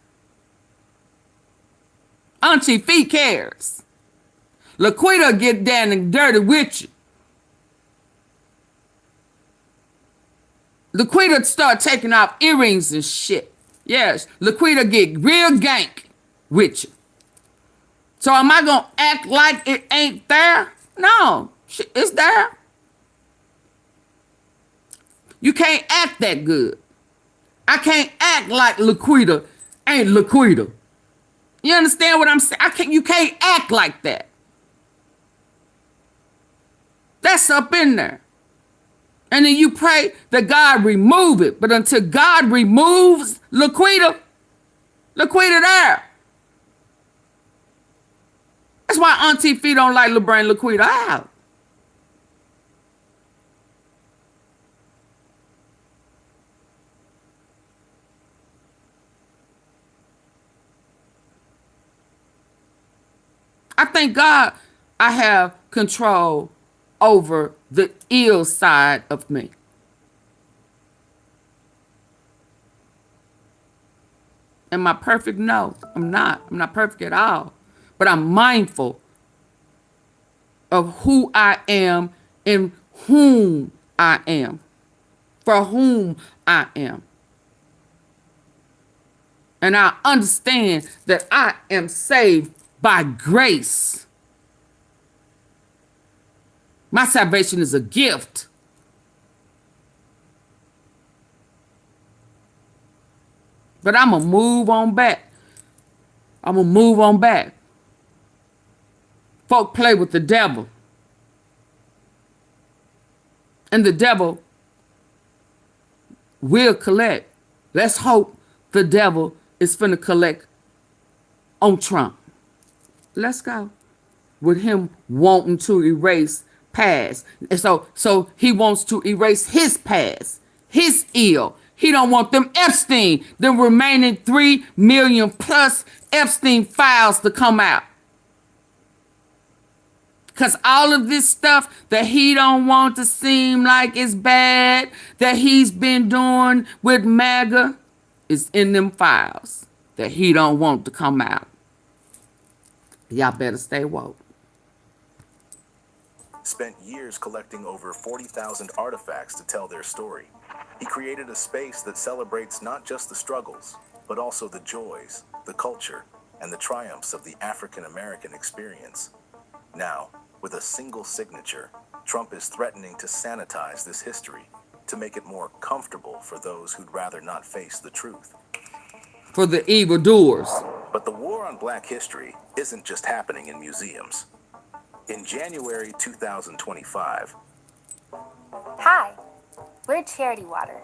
Auntie Fee cares. Laquita get down and dirty with you. Laquita start taking off earrings and shit. Yes, Laquita get real gank with you. So am I gonna act like it ain't there? No, it's there. You can't act that good. I can't act like Laquita ain't Laquita. You understand what I'm saying? You can't act like that. That's up in there. And then you pray that God remove it. But until God removes Laquita there. That's why Auntie Fee don't like LeBron Laquita out. I thank God I have control over the ill side of me. Am I perfect? No, I'm not. I'm not perfect at all. But I'm mindful of who I am and whom I am. For whom I am. And I understand that I am saved by grace. My salvation is a gift. But I'm going to move on back. I'm going to move on back. Folk play with the devil. And the devil will collect. Let's hope the devil is finna collect on Trump. Let's go. With him wanting to erase past. And so he wants to erase his past, his ill. He don't want them Epstein, the remaining 3 million plus Epstein files to come out. Because all of this stuff that he don't want to seem like is bad, that he's been doing with Maga, is in them files that he don't want to come out. Y'all better stay woke. spent years collecting over 40,000 artifacts to tell their story. He created a space that celebrates not just the struggles, but also the joys, the culture, and the triumphs of the African American experience. Now, with a single signature, Trump is threatening to sanitize this history, to make it more comfortable for those who'd rather not face the truth. For the evildoers. But the war on Black history isn't just happening in museums. In January 2025, Hi, we're Charity Water.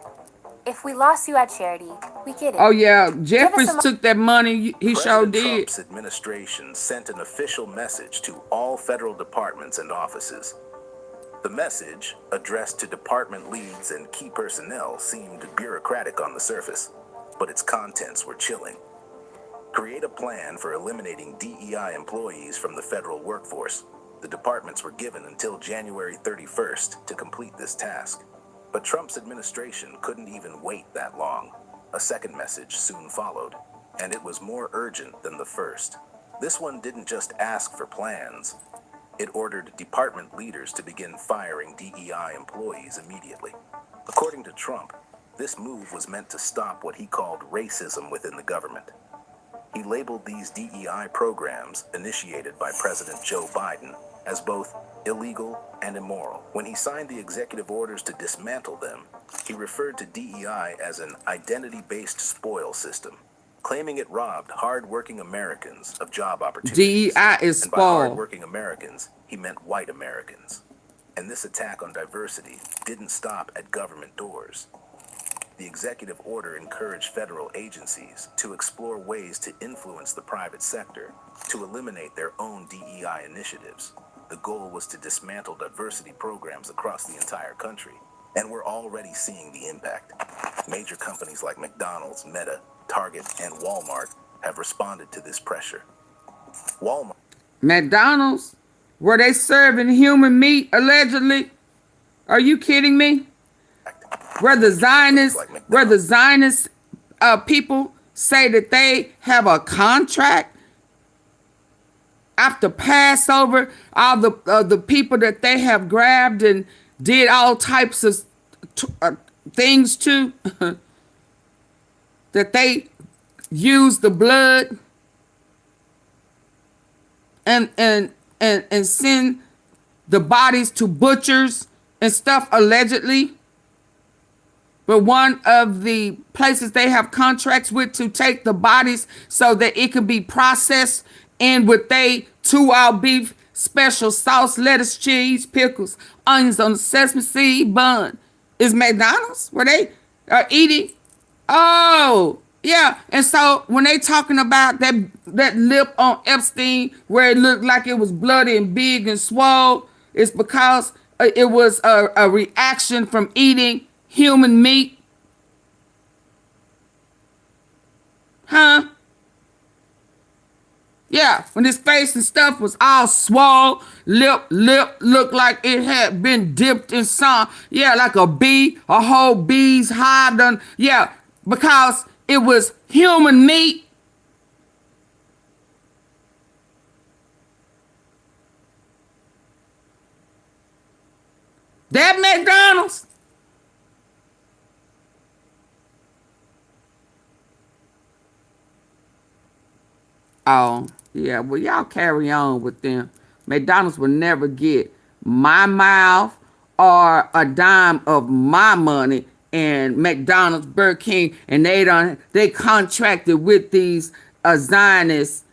If we lost you at charity, we get it. Oh yeah, Give us Jeffries some- took that money. He sure President did. Trump's administration sent an official message to all federal departments and offices. The message, addressed to department leads and key personnel, seemed bureaucratic on the surface, but its contents were chilling. Create a plan for eliminating DEI employees from the federal workforce. The departments were given until January 31st to complete this task. But Trump's administration couldn't even wait that long. A second message soon followed, and it was more urgent than the first. This one didn't just ask for plans. It ordered department leaders to begin firing DEI employees immediately. According to Trump, this move was meant to stop what he called racism within the government. He labeled these DEI programs, initiated by President Joe Biden, as both illegal and immoral. When he signed the executive orders to dismantle them, he referred to DEI as an identity-based spoil system, claiming it robbed hard-working Americans of job opportunities. DEI is And by spoil. hard-working Americans, he meant white Americans. And this attack on diversity didn't stop at government doors. The executive order encouraged federal agencies to explore ways to influence the private sector to eliminate their own DEI initiatives. The goal was to dismantle diversity programs across the entire country, and we're already seeing the impact. Major companies like McDonald's, Meta, Target, and Walmart have responded to this pressure. Walmart. McDonald's, were they serving human meat allegedly? Are you kidding me? Where the Zionist people say that they have a contract after Passover, all the people that they have grabbed and did all types of things to, that they use the blood and send the bodies to butchers and stuff allegedly. But one of the places they have contracts with to take the bodies so that it can be processed in with they 2-hour beef, special sauce, lettuce, cheese, pickles, onions on the sesame seed bun is McDonald's, where they are eating. Oh, yeah. And so when they talking about that lip on Epstein where it looked like it was bloody and big and swole, it's because it was a reaction from eating human meat. Huh? Yeah, when his face and stuff was all swole, lip looked like it had been dipped in some, yeah, like a bee, a whole bee's hive done, yeah, because it was human meat. That McDonald's? Oh, yeah, well, y'all carry on with them. McDonald's will never get my mouth or a dime of my money. And McDonald's, Burger King, and they contracted with these Zionists,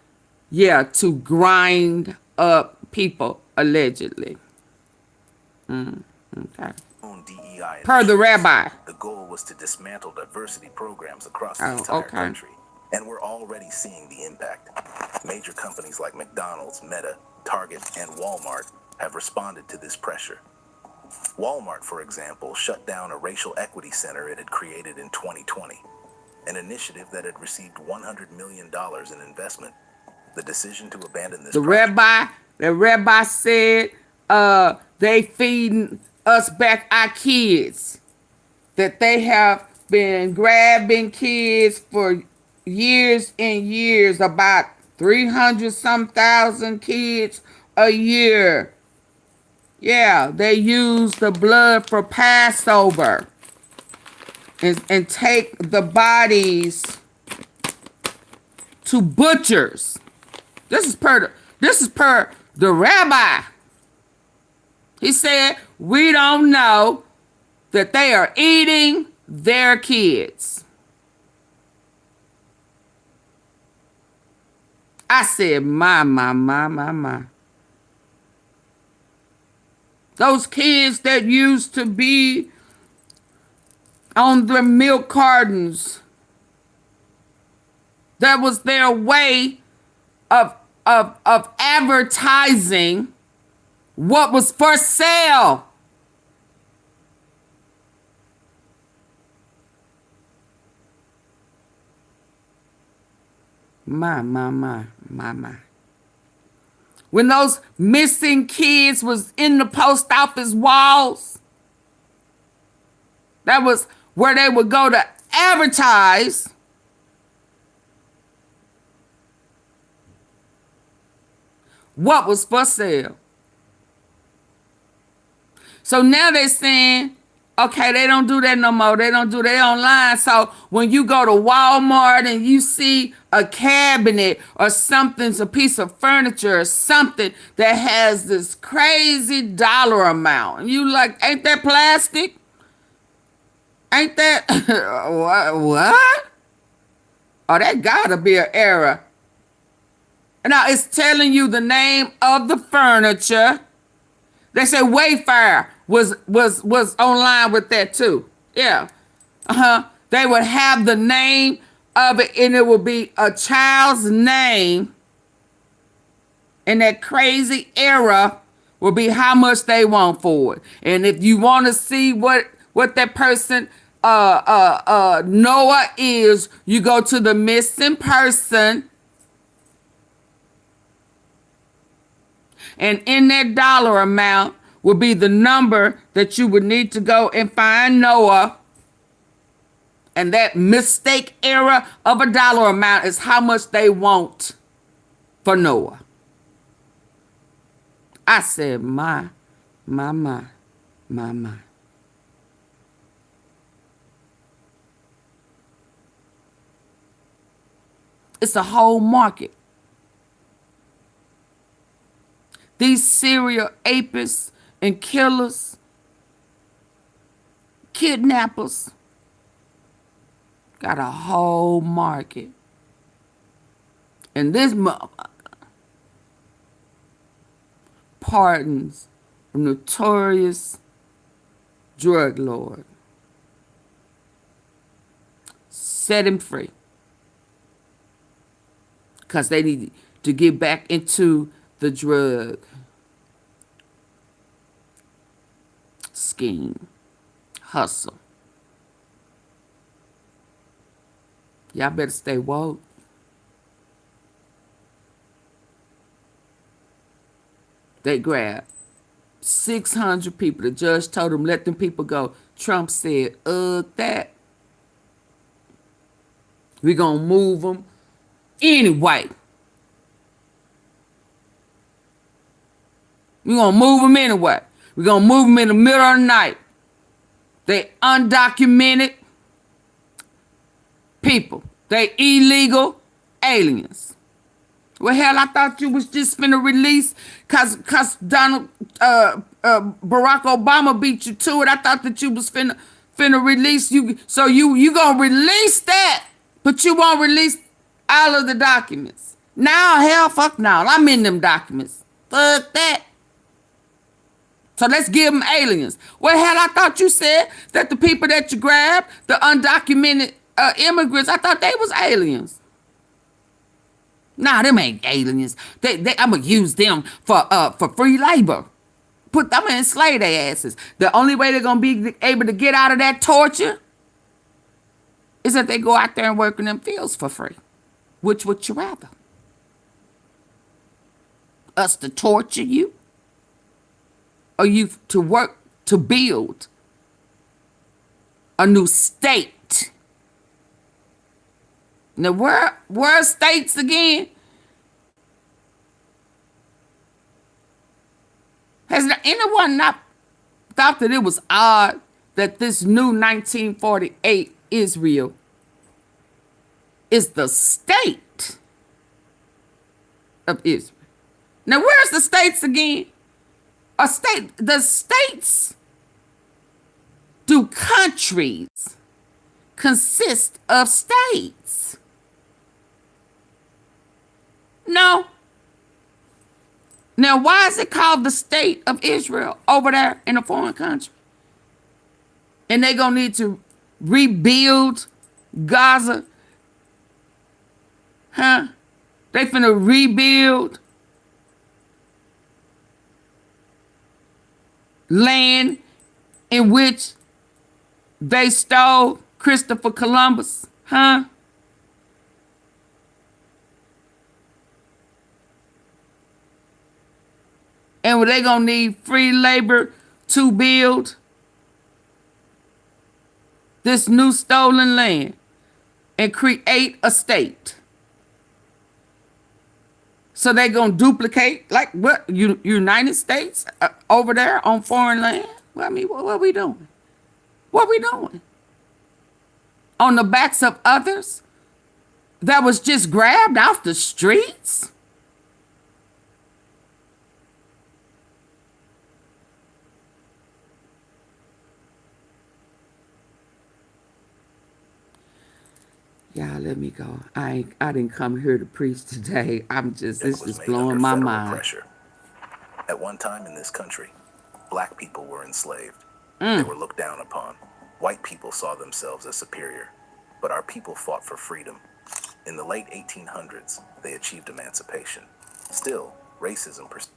yeah, to grind up people, allegedly. Okay. Per the rabbi. The goal was to dismantle diversity programs across the entire country. And we're already seeing the impact. Major companies like McDonald's, Meta, Target, and Walmart have responded to this pressure. Walmart, for example, shut down a racial equity center it had created in 2020, an initiative that had received $100 million in investment. The decision to abandon this the rabbi said they feeding us back our kids, that they have been grabbing kids for years and years, about 300 some thousand kids a year. Yeah, they use the blood for Passover and take the bodies to butchers. This is per the rabbi. He said, we don't know that they are eating their kids. I said, my. Those kids that used to be on the milk cartons, that was their way of advertising what was for sale. My. When those missing kids was in the post office walls, that was where they would go to advertise what was for sale. So now they're saying, okay, they don't do that no more. They don't do that online. So when you go to Walmart and you see a cabinet or something's a piece of furniture or something that has this crazy dollar amount, and you like, ain't that plastic? Ain't that what? Oh, that gotta be an error. Now it's telling you the name of the furniture. They say Wayfair was online with that too. Yeah. They would have the name of it, and it would be a child's name. And that crazy error will be how much they want for it. And if you want to see what that person Noah is, you go to the missing person. And in that dollar amount will be the number that you would need to go and find Noah. And that mistake error of a dollar amount is how much they want for Noah. I said, my. It's a whole market. These serial apists and killers, kidnappers, got a whole market. And this pardons a notorious drug lord. Set him free. Because they need to get back into the drug scheme, hustle. Y'all better stay woke. They grabbed 600 people. The judge told them, let them people go. Trump said, that. We're going to move them anyway. We're going to move them anyway. We're going to move them in the middle of the night. They undocumented people. They illegal aliens. Well, hell, I thought you was just finna release cause Barack Obama beat you to it. I thought that you was finna release you. So you gonna release that, but you won't release all of the documents. Now, hell, fuck now. I'm in them documents. Fuck that. So let's give them aliens. Well, hell, I thought you said that the people that you grabbed, the undocumented immigrants, I thought they was aliens. Nah, them ain't aliens. I'm gonna use them for free labor. I'm gonna enslave their asses. The only way they're gonna be able to get out of that torture is that they go out there and work in them fields for free. Which would you rather? Us to torture you? Or you to work to build a new state? Now, where are states again? Has anyone not thought that it was odd that this new 1948 Israel is the state of Israel? Now, where's the states again? The states do countries consist of states? No. Now, why is it called the state of Israel over there in a foreign country? And they're going to need to rebuild Gaza? Huh? They finna rebuild land in which they stole Christopher Columbus? Huh? And they gonna need free labor to build this new stolen land and create a state. So they gonna duplicate like what? United States over there on foreign land? Well, I mean, what are we doing? What are we doing? On the backs of others that was just grabbed off the streets? Y'all, let me go. I didn't come here to preach today. This is blowing my mind. Pressure. At one time in this country, black people were enslaved. They were looked down upon. White people saw themselves as superior. But our people fought for freedom. In the late 1800s, they achieved emancipation. Still, racism persisted.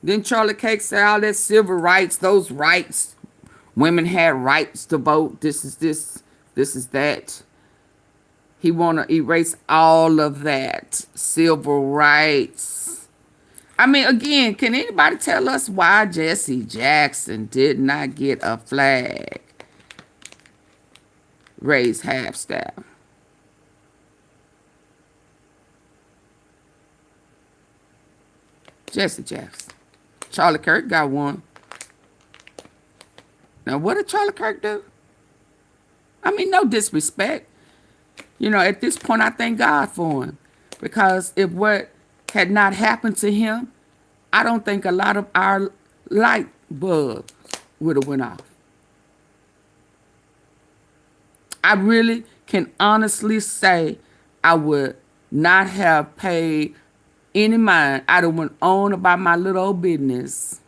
Didn't Charlie Cake say all that civil rights, those rights? Women had rights to vote. This is that. He want to erase all of that. Civil rights. I mean, again, can anybody tell us why Jesse Jackson did not get a flag raised half staff? Jesse Jackson. Charlie Kirk got one. Now, what did Charlie Kirk do? I mean, no disrespect. You know, at this point, I thank God for him. Because if what had not happened to him, I don't think a lot of our light bulbs would have went off. I really can honestly say I would not have paid any mind. I'd have went on about my little old business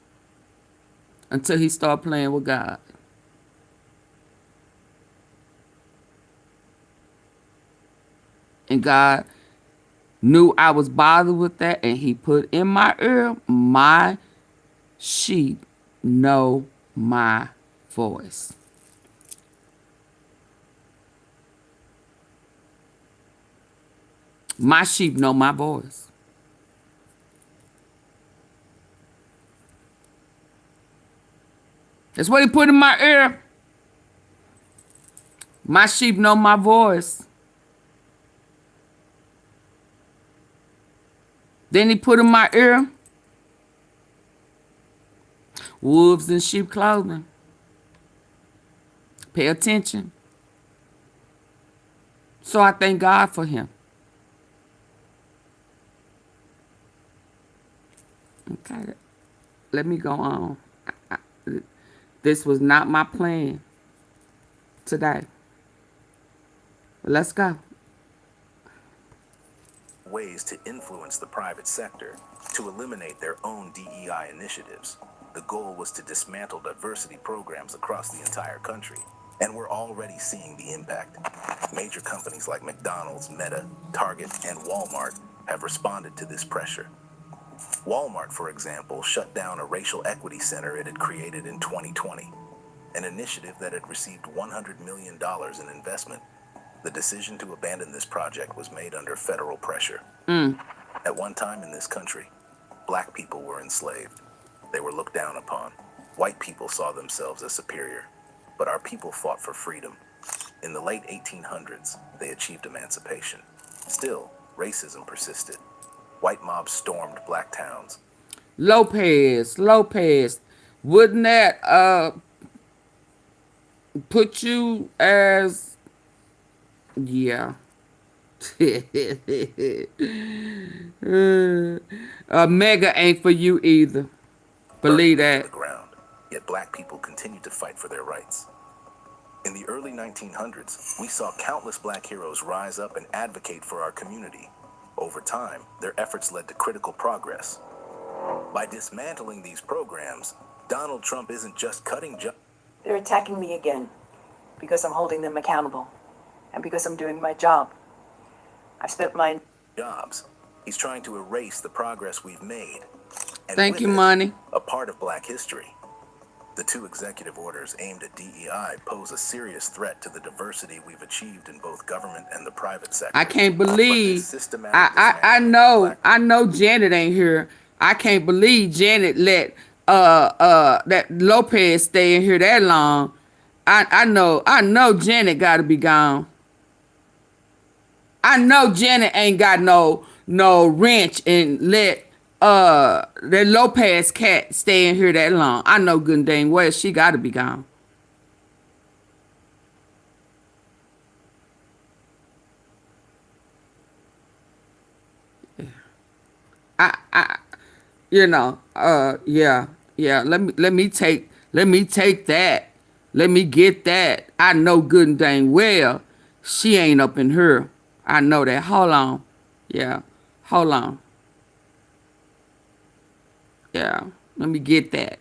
until he started playing with God. And God knew I was bothered with that, and he put in my ear, my sheep know my voice. My sheep know my voice. That's what he put in my ear. My sheep know my voice. Then he put in my ear, wolves in sheep clothing. Pay attention. So I thank God for him. Okay, let me go on. This was not my plan today. But let's go. Ways to influence the private sector to eliminate their own DEI initiatives. The goal was to dismantle diversity programs across the entire country. And we're already seeing the impact. Major companies like McDonald's, Meta, Target, and Walmart have responded to this pressure. Walmart, for example, shut down a racial equity center it had created in 2020, an initiative that had received $100 million in investment. The decision to abandon this project was made under federal pressure. At one time in this country, black people were enslaved. They were looked down upon. White people saw themselves as superior. But our people fought for freedom. In the late 1800s, they achieved emancipation. Still, racism persisted. White mobs stormed black towns. Lopez. Wouldn't that put you as, yeah. Mega ain't for you either. Believe Burned into that. the ground, yet black people continued to fight for their rights. In the early 1900s, we saw countless black heroes rise up and advocate for our community. Over time, their efforts led to critical progress. By dismantling these programs, Donald Trump isn't just cutting jobs. They're attacking me again because I'm holding them accountable and because I'm doing my job. I've spent my jobs. He's trying to erase the progress we've made. And Thank you, with it, money. a part of black history. The 2 executive orders aimed at DEI pose a serious threat to the diversity we've achieved in both government and the private sector. I can't believe, I know Janet ain't here. I can't believe Janet let that Lopez stay in here that long. I know Janet gotta be gone. I know Janet ain't got no wrench and let that Lopez cat stay in here that long. I know good and dang well she gotta be gone. Yeah. Let me take that. Let me get that. I know good and dang well she ain't up in here. I know that. Hold on. Yeah. Hold on. Yeah. Let me get that.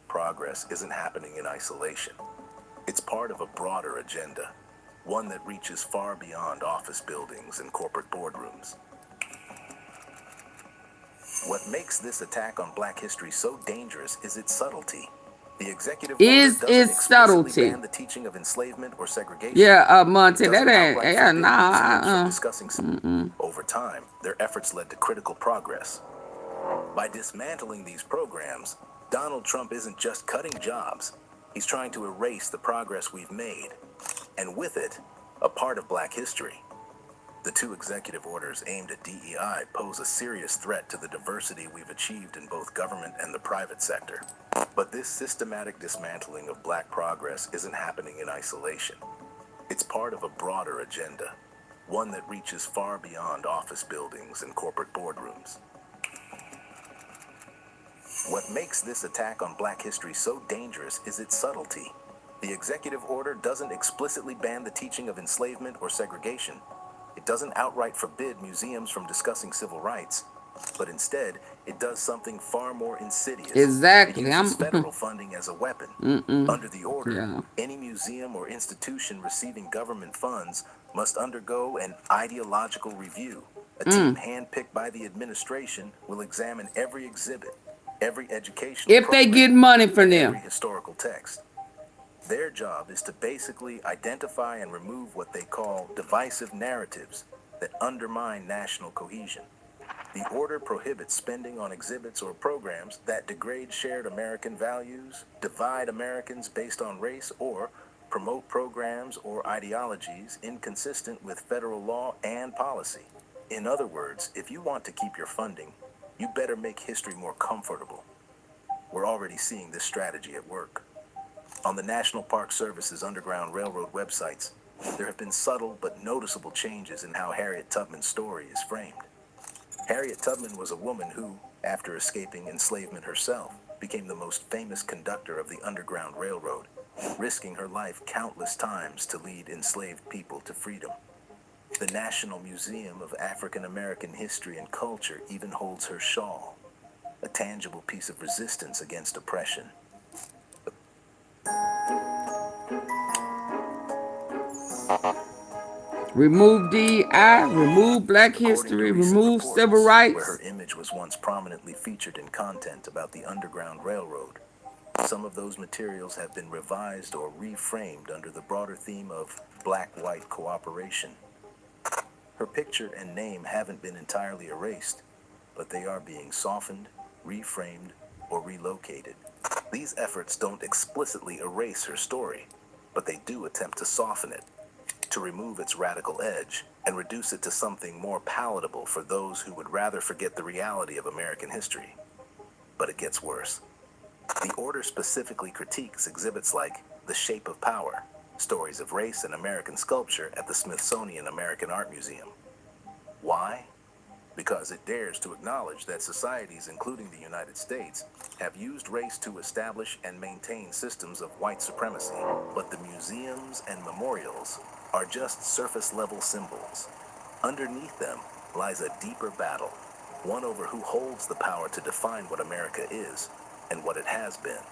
Progress isn't happening in isolation. It's part of a broader agenda, one that reaches far beyond office buildings and corporate boardrooms. What makes this attack on black history so dangerous is its subtlety. The executive order doesn't explicitly ban the teaching of enslavement or segregation. Yeah, Monte, that ain't, yeah, nah. Discussing over time, their efforts led to critical progress. By dismantling these programs, Donald Trump isn't just cutting jobs. He's trying to erase the progress we've made, and with it, a part of black history. The 2 executive orders aimed at DEI pose a serious threat to the diversity we've achieved in both government and the private sector. But this systematic dismantling of black progress isn't happening in isolation. It's part of a broader agenda, one that reaches far beyond office buildings and corporate boardrooms. What makes this attack on black history so dangerous is its subtlety. The executive order doesn't explicitly ban the teaching of enslavement or segregation. It doesn't outright forbid museums from discussing civil rights, but instead, it does something far more insidious. Exactly. It uses federal funding as a weapon. Under the order, any museum or institution receiving government funds must undergo an ideological review. A team handpicked by the administration will examine every exhibit, every educational if they get money from them, every historical text. Their job is to basically identify and remove what they call divisive narratives that undermine national cohesion. The order prohibits spending on exhibits or programs that degrade shared American values, divide Americans based on race, or promote programs or ideologies inconsistent with federal law and policy. In other words, if you want to keep your funding, you better make history more comfortable. We're already seeing this strategy at work. On the National Park Service's Underground Railroad websites, there have been subtle but noticeable changes in how Harriet Tubman's story is framed. Harriet Tubman was a woman who, after escaping enslavement herself, became the most famous conductor of the Underground Railroad, risking her life countless times to lead enslaved people to freedom. The National Museum of African American History and Culture even holds her shawl, a tangible piece of resistance against oppression. Remove DEI, remove black history, remove civil rights. Where her image was once prominently featured in content about the Underground Railroad, some of those materials have been revised or reframed under the broader theme of black-white cooperation. Her picture and name haven't been entirely erased, but they are being softened, reframed, or relocated. These efforts don't explicitly erase her story, but they do attempt to soften it. to remove its radical edge and reduce it to something more palatable for those who would rather forget the reality of American history. But it gets worse. The order specifically critiques exhibits like The Shape of Power, Stories of Race and American Sculpture at the Smithsonian American Art Museum. Why? Because it dares to acknowledge that societies, including the United States, have used race to establish and maintain systems of white supremacy, but the museums and memorials are just surface-level symbols. Underneath them lies a deeper battle, one over who holds the power to define what America is and what it has been.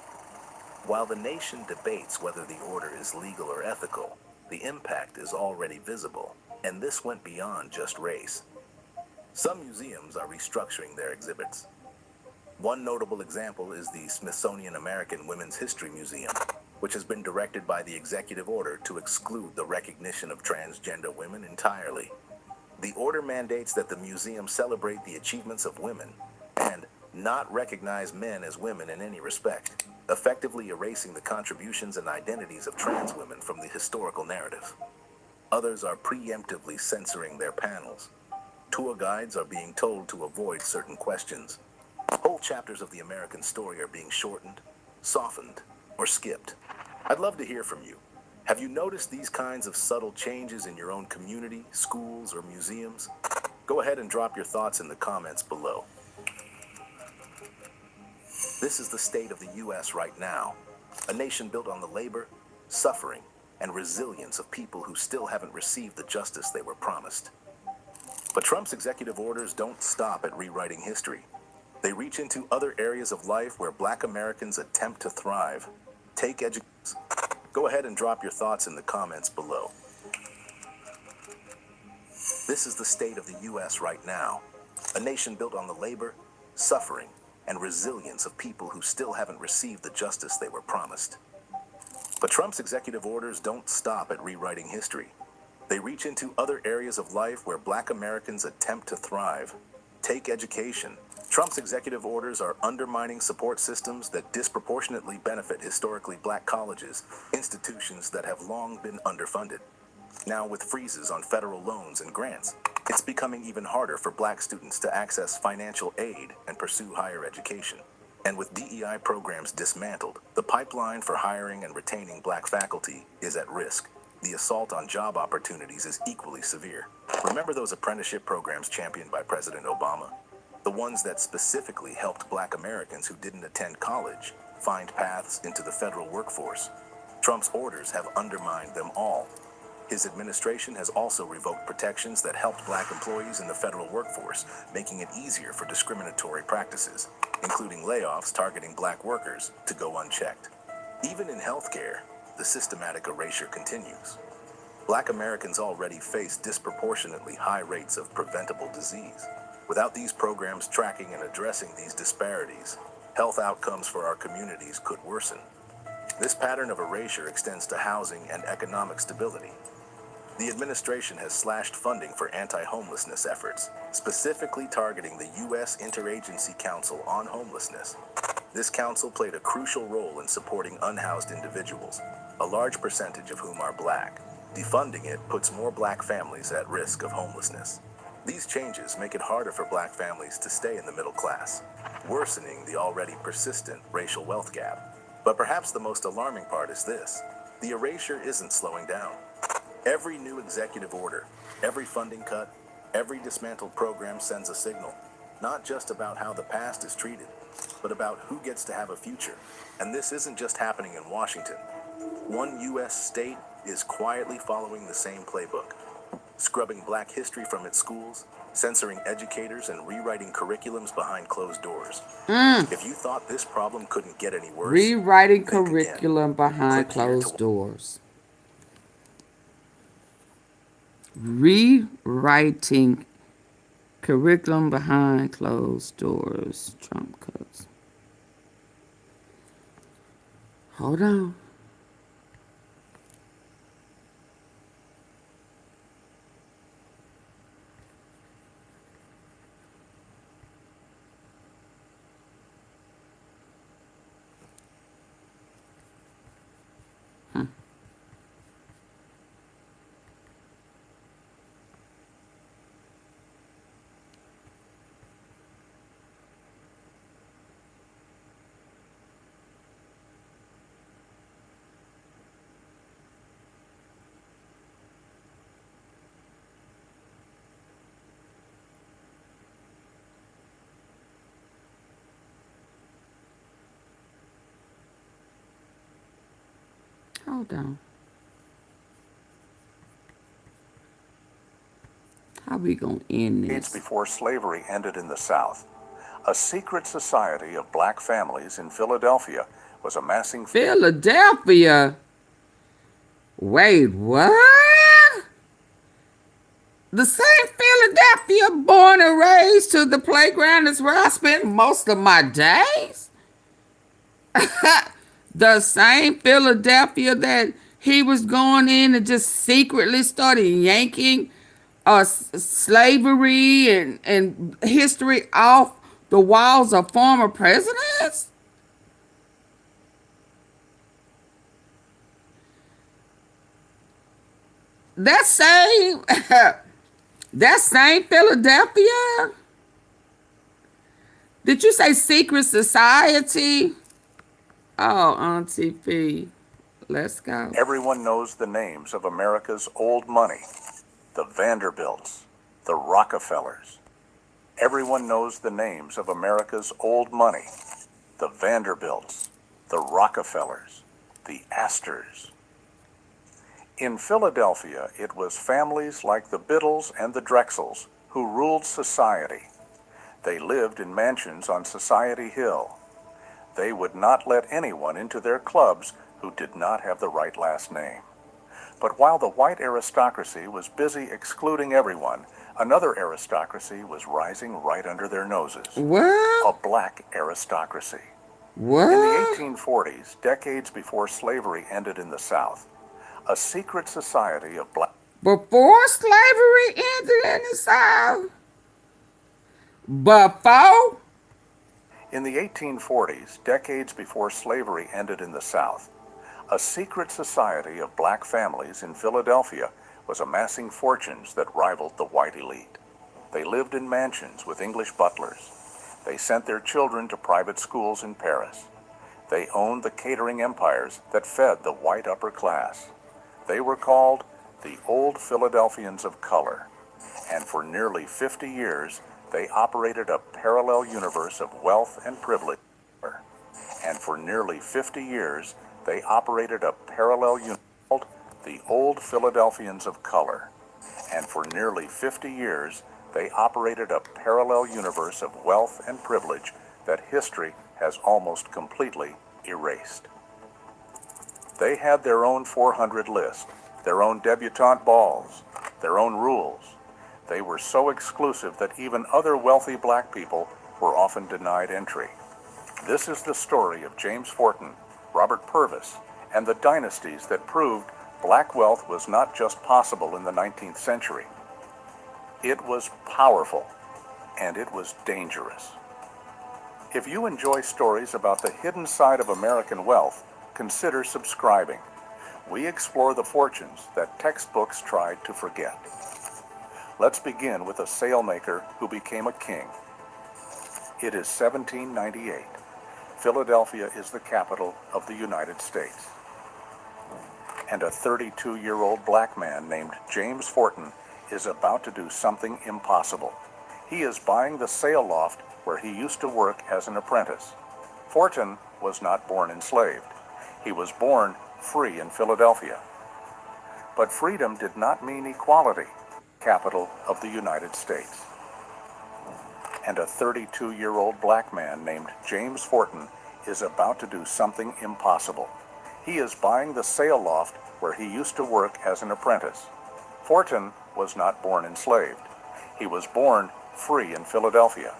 While the nation debates whether the order is legal or ethical, the impact is already visible, and this went beyond just race. Some museums are restructuring their exhibits. One notable example is the Smithsonian American Women's History Museum, which has been directed by the executive order to exclude the recognition of transgender women entirely. The order mandates that the museum celebrate the achievements of women and not recognize men as women in any respect, effectively erasing the contributions and identities of trans women from the historical narrative. Others are preemptively censoring their panels. Tour guides are being told to avoid certain questions. Whole chapters of the American story are being shortened, softened, or skipped. I'd love to hear from you. Have you noticed these kinds of subtle changes in your own community, schools, or museums? Go ahead and drop your thoughts in the comments below. This is the state of the U.S. right now, a nation built on the labor, suffering, and resilience of people who still haven't received the justice they were promised. But Trump's executive orders don't stop at rewriting history. They reach into other areas of life where Black Americans attempt to thrive. Take education. Go ahead and drop your thoughts in the comments below. This is the state of the U.S. right now, a nation built on the labor, suffering, and resilience of people who still haven't received the justice they were promised. But Trump's executive orders don't stop at rewriting history. They reach into other areas of life where Black Americans attempt to thrive. Take education. Trump's executive orders are undermining support systems that disproportionately benefit historically Black colleges, institutions that have long been underfunded. Now, with freezes on federal loans and grants, it's becoming even harder for Black students to access financial aid and pursue higher education. And with DEI programs dismantled, the pipeline for hiring and retaining Black faculty is at risk. The assault on job opportunities is equally severe. Remember those apprenticeship programs championed by President Obama? The ones that specifically helped Black Americans who didn't attend college find paths into the federal workforce. Trump's orders have undermined them all. His administration has also revoked protections that helped Black employees in the federal workforce, making it easier for discriminatory practices, including layoffs targeting Black workers, to go unchecked. Even in healthcare, the systematic erasure continues. Black Americans already face disproportionately high rates of preventable disease. Without these programs tracking and addressing these disparities, health outcomes for our communities could worsen. This pattern of erasure extends to housing and economic stability. The administration has slashed funding for anti-homelessness efforts, specifically targeting the U.S. Interagency Council on Homelessness. This council played a crucial role in supporting unhoused individuals, a large percentage of whom are Black. Defunding it puts more Black families at risk of homelessness. These changes make it harder for Black families to stay in the middle class, worsening the already persistent racial wealth gap. But perhaps the most alarming part is this: the erasure isn't slowing down. Every new executive order, every funding cut, every dismantled program sends a signal, not just about how the past is treated, but about who gets to have a future. And this isn't just happening in Washington. One U.S. state is quietly following the same playbook, scrubbing Black history from its schools, censoring educators, and rewriting curriculums behind closed doors. If you thought this problem couldn't get any worse, Rewriting think curriculum again. behind Click here closed doors. Rewriting curriculum behind closed doors. Trump cuts. Hold on. Hold on. How we gonna end Decades this? before slavery ended in the South, a secret society of black families in Philadelphia was amassing... Philadelphia? Wait, what? The same Philadelphia, born and raised to the playground is where I spent most of my days? The same Philadelphia that he was going in and just secretly started yanking slavery and history off the walls of former presidents? That same that same Philadelphia? Did you say secret society? Oh, Auntie P. Let's go. Everyone knows the names of America's old money. The Vanderbilts, the Rockefellers. Everyone knows the names of America's old money. The Vanderbilts, the Rockefellers, the Astors. In Philadelphia, it was families like the Biddles and the Drexels who ruled society. They lived in mansions on Society Hill. They would not let anyone into their clubs who did not have the right last name. But while the white aristocracy was busy excluding everyone, another aristocracy was rising right under their noses. What? A black aristocracy. What? In the 1840s, decades before slavery ended in the South, a secret society of black... Before slavery ended in the South? Before? In the 1840s, decades before slavery ended in the South, a secret society of black families in Philadelphia was amassing fortunes that rivaled the white elite. They lived in mansions with English butlers. They sent their children to private schools in Paris. They owned the catering empires that fed the white upper class. They were called the Old Philadelphians of Color, and for nearly 50 years, they operated a parallel universe of wealth and privilege. And for nearly 50 years, they operated a parallel universe called the Old Philadelphians of Color. And for nearly 50 years, they operated a parallel universe of wealth and privilege that history has almost completely erased. They had their own 400 list, their own debutante balls, their own rules. They were so exclusive that even other wealthy black people were often denied entry. This is the story of James Forten, Robert Purvis, and the dynasties that proved black wealth was not just possible in the 19th century. It was powerful, and it was dangerous. If you enjoy stories about the hidden side of American wealth, consider subscribing. We explore the fortunes that textbooks tried to forget. Let's begin with a sailmaker who became a king. It is 1798. Philadelphia is the capital of the United States. And a 32-year-old black man named James Forten is about to do something impossible. He is buying the sail loft where he used to work as an apprentice. Forten was not born enslaved. He was born free in Philadelphia. But freedom did not mean equality. Capital of the United States. And a 32-year-old black man named James Forten is about to do something impossible. He is buying the sail loft where he used to work as an apprentice. Forten was not born enslaved. He was born free in Philadelphia.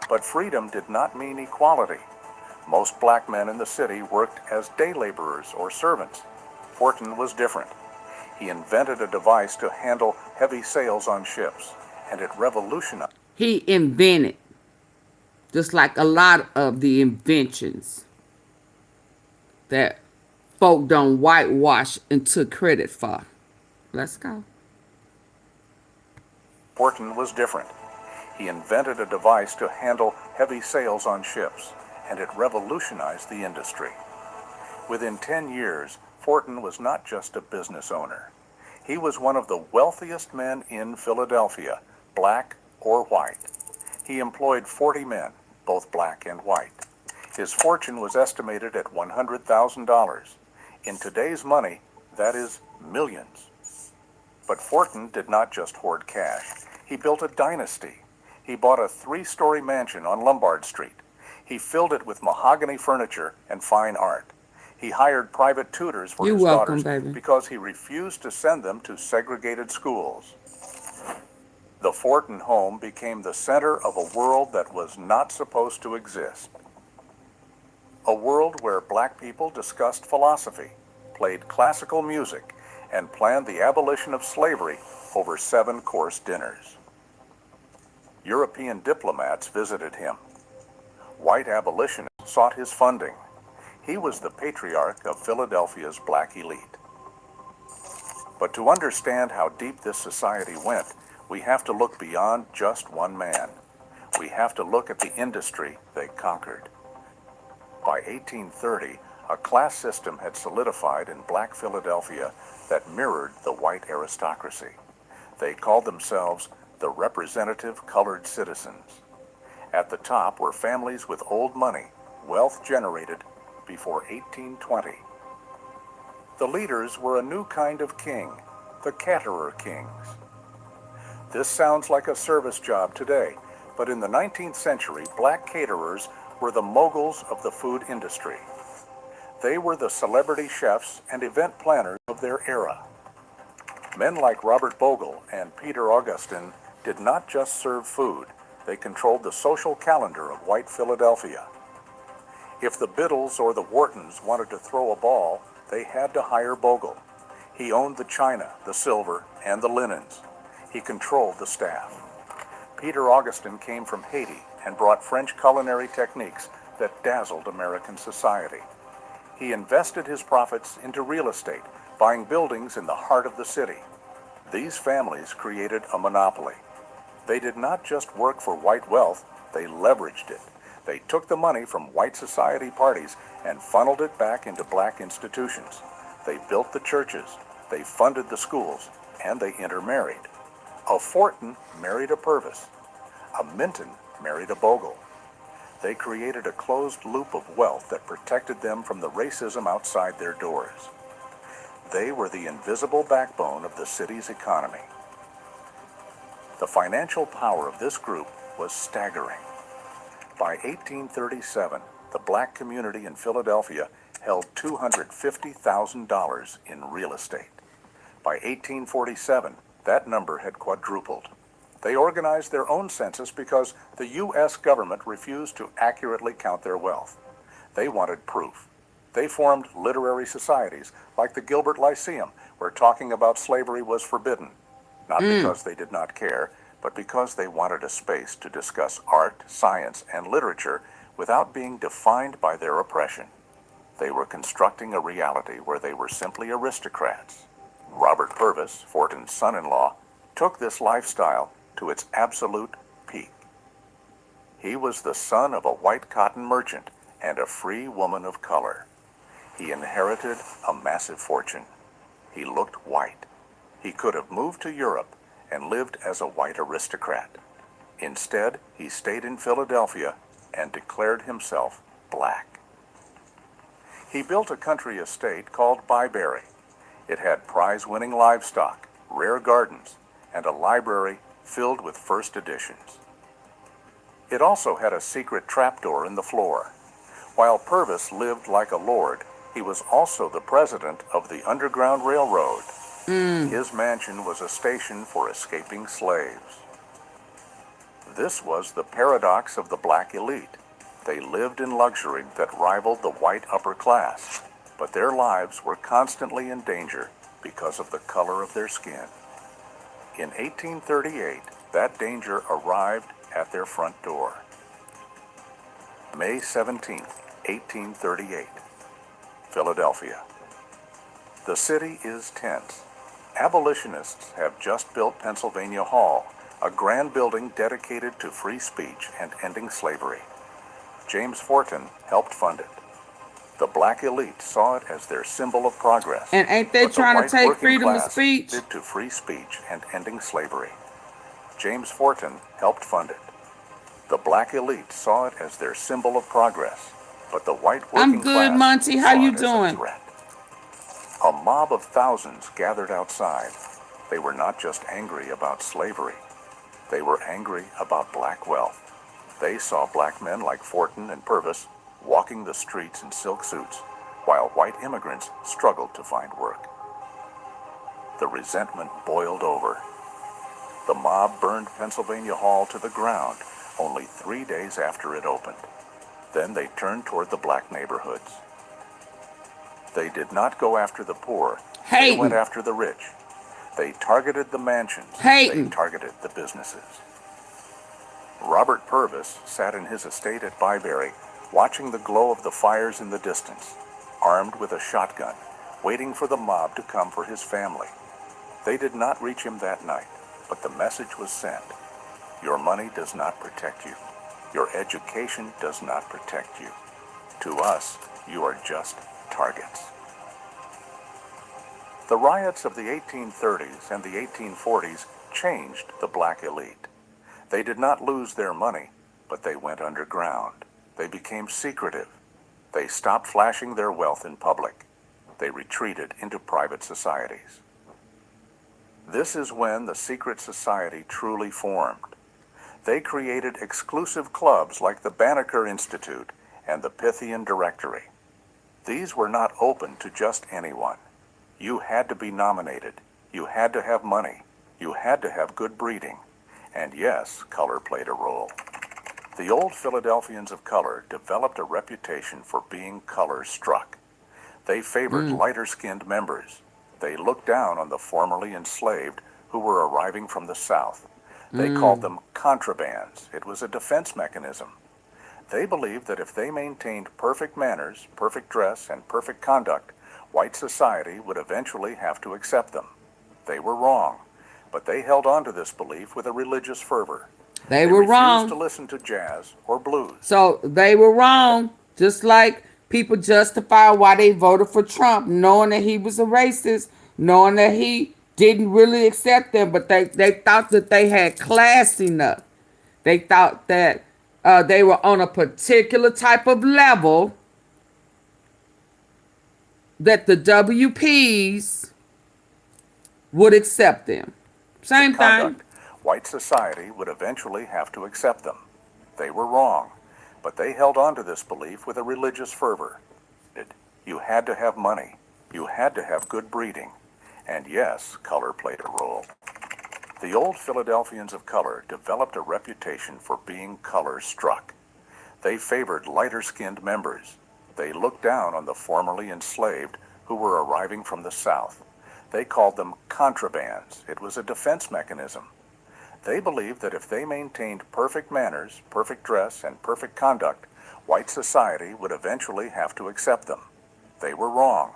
But freedom did not mean equality. Most black men in the city worked as day laborers or servants. Forten was different. He invented a device to handle heavy sails on ships, and it revolutionized. He invented, just like a lot of the inventions that folk don't whitewash and took credit for. Let's go. Forten was different. He invented a device to handle heavy sails on ships, and it revolutionized the industry. Within 10 years, Forten was not just a business owner. He was one of the wealthiest men in Philadelphia, black or white. He employed 40 men, both black and white. His fortune was estimated at $100,000. In today's money, that is millions. But Thornton did not just hoard cash. He built a dynasty. He bought a 3-story mansion on Lombard Street. He filled it with mahogany furniture and fine art. He hired private tutors for his daughters because he refused to send them to segregated schools. The Thornton home became the center of a world that was not supposed to exist. A world where black people discussed philosophy, played classical music, and planned the abolition of slavery over 7-course dinners. European diplomats visited him. White abolitionists sought his funding. He was the patriarch of Philadelphia's black elite. But to understand how deep this society went, we have to look beyond just one man. We have to look at the industry they conquered. By 1830, a class system had solidified in black Philadelphia that mirrored the white aristocracy. They called themselves the representative colored citizens. At the top were families with old money, wealth generated before 1820. The leaders were a new kind of king, the caterer kings. This sounds like a service job today, but in the 19th century, black caterers were the moguls of the food industry. They were the celebrity chefs and event planners of their era. Men like Robert Bogle and Peter Augustin did not just serve food, they controlled the social calendar of white Philadelphia. If the Biddles or the Whartons wanted to throw a ball, they had to hire Bogle. He owned the china, the silver, and the linens. He controlled the staff. Peter Augustin came from Haiti and brought French culinary techniques that dazzled American society. He invested his profits into real estate, buying buildings in the heart of the city. These families created a monopoly. They did not just work for white wealth, they leveraged it. They took the money from white society parties and funneled it back into black institutions. They built the churches, they funded the schools, and they intermarried. A Thornton married a Purvis. A Minton married a Bogle. They created a closed loop of wealth that protected them from the racism outside their doors. They were the invisible backbone of the city's economy. The financial power of this group was staggering. By 1837, the black community in Philadelphia held $250,000 in real estate. By 1847, that number had quadrupled. They organized their own census because the U.S. government refused to accurately count their wealth. They wanted proof. They formed literary societies like the Gilbert Lyceum, where talking about slavery was forbidden, not because they did not care, but because they wanted a space to discuss art, science, and literature without being defined by their oppression. They were constructing a reality where they were simply aristocrats. Robert Purvis, Thornton's son-in-law, took this lifestyle to its absolute peak. He was the son of a white cotton merchant and a free woman of color. He inherited a massive fortune. He looked white. He could have moved to Europe and lived as a white aristocrat. Instead, he stayed in Philadelphia and declared himself black. He built a country estate called Byberry. It had prize-winning livestock, rare gardens, and a library filled with first editions. It also had a secret trapdoor in the floor. While Purvis lived like a lord, he was also the president of the Underground Railroad. His mansion was a station for escaping slaves. This was the paradox of the black elite. They lived in luxury that rivaled the white upper class, but their lives were constantly in danger because of the color of their skin. In 1838, that danger arrived at their front door. May 17, 1838, Philadelphia. The city is tense. Abolitionists have just built Pennsylvania Hall, a grand building dedicated to free speech and ending slavery. James Thornton helped fund it. The black elite saw it as their symbol of progress. And ain't they trying to take freedom of speech? To free speech and ending slavery. James Thornton helped fund it. The black elite saw it as their symbol of progress, but the white working class I'm good, Monty. How you doing? A mob of thousands gathered outside. They were not just angry about slavery. They were angry about black wealth. They saw black men like Thornton and Purvis walking the streets in silk suits, while white immigrants struggled to find work. The resentment boiled over. The mob burned Pennsylvania Hall to the ground only 3 days after it opened. Then they turned toward the black neighborhoods. They did not go after the poor. They went after the rich. They targeted the mansions. They targeted the businesses. Robert Purvis sat in his estate at Byberry, watching the glow of the fires in the distance, armed with a shotgun, waiting for the mob to come for his family. They did not reach him that night, but the message was sent. Your money does not protect you. Your education does not protect you. To us, you are just targets. The riots of the 1830s and the 1840s changed the black elite. They did not lose their money, but they went underground. They became secretive. They stopped flashing their wealth in public. They retreated into private societies. This is when the secret society truly formed. They created exclusive clubs like the Banneker Institute and the Pythian Directory. These were not open to just anyone. You had to be nominated. You had to have money. You had to have good breeding. And yes, color played a role. The old Philadelphians of color developed a reputation for being color-struck. They favored lighter-skinned members. They looked down on the formerly enslaved who were arriving from the South. They called them contrabands. It was a defense mechanism. They believed that if they maintained perfect manners, perfect dress, and perfect conduct, white society would eventually have to accept them. They were wrong, but they held on to this belief with a religious fervor. They were wrong. Refused to listen to jazz or blues. So they were wrong, just like people justify why they voted for Trump, knowing that he was a racist, knowing that he didn't really accept them, but they thought that they had class enough. They thought that they were on a particular type of level that the WPs would accept them. Same thing. White society would eventually have to accept them. They were wrong, but they held on to this belief with a religious fervor. You had to have money. You had to have good breeding. And yes, color played a role. The old Philadelphians of color developed a reputation for being color-struck. They favored lighter-skinned members. They looked down on the formerly enslaved who were arriving from the South. They called them contrabands. It was a defense mechanism. They believed that if they maintained perfect manners, perfect dress, and perfect conduct, white society would eventually have to accept them. They were wrong,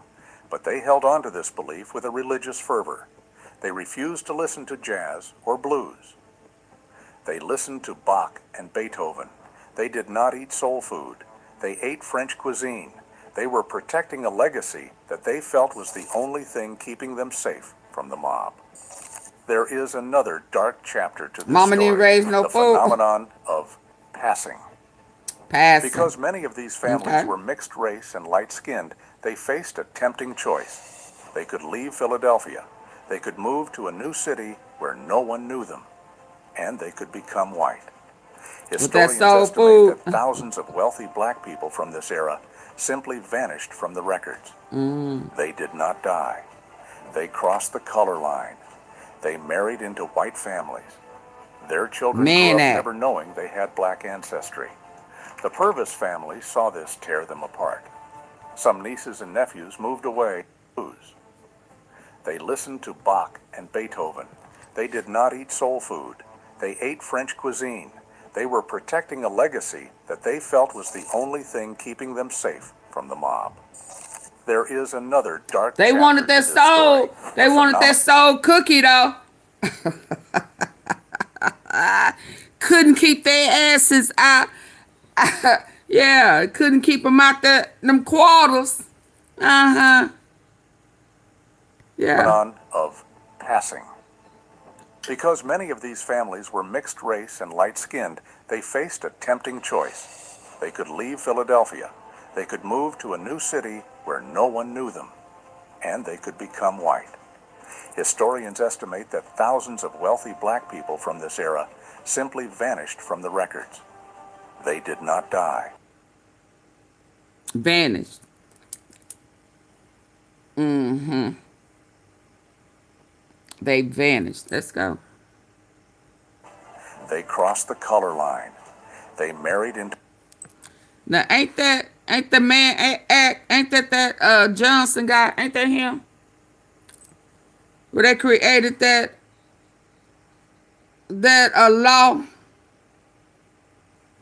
but they held on to this belief with a religious fervor. They refused to listen to jazz or blues. They listened to Bach and Beethoven. They did not eat soul food. They ate French cuisine. They were protecting a legacy that they felt was the only thing keeping them safe from the mob. There is another dark chapter to this Mama story, didn't raise no the food. phenomenon of passing. Because many of these families were mixed race and light-skinned, they faced a tempting choice. They could leave Philadelphia. They could move to a new city where no one knew them. And they could become white. Historians estimate that thousands of wealthy black people from this era simply vanished from the records. They did not die. They crossed the color line. They married into white families. Their children grew up never knowing they had black ancestry. The Purvis family saw this tear them apart. Some nieces and nephews moved away. They listened to Bach and Beethoven. They did not eat soul food. They ate French cuisine. They were protecting a legacy that they felt was the only thing keeping them safe from the mob. There is another dark They chapter wanted their to this soul. story. They wanted their soul cookie though. Couldn't keep their asses out. Yeah, couldn't keep them out them quarters. Yeah. Phenomenon of passing. Because many of these families were mixed race and light-skinned, they faced a tempting choice. They could leave Philadelphia. They could move to a new city where no one knew them. and they could become white. Historians estimate that thousands of wealthy black people from this era simply vanished from the records. They did not die. Vanished. Mm-hmm. They vanished. Let's go. They crossed the color line. They married into... Now, ain't that Johnson guy? Ain't that him? Where they created that law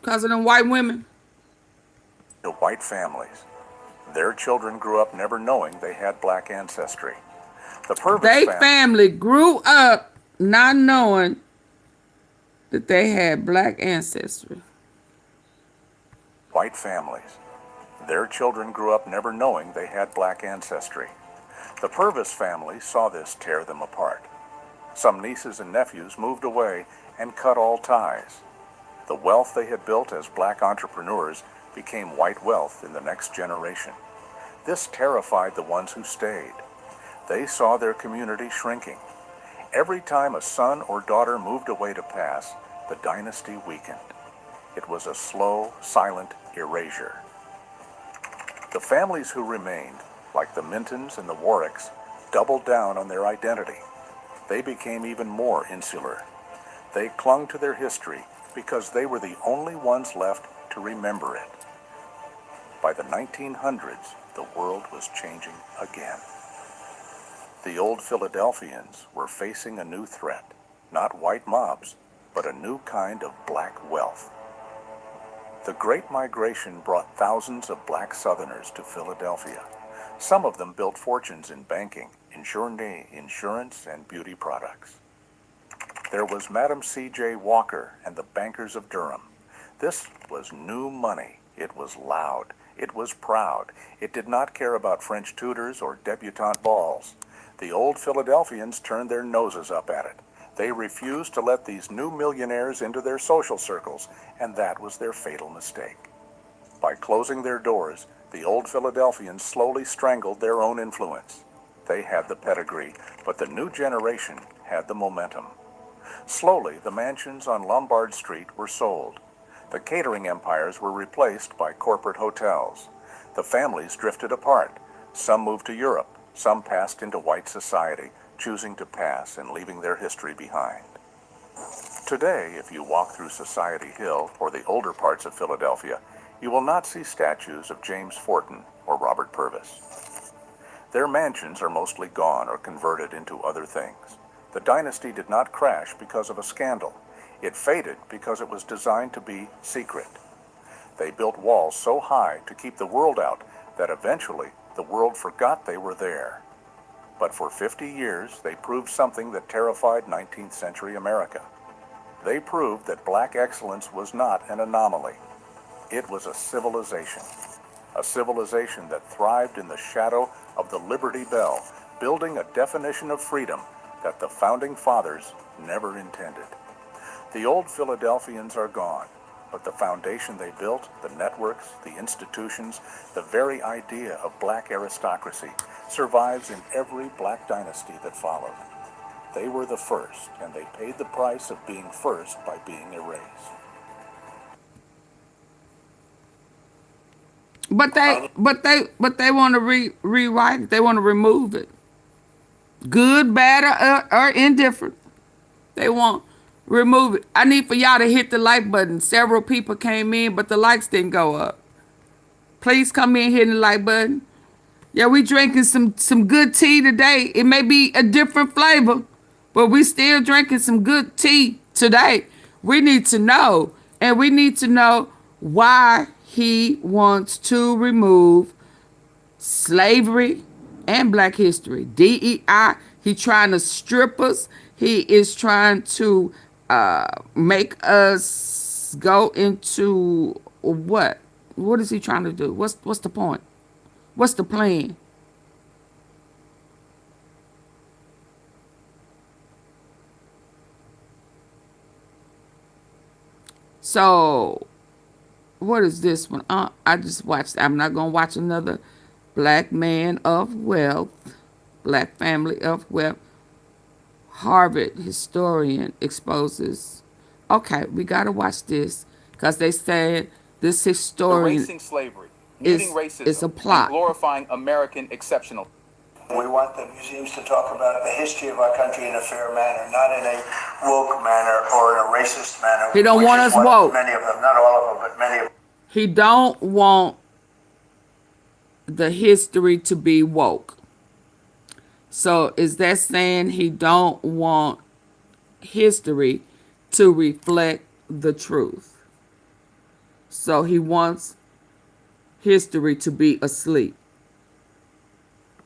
because of them white women? To white families. Their children grew up never knowing they had black ancestry. The Purvis family grew up not knowing that they had black ancestry. White families. Their children grew up never knowing they had black ancestry. The Purvis family saw this tear them apart. Some nieces and nephews moved away and cut all ties. The wealth they had built as black entrepreneurs became white wealth in the next generation. This terrified the ones who stayed. They saw their community shrinking. Every time a son or daughter moved away to pass, the dynasty weakened. It was a slow, silent erasure. The families who remained, like the Mintons and the Warwicks, doubled down on their identity. They became even more insular. They clung to their history because they were the only ones left to remember it. By the 1900s, the world was changing again. The old Philadelphians were facing a new threat, not white mobs, but a new kind of black wealth. The Great Migration brought thousands of black Southerners to Philadelphia. Some of them built fortunes in banking, insurance, and beauty products. There was Madam C.J. Walker and the bankers of Durham. This was new money. It was loud. It was proud. It did not care about French tutors or debutante balls. The old Philadelphians turned their noses up at it. They refused to let these new millionaires into their social circles, and that was their fatal mistake. By closing their doors, the old Philadelphians slowly strangled their own influence. They had the pedigree, but the new generation had the momentum. Slowly, the mansions on Lombard Street were sold. The catering empires were replaced by corporate hotels. The families drifted apart. Some moved to Europe. Some passed into white society, choosing to pass and leaving their history behind. Today, if you walk through Society Hill or the older parts of Philadelphia, you will not see statues of James Forten or Robert Purvis. Their mansions are mostly gone or converted into other things. The dynasty did not crash because of a scandal. It faded because it was designed to be secret. They built walls so high to keep the world out that eventually the world forgot they were there. But for 50 years, they proved something that terrified 19th century America. They proved that black excellence was not an anomaly. It was a civilization that thrived in the shadow of the Liberty Bell, building a definition of freedom that the Founding Fathers never intended. The old Philadelphians are gone, but the foundation they built, the networks, the institutions, the very idea of black aristocracy survives in every black dynasty that followed. They were the first, and they paid the price of being first by being erased. But they want to rewrite it. They want to remove it. Good, bad, or indifferent. They want remove it. I need for y'all to hit the like button. Several people came in, but the likes didn't go up. Please come in, hitting the like button. Yeah, we drinking some good tea today. It may be a different flavor, but we still drinking some good tea today. We need to know, and we need to know why he wants to remove slavery and black history. DEI, he trying to strip us. He is trying to make us go into what? What is he trying to do? What's the point? What's the plan? So, what is this one? I just watched. I'm not gonna watch another Black Man of Wealth. black family of wealth. Harvard historian exposes. Okay, we gotta watch this because they said this historian Erasing slavery, muting is a racism, and plot. glorifying American exceptional. We want the museums to talk about the history of our country in a fair manner, not in a woke manner or in a racist manner. He don't want us woke. Many of them, not all of them, but many of them. He don't want the history to be woke. So is that saying he don't want history to reflect the truth? So he wants history to be asleep.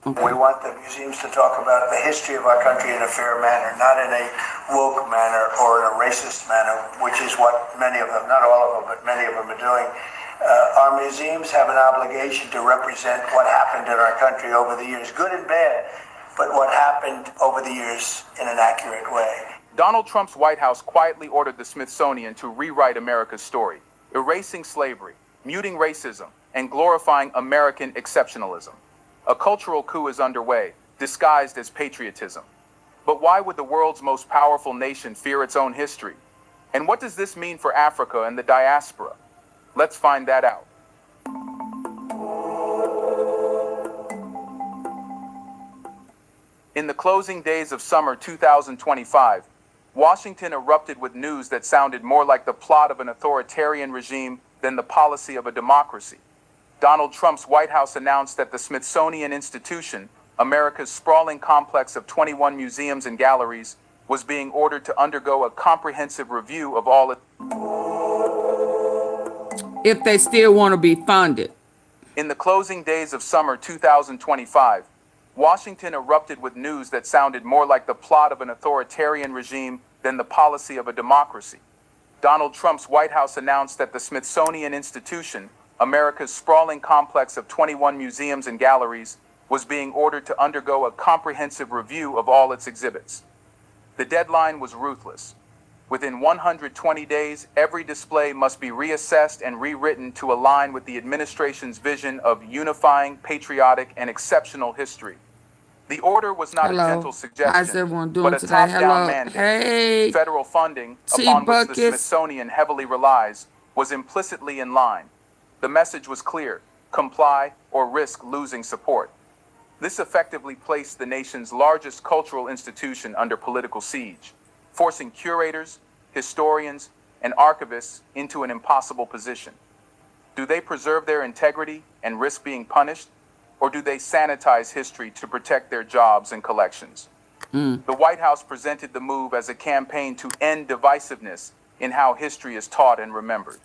Okay. We want the museums to talk about the history of our country in a fair manner, not in a woke manner or in a racist manner, which is what many of them, not all of them, but many of them are doing. Our museums have an obligation to represent what happened in our country over the years, good and bad, but what happened over the years in an accurate way. Donald Trump's White House quietly ordered the Smithsonian to rewrite America's story, erasing slavery, muting racism, and glorifying American exceptionalism. A cultural coup is underway, disguised as patriotism. But why would the world's most powerful nation fear its own history? And what does this mean for Africa and the diaspora? Let's find that out. In the closing days of summer 2025, Washington erupted with news that sounded more like the plot of an authoritarian regime than the policy of a democracy. Donald Trump's White House announced that the Smithsonian Institution, America's sprawling complex of 21 museums and galleries, was being ordered to undergo a comprehensive review of all its... If they still want to be funded. In the closing days of summer 2025, Washington erupted with news that sounded more like the plot of an authoritarian regime than the policy of a democracy. Donald Trump's White House announced that the Smithsonian Institution, America's sprawling complex of 21 museums and galleries, was being ordered to undergo a comprehensive review of all its exhibits. The deadline was ruthless. Within 120 days, every display must be reassessed and rewritten to align with the administration's vision of unifying, patriotic, and exceptional history. The order was not a gentle How's suggestion, everyone doing but a today? top-down mandate. Hey. Federal funding, Tea upon which the buckets. Smithsonian heavily relies, was implicitly in line. The message was clear: comply or risk losing support. This effectively placed the nation's largest cultural institution under political siege, forcing curators, historians, and archivists into an impossible position. Do they preserve their integrity and risk being punished, or do they sanitize history to protect their jobs and collections? The White House presented the move as a campaign to end divisiveness in how history is taught and remembered.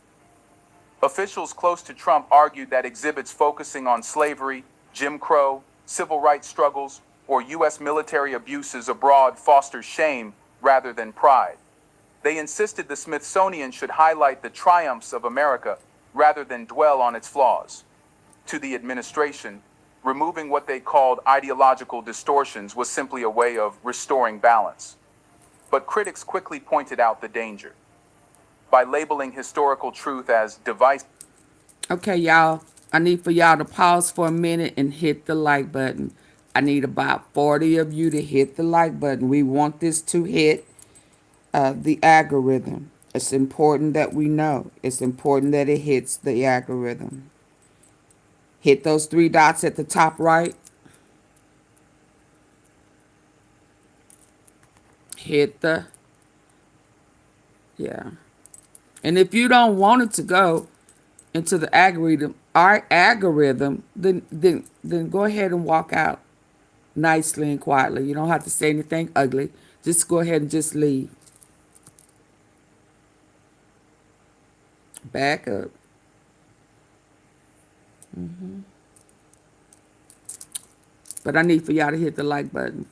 Officials close to Trump argued that exhibits focusing on slavery, Jim Crow, civil rights struggles, or U.S. military abuses abroad foster shame rather than pride. They insisted the Smithsonian should highlight the triumphs of America rather than dwell on its flaws. To the administration, removing what they called ideological distortions was simply a way of restoring balance. But critics quickly pointed out the danger. By labeling historical truth as divisive. Okay, y'all. I need for y'all to pause for a minute and hit the like button. I need about 40 of you to hit the like button. We want this to hit the algorithm. It's important that we know. It's important that it hits the algorithm. Hit those three dots at the top right. Hit the, yeah. And if you don't want it to go into the algorithm, our algorithm, then go ahead and walk out nicely and quietly. You don't have to say anything ugly. Just go ahead and just leave. Back up. But I need for y'all to hit the like button.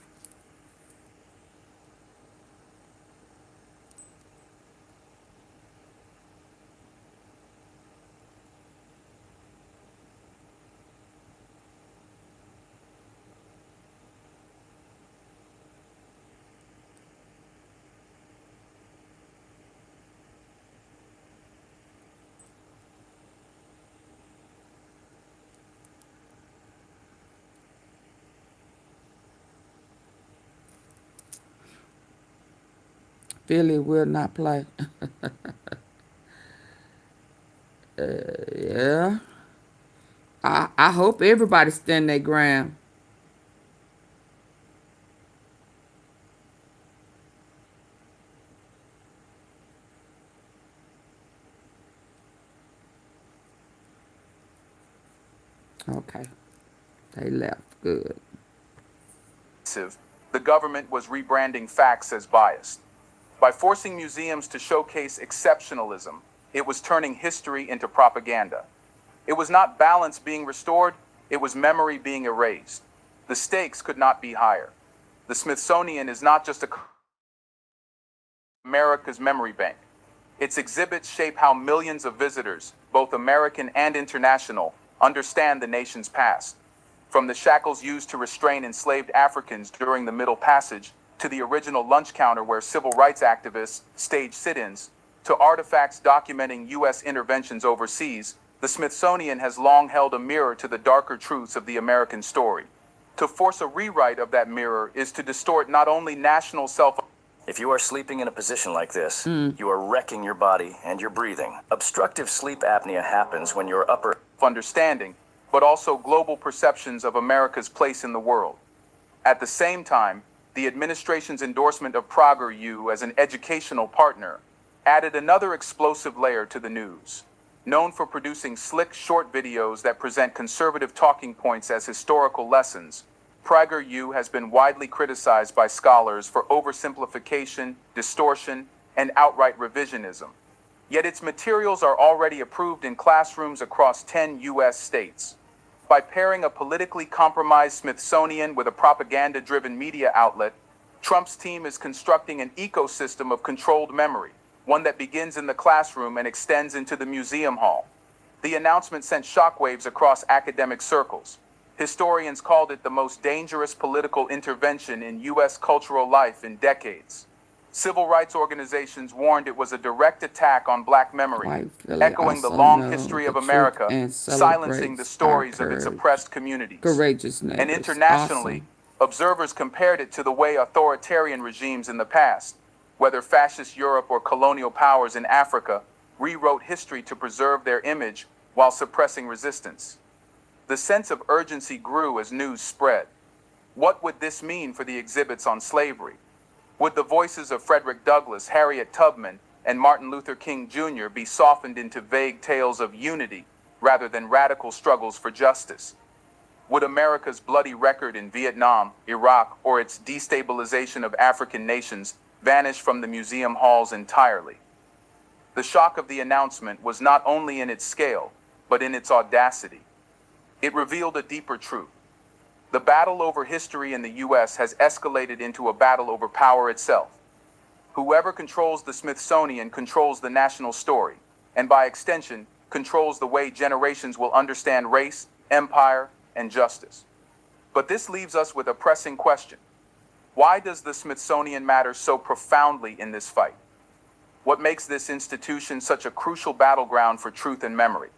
Philly will not play. Yeah. I hope everybody stand their ground. Okay. They left. Good. The government was rebranding facts as biased. By forcing museums to showcase exceptionalism, it was turning history into propaganda. It was not balance being restored, it was memory being erased. The stakes could not be higher. The Smithsonian is not just America's memory bank. Its exhibits shape how millions of visitors, both American and international, understand the nation's past. From the shackles used to restrain enslaved Africans during the Middle Passage, to the original lunch counter where civil rights activists staged sit-ins, to artifacts documenting U.S. interventions overseas, the Smithsonian has long held a mirror to the darker truths of the American story. To force a rewrite of that mirror is to distort not only national self. If you are sleeping in a position like this, you are wrecking your body and your breathing. Obstructive sleep apnea happens when your upper understanding, but also global perceptions of America's place in the world. At the same time, the administration's endorsement of PREGER-U as an educational partner added another explosive layer to the news. Known for producing slick, short videos that present conservative talking points as historical lessons, PREGER-U has been widely criticized by scholars for oversimplification, distortion, and outright revisionism. Yet its materials are already approved in classrooms across 10 U.S. states. By pairing a politically compromised Smithsonian with a propaganda-driven media outlet, Trump's team is constructing an ecosystem of controlled memory, one that begins in the classroom and extends into the museum hall. The announcement sent shockwaves across academic circles. Historians called it the most dangerous political intervention in U.S. cultural life in decades. Civil rights organizations warned it was a direct attack on black memory, echoing the long history of America, silencing the stories of its oppressed communities. And internationally, observers compared it to the way authoritarian regimes in the past, whether fascist Europe or colonial powers in Africa, rewrote history to preserve their image while suppressing resistance. The sense of urgency grew as news spread. What would this mean for the exhibits on slavery? Would the voices of Frederick Douglass, Harriet Tubman, and Martin Luther King Jr. be softened into vague tales of unity rather than radical struggles for justice? Would America's bloody record in Vietnam, Iraq, or its destabilization of African nations vanish from the museum halls entirely? The shock of the announcement was not only in its scale, but in its audacity. It revealed a deeper truth. The battle over history in the U.S. has escalated into a battle over power itself. Whoever controls the Smithsonian controls the national story, and by extension, controls the way generations will understand race, empire, and justice. But this leaves us with a pressing question. Why does the Smithsonian matter so profoundly in this fight? What makes this institution such a crucial battleground for truth and memory?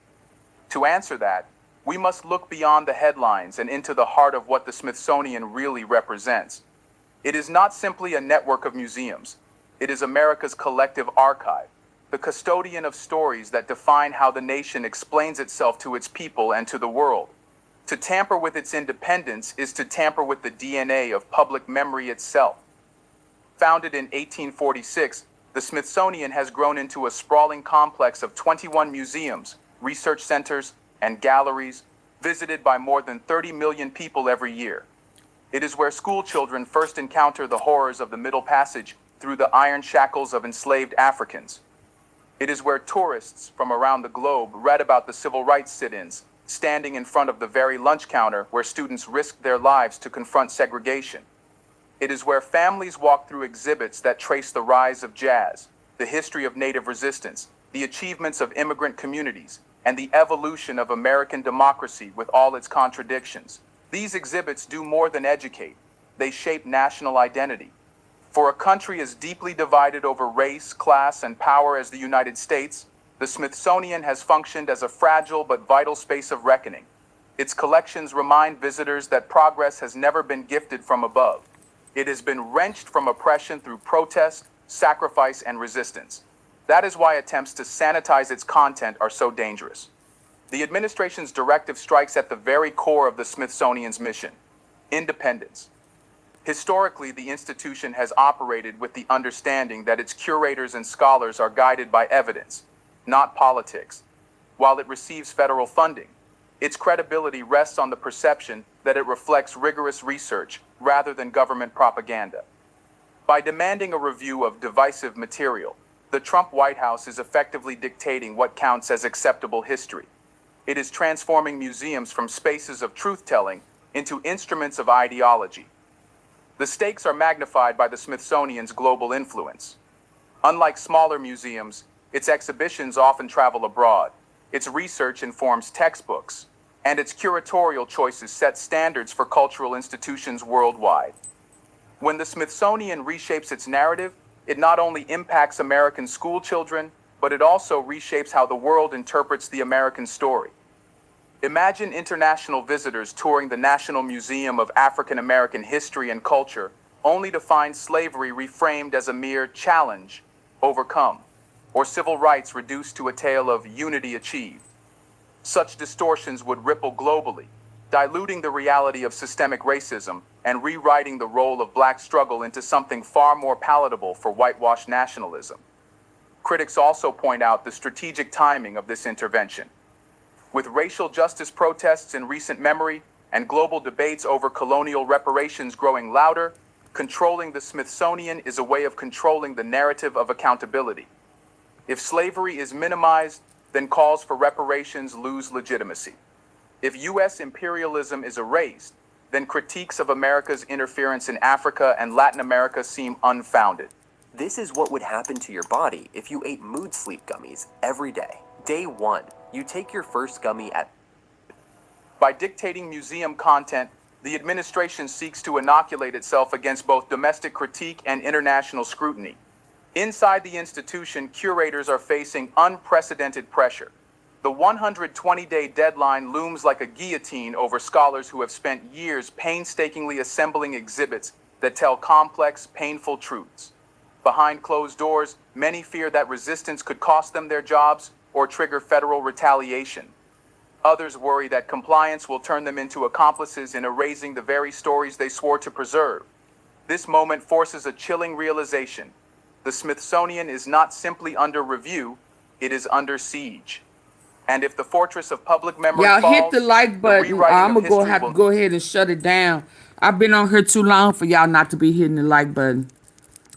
To answer that, we must look beyond the headlines and into the heart of what the Smithsonian really represents. It is not simply a network of museums. It is America's collective archive, the custodian of stories that define how the nation explains itself to its people and to the world. To tamper with its independence is to tamper with the DNA of public memory itself. Founded in 1846, the Smithsonian has grown into a sprawling complex of 21 museums, research centers, and galleries, visited by more than 30 million people every year. It is where school children first encounter the horrors of the Middle Passage through the iron shackles of enslaved Africans. It is where tourists from around the globe read about the civil rights sit-ins, standing in front of the very lunch counter where students risked their lives to confront segregation. It is where families walk through exhibits that trace the rise of jazz, the history of Native resistance, the achievements of immigrant communities, and the evolution of American democracy with all its contradictions. These exhibits do more than educate. They shape national identity. For a country as deeply divided over race, class, and power as the United States, the Smithsonian has functioned as a fragile but vital space of reckoning. Its collections remind visitors that progress has never been gifted from above. It has been wrenched from oppression through protest, sacrifice, and resistance. That is why attempts to sanitize its content are so dangerous. The administration's directive strikes at the very core of the Smithsonian's mission: independence. Historically, the institution has operated with the understanding that its curators and scholars are guided by evidence, not politics. While it receives federal funding, its credibility rests on the perception that it reflects rigorous research rather than government propaganda. By demanding a review of divisive material, the Trump White House is effectively dictating what counts as acceptable history. It is transforming museums from spaces of truth-telling into instruments of ideology. The stakes are magnified by the Smithsonian's global influence. Unlike smaller museums, its exhibitions often travel abroad, its research informs textbooks, and its curatorial choices set standards for cultural institutions worldwide. When the Smithsonian reshapes its narrative, it not only impacts American school children, but it also reshapes how the world interprets the American story. Imagine international visitors touring the National Museum of African American History and Culture, only to find slavery reframed as a mere challenge overcome, or civil rights reduced to a tale of unity achieved. Such distortions would ripple globally, diluting the reality of systemic racism and rewriting the role of black struggle into something far more palatable for whitewashed nationalism. Critics also point out the strategic timing of this intervention. With racial justice protests in recent memory and global debates over colonial reparations growing louder, controlling the Smithsonian is a way of controlling the narrative of accountability. If slavery is minimized, then calls for reparations lose legitimacy. If U.S. imperialism is erased, then critiques of America's interference in Africa and Latin America seem unfounded. This is what would happen to your body if you ate mood sleep gummies every day. Day 1, you take your first gummy at... By dictating museum content, the administration seeks to inoculate itself against both domestic critique and international scrutiny. Inside the institution, curators are facing unprecedented pressure. The 120-day deadline looms like a guillotine over scholars who have spent years painstakingly assembling exhibits that tell complex, painful truths. Behind closed doors, many fear that resistance could cost them their jobs or trigger federal retaliation. Others worry that compliance will turn them into accomplices in erasing the very stories they swore to preserve. This moment forces a chilling realization. The Smithsonian is not simply under review, it is under siege. And if the fortress of public memory y'all falls, hit the like button. I'm gonna have to go ahead and shut it down. I've been on here too long for y'all not to be hitting the like button.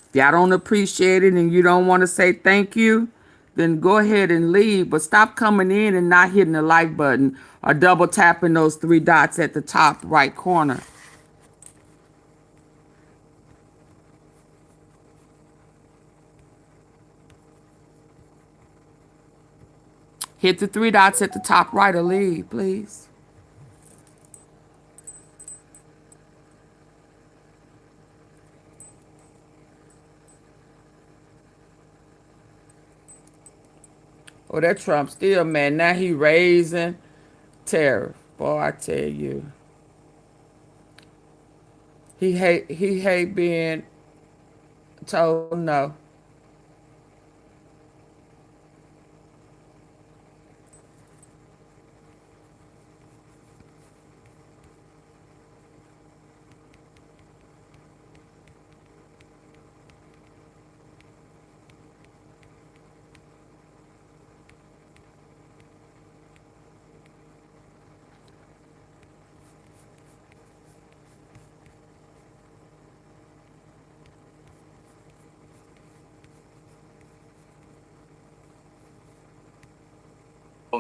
If y'all don't appreciate it and you don't want to say thank you, then go ahead and leave. But stop coming in and not hitting the like button or double tapping those 3 dots at the top right corner. Hit the 3 dots at the top right or leave, please. Oh, that Trump still, man. Now he raising tariff. Boy, I tell you. He hate being told no.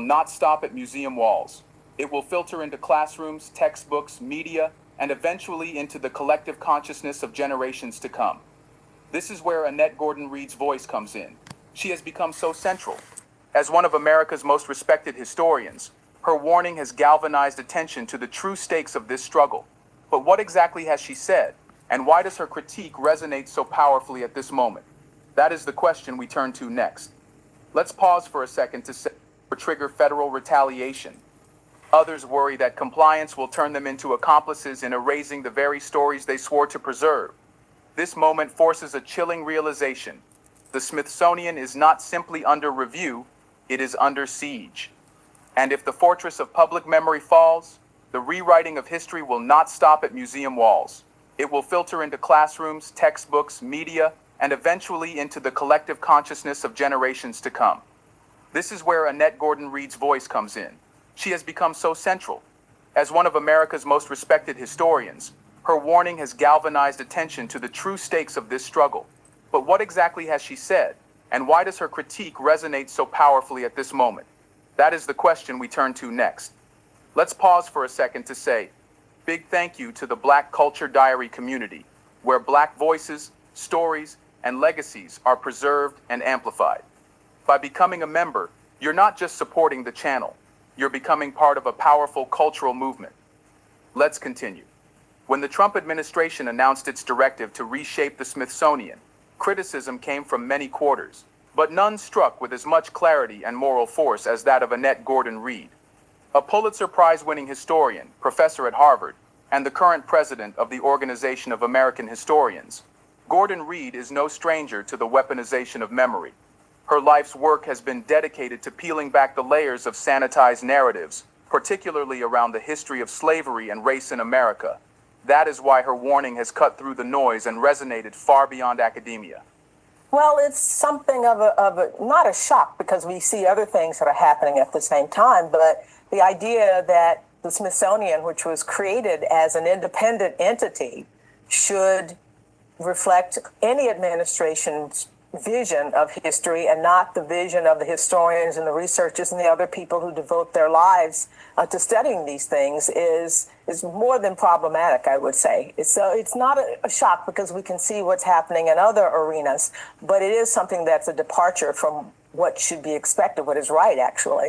will not stop at museum walls. It will filter into classrooms, textbooks, media, and eventually into the collective consciousness of generations to come. This is where Annette Gordon-Reed's voice comes in. She has become so central. As one of America's most respected historians, her warning has galvanized attention to the true stakes of this struggle. But what exactly has she said? And why does her critique resonate so powerfully at this moment? That is the question we turn to next. Let's pause for a second to say or trigger federal retaliation. Others worry that compliance will turn them into accomplices in erasing the very stories they swore to preserve. this moment forces a chilling realization. The Smithsonian is not simply under review, it is under siege. And if the fortress of public memory falls, the rewriting of history will not stop at museum walls. It will filter into classrooms, textbooks, media, and eventually into the collective consciousness of generations to come. This is where Annette Gordon-Reed's voice comes in. She has become so central. As one of America's most respected historians, her warning has galvanized attention to the true stakes of this struggle. But what exactly has she said, and why does her critique resonate so powerfully at this moment? That is the question we turn to next. Let's pause for a second to say, big thank you to the Black Culture Diary community, where Black voices, stories, and legacies are preserved and amplified. By becoming a member, you're not just supporting the channel, you're becoming part of a powerful cultural movement. Let's continue. When the Trump administration announced its directive to reshape the Smithsonian, criticism came from many quarters, but none struck with as much clarity and moral force as that of Annette Gordon-Reed. A Pulitzer Prize-winning historian, professor at Harvard, and the current president of the Organization of American Historians, Gordon-Reed is no stranger to the weaponization of memory. Her life's work has been dedicated to peeling back the layers of sanitized narratives, particularly around the history of slavery and race in America. That is why her warning has cut through the noise and resonated far beyond academia. Well, it's something of a not a shock because we see other things that are happening at the same time, but the idea that the Smithsonian, which was created as an independent entity, should reflect any administration's vision of history and not the vision of the historians and the researchers and the other people who devote their lives to studying these things is more than problematic, I would say. It's not a shock because we can see what's happening in other arenas, but it is something that's a departure from what should be expected, what is right, actually.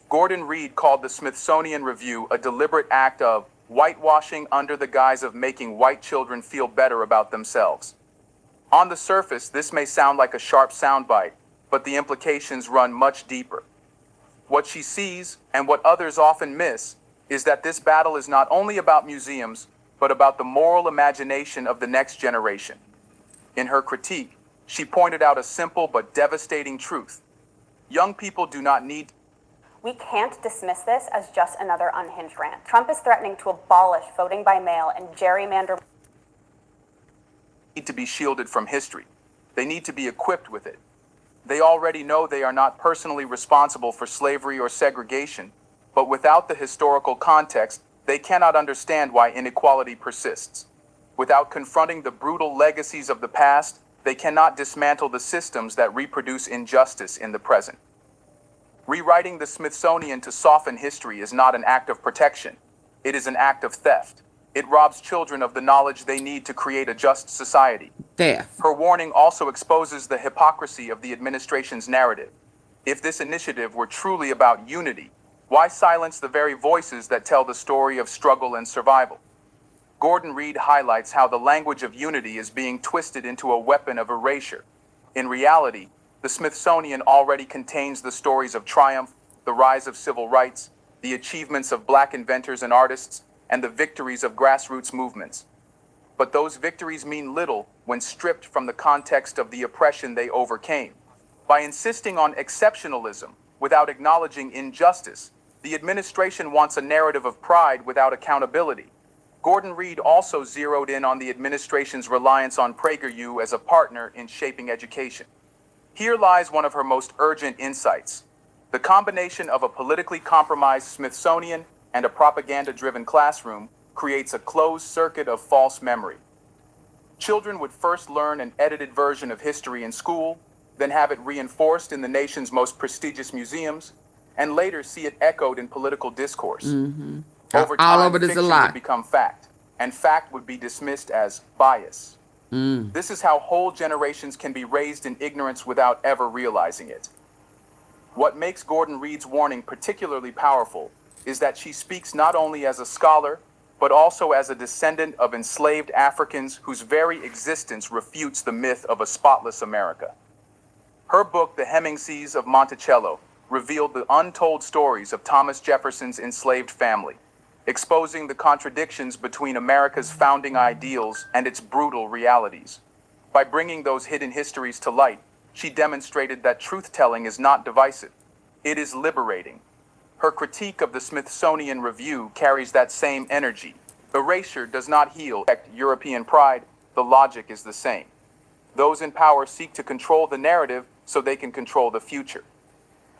Gordon-Reed called the Smithsonian Review a deliberate act of whitewashing under the guise of making white children feel better about themselves. On the surface, this may sound like a sharp soundbite, but the implications run much deeper. What she sees, and what others often miss, is that this battle is not only about museums, but about the moral imagination of the next generation. In her critique, she pointed out a simple but devastating truth. Young people do not need. We can't dismiss this as just another unhinged rant. Trump is threatening to abolish voting by mail and gerrymander. Need to be shielded from history. They need to be equipped with it. They already know they are not personally responsible for slavery or segregation, but without the historical context, they cannot understand why inequality persists. Without confronting the brutal legacies of the past, they cannot dismantle the systems that reproduce injustice in the present. Rewriting the Smithsonian to soften history is not an act of protection. It is an act of theft. It robs children of the knowledge they need to create a just society. Theft. Her warning also exposes the hypocrisy of the administration's narrative. If this initiative were truly about unity, why silence the very voices that tell the story of struggle and survival? Gordon-Reed highlights how the language of unity is being twisted into a weapon of erasure. In reality, the Smithsonian already contains the stories of triumph, the rise of civil rights, the achievements of Black inventors and artists, and the victories of grassroots movements. But those victories mean little when stripped from the context of the oppression they overcame. By insisting on exceptionalism without acknowledging injustice, the administration wants a narrative of pride without accountability. Gordon-Reed also zeroed in on the administration's reliance on PragerU as a partner in shaping education. Here lies one of her most urgent insights. The combination of a politically compromised Smithsonian and a propaganda-driven classroom creates a closed circuit of false memory. Children would first learn an edited version of history in school, then have it reinforced in the nation's most prestigious museums, and later see it echoed in political discourse. Over time, All of it is a fiction lie. would become fact, and fact would be dismissed as bias. This is how whole generations can be raised in ignorance without ever realizing it. What makes Gordon-Reed's warning particularly powerful is that she speaks not only as a scholar, but also as a descendant of enslaved Africans whose very existence refutes the myth of a spotless America. Her book, The Hemingseas of Monticello, revealed the untold stories of Thomas Jefferson's enslaved family, exposing the contradictions between America's founding ideals and its brutal realities. By bringing those hidden histories to light, she demonstrated that truth-telling is not divisive. It is liberating. Her critique of the Smithsonian Review carries that same energy. Erasure does not heal European pride. The logic is the same. Those in power seek to control the narrative so they can control the future.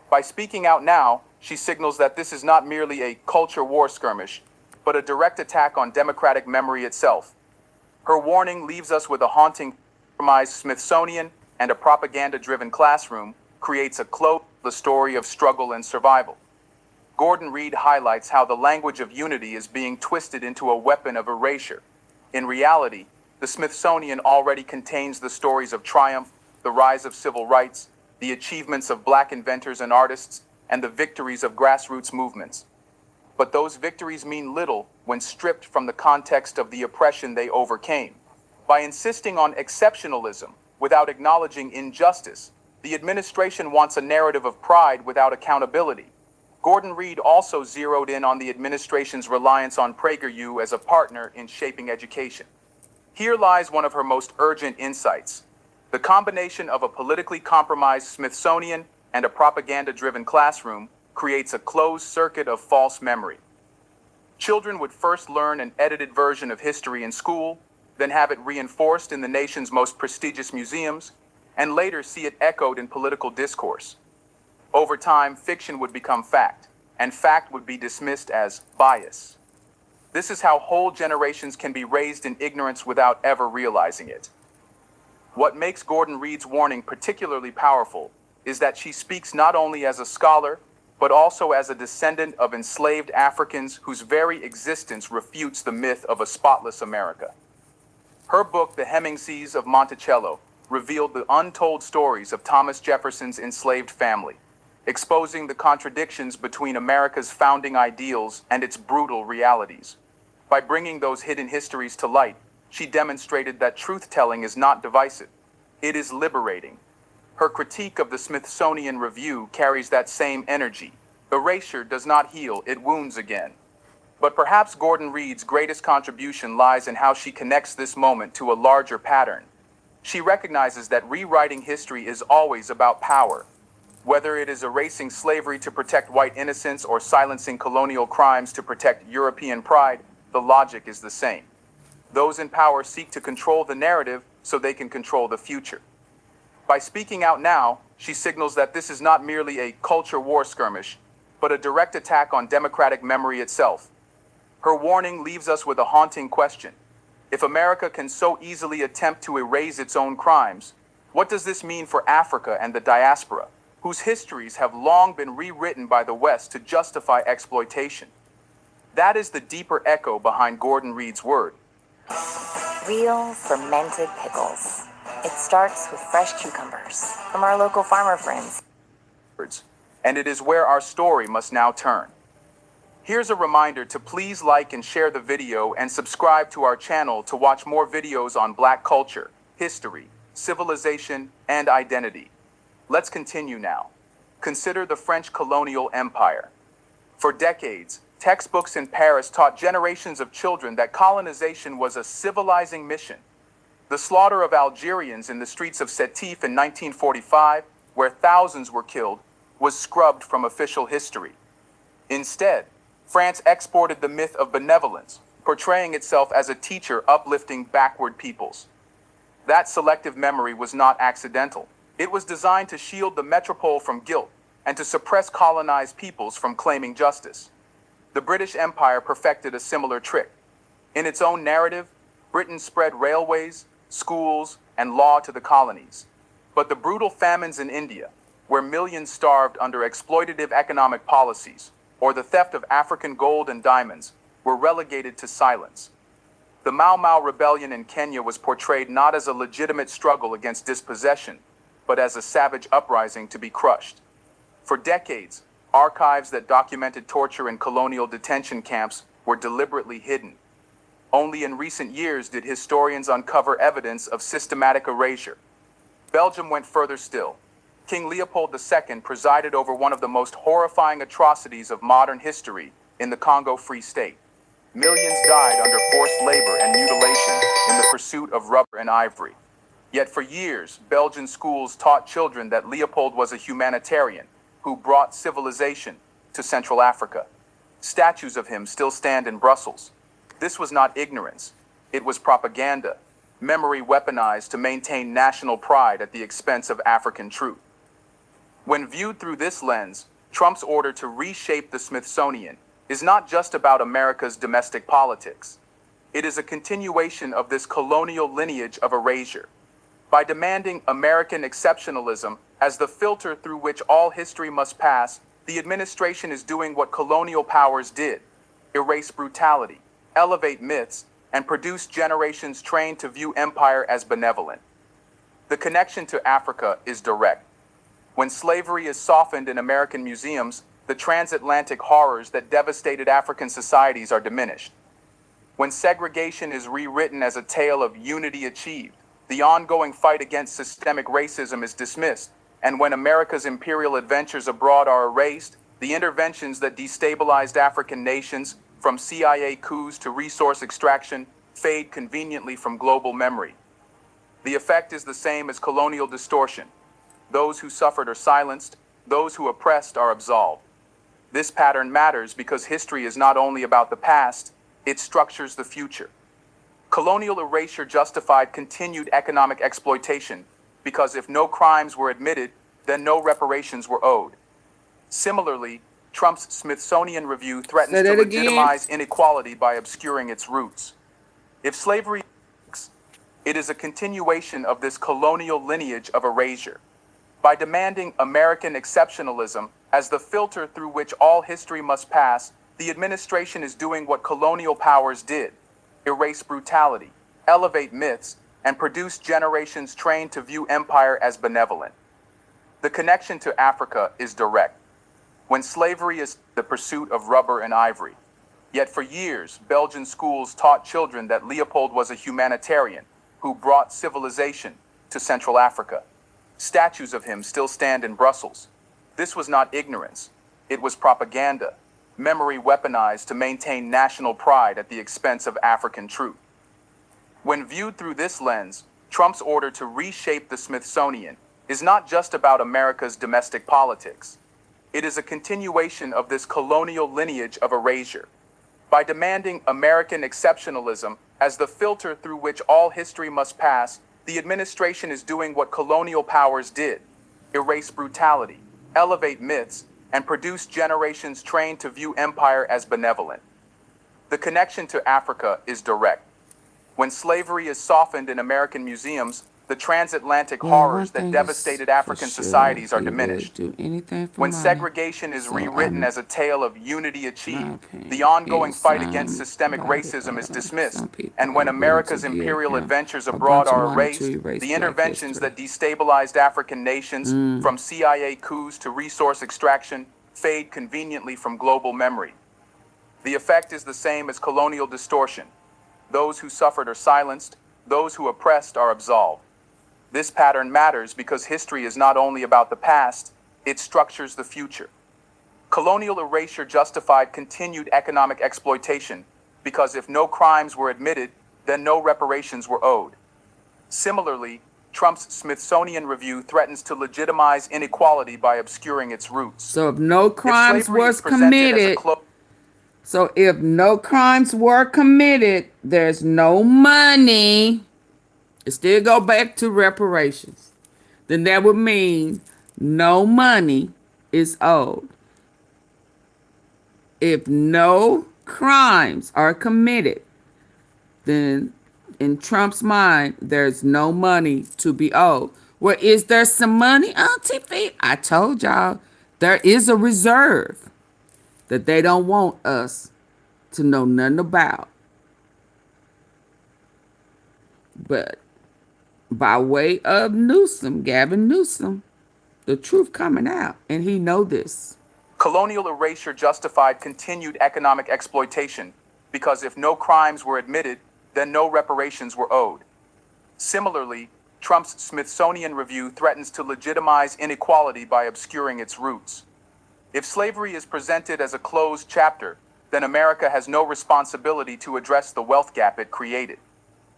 By speaking out now, she signals that this is not merely a culture war skirmish, but a direct attack on democratic memory itself. Her warning leaves us with a haunting compromised Smithsonian and a propaganda-driven classroom creates the story of struggle and survival. Gordon Reed highlights how the language of unity is being twisted into a weapon of erasure. In reality, the Smithsonian already contains the stories of triumph, the rise of civil rights, the achievements of Black inventors and artists, and the victories of grassroots movements. But those victories mean little when stripped from the context of the oppression they overcame. By insisting on exceptionalism without acknowledging injustice, the administration wants a narrative of pride without accountability. Gordon Reed also zeroed in on the administration's reliance on PragerU as a partner in shaping education. Here lies one of her most urgent insights. The combination of a politically compromised Smithsonian and a propaganda-driven classroom creates a closed circuit of false memory. Children would first learn an edited version of history in school, then have it reinforced in the nation's most prestigious museums, and later see it echoed in political discourse. Over time, fiction would become fact, and fact would be dismissed as bias. This is how whole generations can be raised in ignorance without ever realizing it. What makes Gordon Reed's warning particularly powerful is that she speaks not only as a scholar, but also as a descendant of enslaved Africans whose very existence refutes the myth of a spotless America. Her book, The Hemingses of Monticello, revealed the untold stories of Thomas Jefferson's enslaved family, exposing the contradictions between America's founding ideals and its brutal realities. By bringing those hidden histories to light, she demonstrated that truth-telling is not divisive. It is liberating. Her critique of the Smithsonian Review carries that same energy. Erasure does not heal, it wounds again. But perhaps Gordon Reed's greatest contribution lies in how she connects this moment to a larger pattern. She recognizes that rewriting history is always about power. Whether it is erasing slavery to protect white innocence or silencing colonial crimes to protect European pride, the logic is the same. Those in power seek to control the narrative so they can control the future. By speaking out now, she signals that this is not merely a culture war skirmish, but a direct attack on democratic memory itself. Her warning leaves us with a haunting question. If America can so easily attempt to erase its own crimes, what does this mean for Africa and the diaspora, whose histories have long been rewritten by the West to justify exploitation? That is the deeper echo behind Gordon Reed's word. Real fermented pickles. It starts with fresh cucumbers from our local farmer friends. And it is where our story must now turn. Here's a reminder to please like and share the video and subscribe to our channel to watch more videos on Black culture, history, civilization, and identity. Let's continue now. Consider the French colonial empire. For decades, textbooks in Paris taught generations of children that colonization was a civilizing mission. The slaughter of Algerians in the streets of Sétif in 1945, where thousands were killed, was scrubbed from official history. Instead, France exported the myth of benevolence, portraying itself as a teacher uplifting backward peoples. That selective memory was not accidental. It was designed to shield the metropole from guilt and to suppress colonized peoples from claiming justice. The British Empire perfected a similar trick. In its own narrative, Britain spread railways, schools, and law to the colonies. But the brutal famines in India, where millions starved under exploitative economic policies, or the theft of African gold and diamonds, were relegated to silence. The Mau Mau rebellion in Kenya was portrayed not as a legitimate struggle against dispossession, but as a savage uprising to be crushed. For decades, archives that documented torture in colonial detention camps were deliberately hidden. Only in recent years did historians uncover evidence of systematic erasure. Belgium went further still. King Leopold II presided over one of the most horrifying atrocities of modern history in the Congo Free State. Millions died under forced labor and mutilation in the pursuit of rubber and ivory. Yet for years, Belgian schools taught children that Leopold was a humanitarian who brought civilization to Central Africa. Statues of him still stand in Brussels. This was not ignorance. It was propaganda, memory weaponized to maintain national pride at the expense of African truth. When viewed through this lens, Trump's order to reshape the Smithsonian is not just about America's domestic politics. It is a continuation of this colonial lineage of erasure. By demanding American exceptionalism as the filter through which all history must pass, the administration is doing what colonial powers did: erase brutality, elevate myths, and produce generations trained to view empire as benevolent. The connection to Africa is direct. When slavery is softened in American museums, the transatlantic horrors that devastated African societies are diminished. When segregation is rewritten as a tale of unity achieved, the ongoing fight against systemic racism is dismissed, and when America's imperial adventures abroad are erased, the interventions that destabilized African nations, from CIA coups to resource extraction, fade conveniently from global memory. The effect is the same as colonial distortion. Those who suffered are silenced, those who oppressed are absolved. This pattern matters because history is not only about the past, it structures the future. Colonial erasure justified continued economic exploitation because if no crimes were admitted, then no reparations were owed. Similarly, Trump's Smithsonian review threatens to legitimize inequality by obscuring its roots. If slavery works, it is a continuation of this colonial lineage of erasure. By demanding American exceptionalism as the filter through which all history must pass, the administration is doing what colonial powers did: erase brutality, elevate myths, and produce generations trained to view empire as benevolent. The connection to Africa is direct. When slavery is the pursuit of rubber and ivory, yet for years, Belgian schools taught children that Leopold was a humanitarian who brought civilization to Central Africa. Statues of him still stand in Brussels. This was not ignorance. It was propaganda, memory weaponized to maintain national pride at the expense of African truth. When viewed through this lens, Trump's order to reshape the Smithsonian is not just about America's domestic politics. It is a continuation of this colonial lineage of erasure. By demanding American exceptionalism as the filter through which all history must pass, the administration is doing what colonial powers did: erase brutality, elevate myths, and produce generations trained to view empire as benevolent. The connection to Africa is direct. When slavery is softened in American museums, the transatlantic horrors that devastated African societies are diminished. When segregation is rewritten as a tale of unity achieved, the ongoing fight against systemic racism is dismissed, and when America's imperial adventures abroad are erased, the interventions that destabilized African nations, from CIA coups to resource extraction, fade conveniently from global memory. The effect is the same as colonial distortion. Those who suffered are silenced, those who oppressed are absolved. This pattern matters because history is not only about the past, it structures the future. Colonial erasure justified continued economic exploitation because if no crimes were admitted, then no reparations were owed. Similarly, Trump's Smithsonian review threatens to legitimize inequality by obscuring its roots. So if no crimes was committed, there's no money. It still go back to reparations. Then that would mean no money is owed. If no crimes are committed, then in Trump's mind, there's no money to be owed. Well, is there some money on TV? I told y'all there is a reserve that they don't want us to know nothing about. But by way of Newsom, Gavin Newsom, the truth coming out, and he know this. Colonial erasure justified continued economic exploitation because if no crimes were admitted, then no reparations were owed. Similarly, Trump's Smithsonian review threatens to legitimize inequality by obscuring its roots. If slavery is presented as a closed chapter, then America has no responsibility to address the wealth gap it created.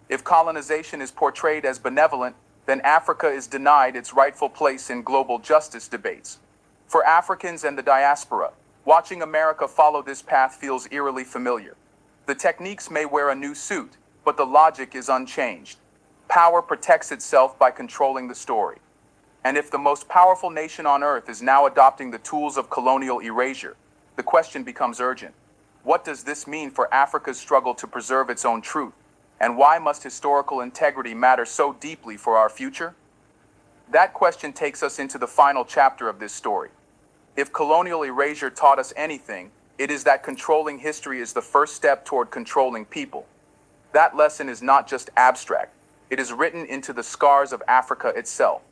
If colonization is portrayed as benevolent, then Africa is denied its rightful place in global justice debates. For Africans and the diaspora, watching America follow this path feels eerily familiar. The techniques may wear a new suit, but the logic is unchanged. Power protects itself by controlling the story. And if the most powerful nation on earth is now adopting the tools of colonial erasure, the question becomes urgent. What does this mean for Africa's struggle to preserve its own truth? And why must historical integrity matter so deeply for our future? That question takes us into the final chapter of this story. If colonial erasure taught us anything, it is that controlling history is the first step toward controlling people. That lesson is not just abstract, it is written into the scars of Africa itself.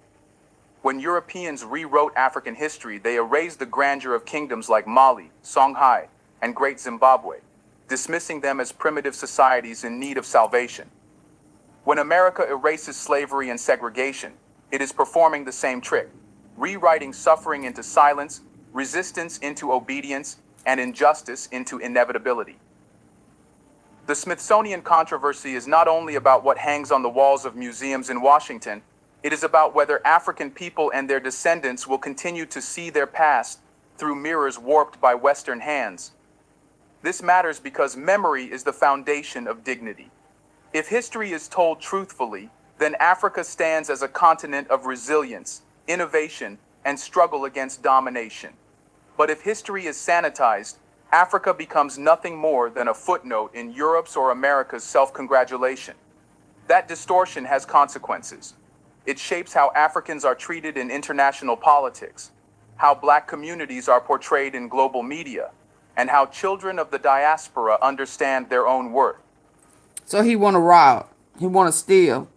When Europeans rewrote African history, they erased the grandeur of kingdoms like Mali, Songhai, and Great Zimbabwe, dismissing them as primitive societies in need of salvation. When America erases slavery and segregation, it is performing the same trick, rewriting suffering into silence, resistance into obedience, and injustice into inevitability. The Smithsonian controversy is not only about what hangs on the walls of museums in Washington, it is about whether African people and their descendants will continue to see their past through mirrors warped by Western hands. This matters because memory is the foundation of dignity. If history is told truthfully, then Africa stands as a continent of resilience, innovation, and struggle against domination. But if history is sanitized, Africa becomes nothing more than a footnote in Europe's or America's self-congratulation. That distortion has consequences. It shapes how Africans are treated in international politics, how Black communities are portrayed in global media, and how children of the diaspora understand their own worth. So he want to rob. He want to steal.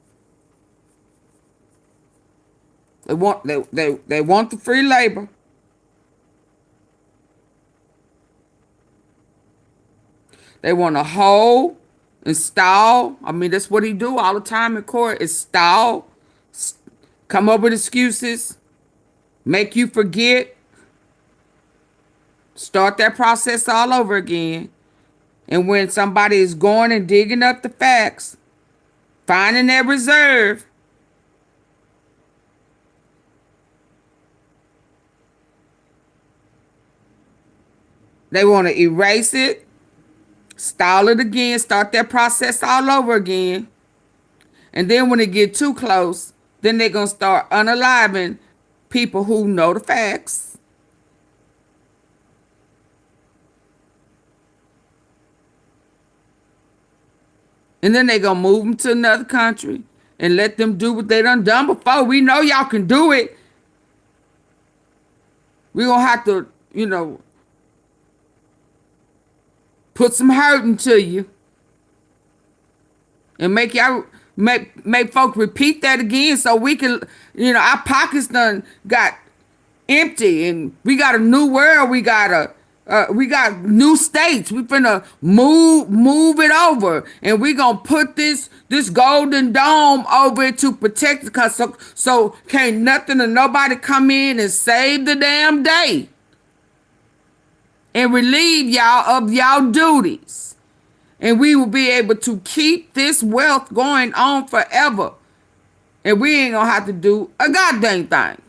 They want the free labor. They want to hold, install. I mean, that's what he do all the time in court, is stall, come up with excuses, make you forget, start that process all over again. And when somebody is going and digging up the facts, finding their reserve, they want to erase it, stall it again, start that process all over again. And then when it get too close, then they're going to start unaliving people who know the facts. And then they're going to move them to another country and let them do what they done before. We know y'all can do it. We're going to have to, put some hurt into you. And make folks repeat that again so we can, our pockets done got empty and we got a new world. We got new states. We finna move it over, and we gonna put this golden dome over it to protect it, cause so can't nothing or nobody come in and save the damn day and relieve y'all of y'all duties. And we will be able to keep this wealth going on forever. And we ain't gonna have to do a goddamn thing.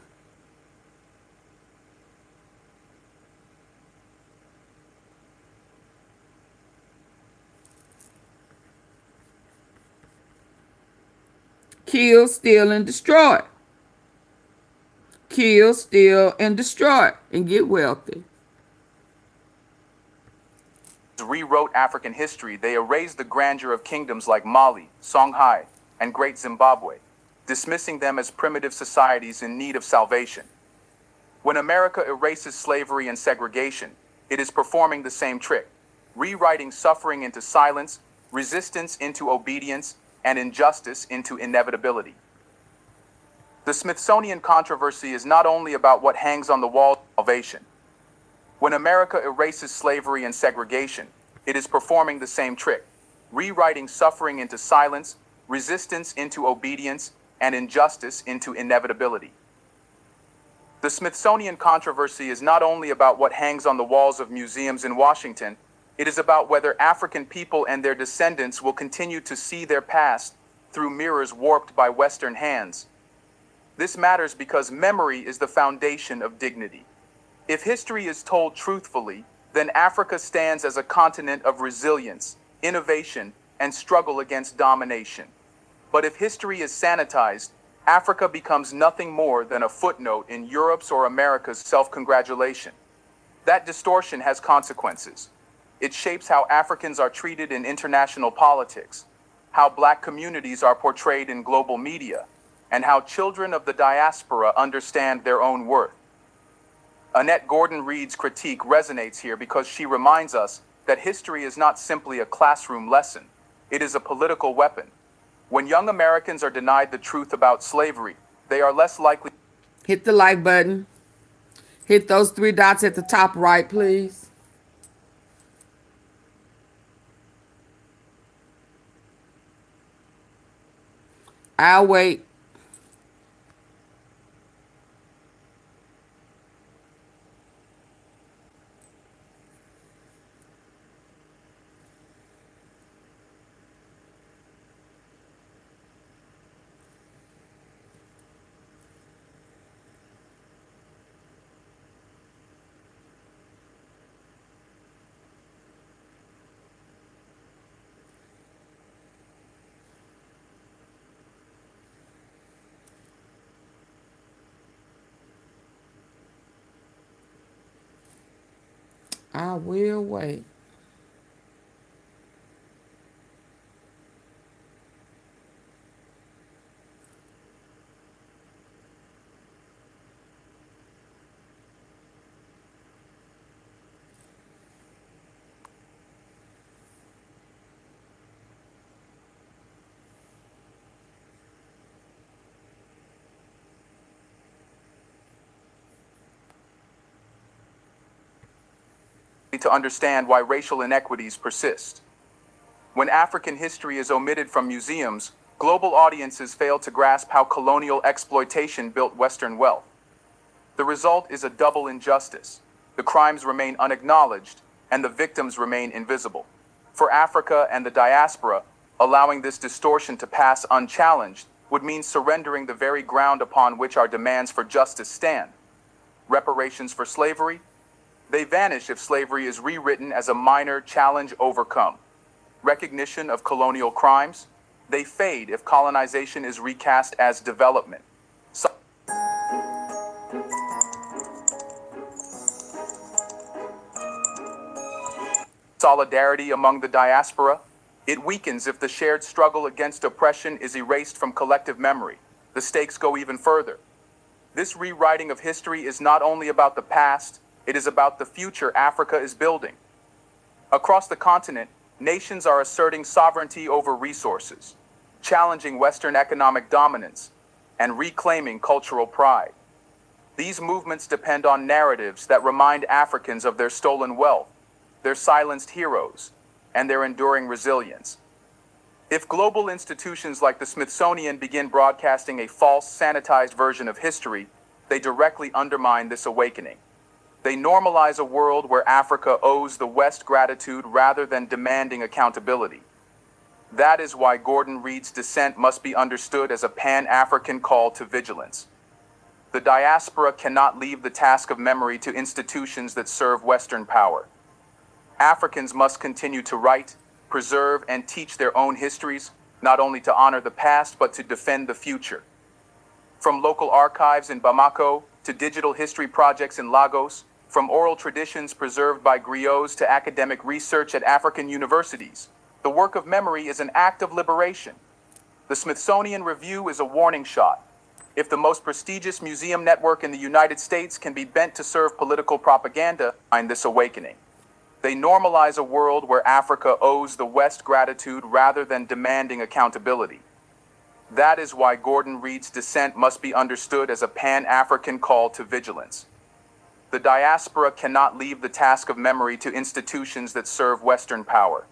Kill, steal, and destroy. Kill, steal, and destroy. And get wealthy. Rewrote African history, they erased the grandeur of kingdoms like Mali, Songhai, and Great Zimbabwe, dismissing them as primitive societies in need of salvation. When America erases slavery and segregation, it is performing the same trick, rewriting suffering into silence, resistance into obedience, and injustice into inevitability. The Smithsonian controversy is not only about what hangs on the wall of salvation. When America erases slavery and segregation, it is performing the same trick, rewriting suffering into silence, resistance into obedience, and injustice into inevitability. The Smithsonian controversy is not only about what hangs on the walls of museums in Washington, It is about whether African people and their descendants will continue to see their past through mirrors warped by Western hands. This matters because memory is the foundation of dignity. If history is told truthfully, then Africa stands as a continent of resilience, innovation, and struggle against domination. But if history is sanitized, Africa becomes nothing more than a footnote in Europe's or America's self-congratulation. That distortion has consequences. It shapes how Africans are treated in international politics, how Black communities are portrayed in global media, and how children of the diaspora understand their own worth. Annette Gordon-Reed's critique resonates here because she reminds us that history is not simply a classroom lesson. It is a political weapon. When young Americans are denied the truth about slavery, they are less likely... Hit the like button. Hit those 3 dots at the top right, please. I'll wait. I will wait. to understand why racial inequities persist. When African history is omitted from museums, global audiences fail to grasp how colonial exploitation built Western wealth. The result is a double injustice. The crimes remain unacknowledged, and the victims remain invisible. For Africa and the diaspora, allowing this distortion to pass unchallenged would mean surrendering the very ground upon which our demands for justice stand. Reparations for slavery? They vanish if slavery is rewritten as a minor challenge overcome. Recognition of colonial crimes? They fade if colonization is recast as development. Solidarity among the diaspora? It weakens if the shared struggle against oppression is erased from collective memory. The stakes go even further. This rewriting of history is not only about the past, it is about the future Africa is building. Across the continent, nations are asserting sovereignty over resources, challenging Western economic dominance, and reclaiming cultural pride. These movements depend on narratives that remind Africans of their stolen wealth, their silenced heroes, and their enduring resilience. If global institutions like the Smithsonian begin broadcasting a false, sanitized version of history, they directly undermine this awakening. They normalize a world where Africa owes the West gratitude rather than demanding accountability. That is why Gordon Reed's dissent must be understood as a Pan-African call to vigilance. The diaspora cannot leave the task of memory to institutions that serve Western power. Africans must continue to write, preserve, and teach their own histories, not only to honor the past, but to defend the future. From local archives in Bamako to digital history projects in Lagos, from oral traditions preserved by griots to academic research at African universities, the work of memory is an act of liberation. The Smithsonian Review is a warning shot. If the most prestigious museum network in the United States can be bent to serve political propaganda behind this awakening, they normalize a world where Africa owes the West gratitude rather than demanding accountability. That is why Gordon Reed's dissent must be understood as a Pan-African call to vigilance. The diaspora cannot leave the task of memory to institutions that serve Western power.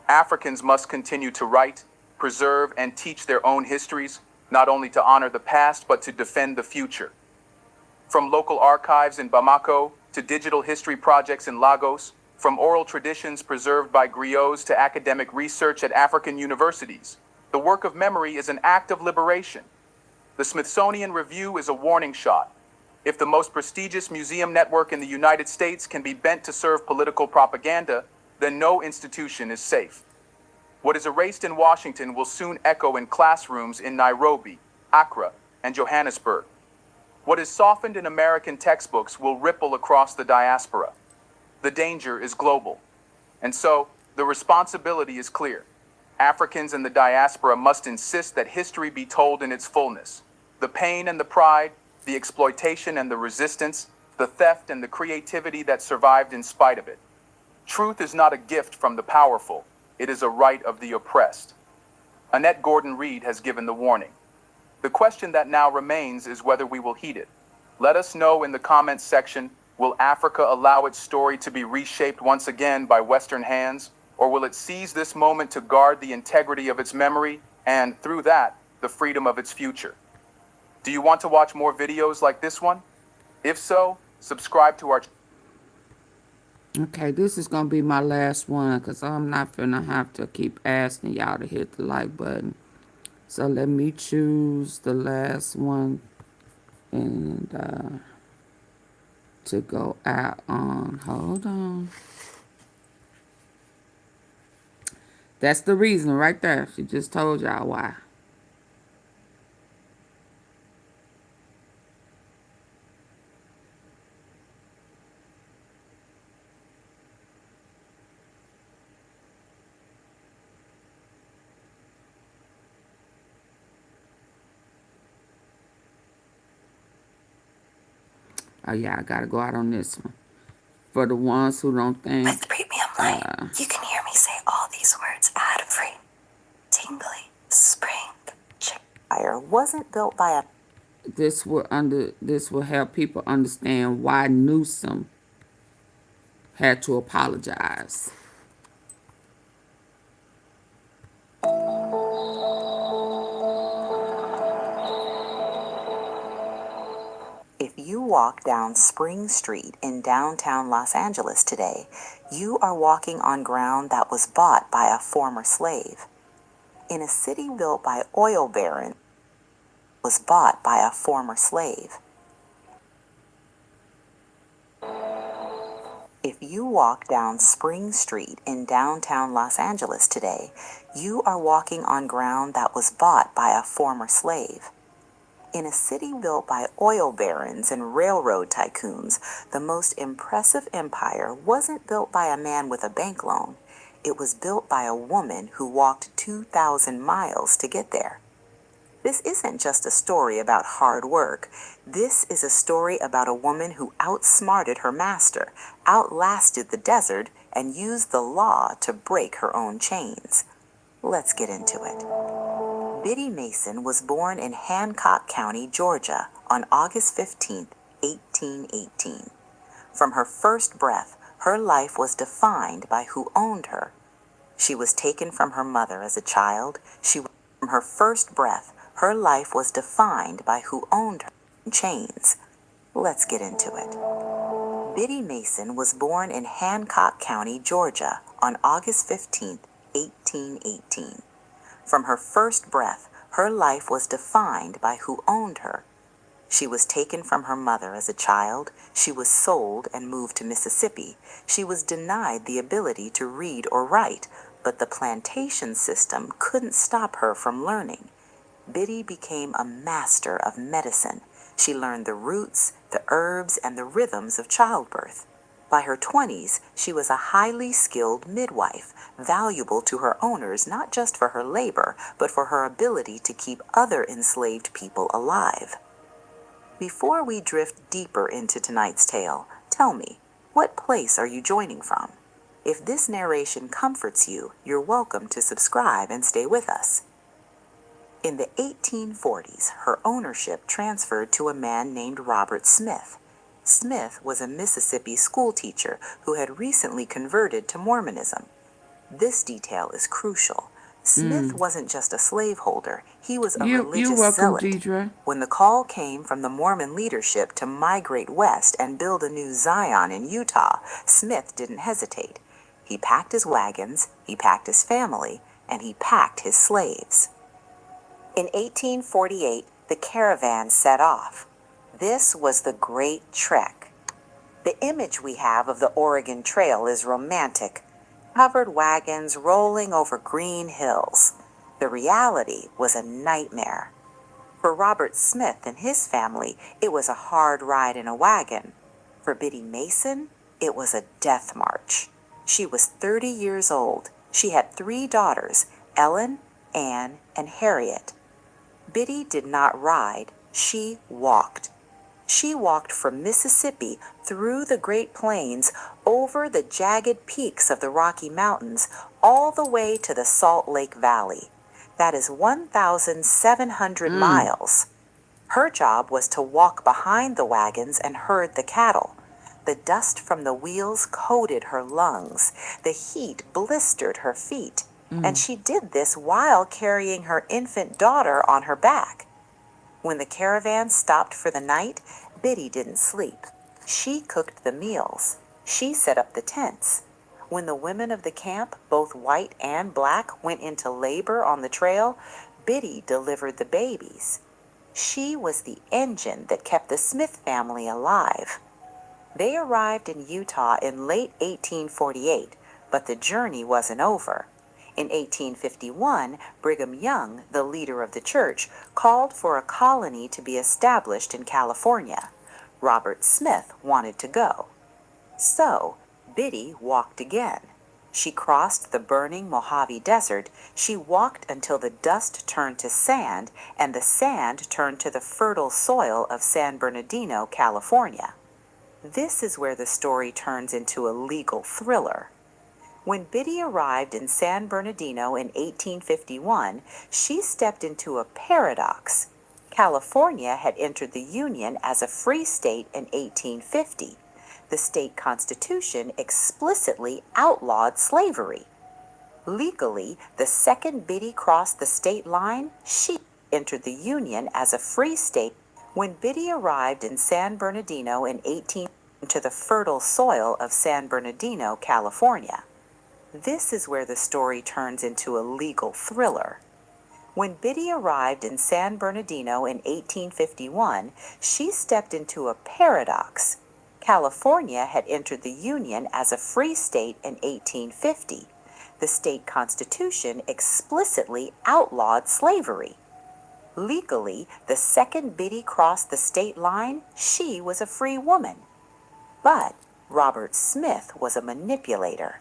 Africans must continue to write, preserve, and teach their own histories, not only to honor the past, but to defend the future. From local archives in Bamako to digital history projects in Lagos, From oral traditions preserved by griots to academic research at African universities, the work of memory is an act of liberation. The Smithsonian Review is a warning shot. If the most prestigious museum network in the United States can be bent to serve political propaganda, then no institution is safe. What is erased in Washington will soon echo in classrooms in Nairobi, Accra, and Johannesburg. What is softened in American textbooks will ripple across the diaspora. The danger is global. And so, the responsibility is clear. Africans in the diaspora must insist that history be told in its fullness. The pain and the pride, the exploitation and the resistance, the theft and the creativity that survived in spite of it. Truth is not a gift from the powerful. It is a right of the oppressed. Annette Gordon-Reed has given the warning. The question that now remains is whether we will heed it. Let us know in the comments section. Will Africa allow its story to be reshaped once again by Western hands, or will it seize this moment to guard the integrity of its memory and, through that, the freedom of its future? Do you want to watch more videos like this one? If so, subscribe to our channel. Okay, this is going to be my last one because I'm not finna have to keep asking y'all to hit the like button. So let me choose the last one and to go out on. Hold on. That's the reason right there. She just told y'all why. Oh yeah, I gotta go out on this one. For the ones who don't think. With premium light, you can hear me say all these words ad-free. Tingly, spring, fire wasn't built by a. This will help people understand why Newsom had to apologize. If you walk down Spring Street in downtown Los Angeles today, you are walking on ground that was bought by a former slave. In a city built by oil barons, was bought by a former slave. If you walk down Spring Street in downtown Los Angeles today, you are walking on ground that was bought by a former slave. In a city built by oil barons and railroad tycoons, the most impressive empire wasn't built by a man with a bank loan. It was built by a woman who walked 2,000 miles to get there. This isn't just a story about hard work. This is a story about a woman who outsmarted her master, outlasted the desert, and used the law to break her own chains. Let's get into it. Biddy Mason was born in Hancock County, Georgia, on August 15, 1818. From her first breath, her life was defined by who owned her. She was taken from her mother as a child. From her first breath, her life was defined by who owned her in chains. Let's get into it. Biddy Mason was born in Hancock County, Georgia, on August 15, 1818. From her first breath, her life was defined by who owned her. She was taken from her mother as a child. She was sold and moved to Mississippi. She was denied the ability to read or write, but the plantation system couldn't stop her from learning. Biddy became a master of medicine. She learned the roots, the herbs, and the rhythms of childbirth. By her 20s, she was a highly skilled midwife, valuable to her owners not just for her labor, but for her ability to keep other enslaved people alive. Before we drift deeper into tonight's tale, tell me, what place are you joining from? If this narration comforts you, you're welcome to subscribe and stay with us. In the 1840s, her ownership transferred to a man named Robert Smith. Smith was a Mississippi schoolteacher who had recently converted to Mormonism. This detail is crucial. Smith wasn't just a slaveholder, he was a You're religious welcome, zealot. Deidre. When the call came from the Mormon leadership to migrate west and build a new Zion in Utah, Smith didn't hesitate. He packed his wagons, he packed his family, and he packed his slaves. In 1848, the caravan set off. This was the Great Trek. The image we have of the Oregon Trail is romantic. Covered wagons rolling over green hills. The reality was a nightmare. For Robert Smith and his family, it was a hard ride in a wagon. For Biddy Mason, it was a death march. She was 30 years old. She had 3 daughters, Ellen, Anne, and Harriet. Biddy did not ride, she walked. She walked from Mississippi through the Great Plains, over the jagged peaks of the Rocky Mountains, all the way to the Salt Lake Valley. That is 1,700 miles. Her job was to walk behind the wagons and herd the cattle. The dust from the wheels coated her lungs. The heat blistered her feet. And she did this while carrying her infant daughter on her back. When the caravan stopped for the night, Biddy didn't sleep. She cooked the meals. She set up the tents. When the women of the camp, both white and black, went into labor on the trail, Biddy delivered the babies. She was the engine that kept the Smith family alive. They arrived in Utah in late 1848, but the journey wasn't over. In 1851, Brigham Young, the leader of the church, called for a colony to be established in California. Robert Smith wanted to go. So, Biddy walked again. She crossed the burning Mojave Desert. She walked until the dust turned to sand, and the sand turned to the fertile soil of San Bernardino, California. This is where the story turns into a legal thriller. When Biddy arrived in San Bernardino in 1851, she stepped into a paradox. California had entered the Union as a free state in 1850. The state constitution explicitly outlawed slavery. Legally, the second Biddy crossed the state line, she entered the Union as a free state. When Biddy arrived in San Bernardino in 1850, to the fertile soil of San Bernardino, California. This is where the story turns into a legal thriller. When Biddy arrived in San Bernardino in 1851, she stepped into a paradox. California had entered the Union as a free state in 1850. The state constitution explicitly outlawed slavery. Legally, the second Biddy crossed the state line, she was a free woman. But Robert Smith was a manipulator.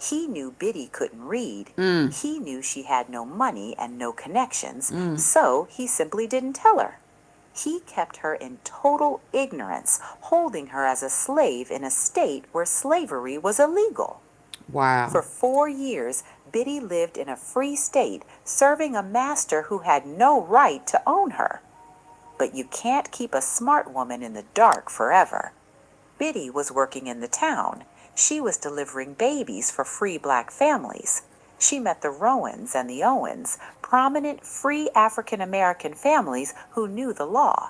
He knew Biddy couldn't read. He knew she had no money and no connections, so he simply didn't tell her. He kept her in total ignorance, holding her as a slave in a state where slavery was illegal. Wow. For 4 years, Biddy lived in a free state, serving a master who had no right to own her. But you can't keep a smart woman in the dark forever. Biddy was working in the town. She was delivering babies for free black families. She met the Rowans and the Owens, prominent free African American families who knew the law.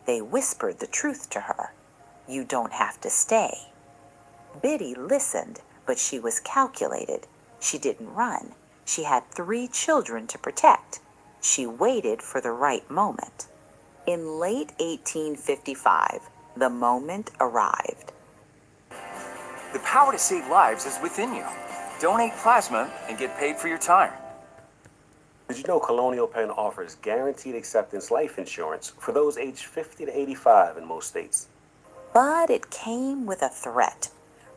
They whispered the truth to her. You don't have to stay. Biddy listened, but she was calculated. She didn't run. She had 3 children to protect. She waited for the right moment. In late 1855, the moment arrived. The power to save lives is within you. Donate plasma and get paid for your time. Did you know Colonial Penn offers guaranteed acceptance life insurance for those aged 50 to 85 in most states? But it came with a threat.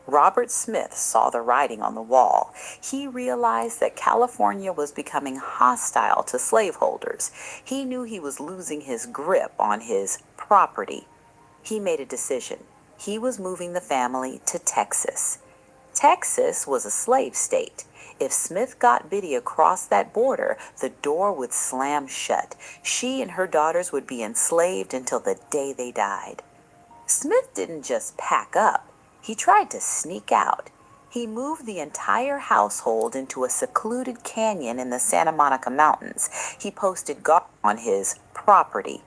Robert Smith saw the writing on the wall. He realized that California was becoming hostile to slaveholders. He knew he was losing his grip on his property. He made a decision. He was moving the family to Texas. Texas was a slave state. If Smith got Biddy across that border, the door would slam shut. She and her daughters would be enslaved until the day they died. Smith didn't just pack up. He tried to sneak out. He moved the entire household into a secluded canyon in the Santa Monica Mountains. He posted guard on his property.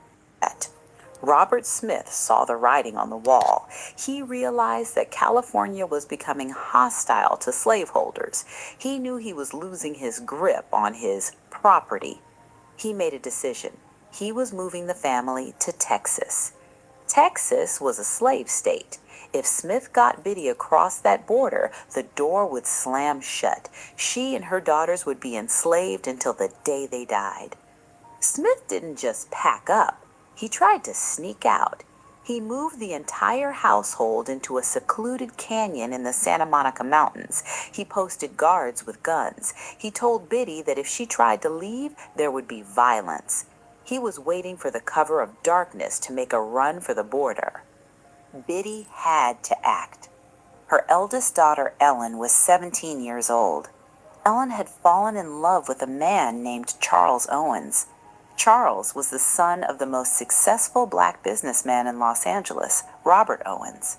Robert Smith saw the writing on the wall. He realized that California was becoming hostile to slaveholders. He knew he was losing his grip on his property. He made a decision. He was moving the family to Texas. Texas was a slave state. If Smith got Biddy across that border, the door would slam shut. She and her daughters would be enslaved until the day they died. Smith didn't just pack up. He tried to sneak out. He moved the entire household into a secluded canyon in the Santa Monica Mountains. He posted guards with guns. He told Biddy that if she tried to leave, there would be violence. He was waiting for the cover of darkness to make a run for the border. Biddy had to act. Her eldest daughter, Ellen, was 17 years old. Ellen had fallen in love with a man named Charles Owens. Charles was the son of the most successful black businessman in Los Angeles, Robert Owens.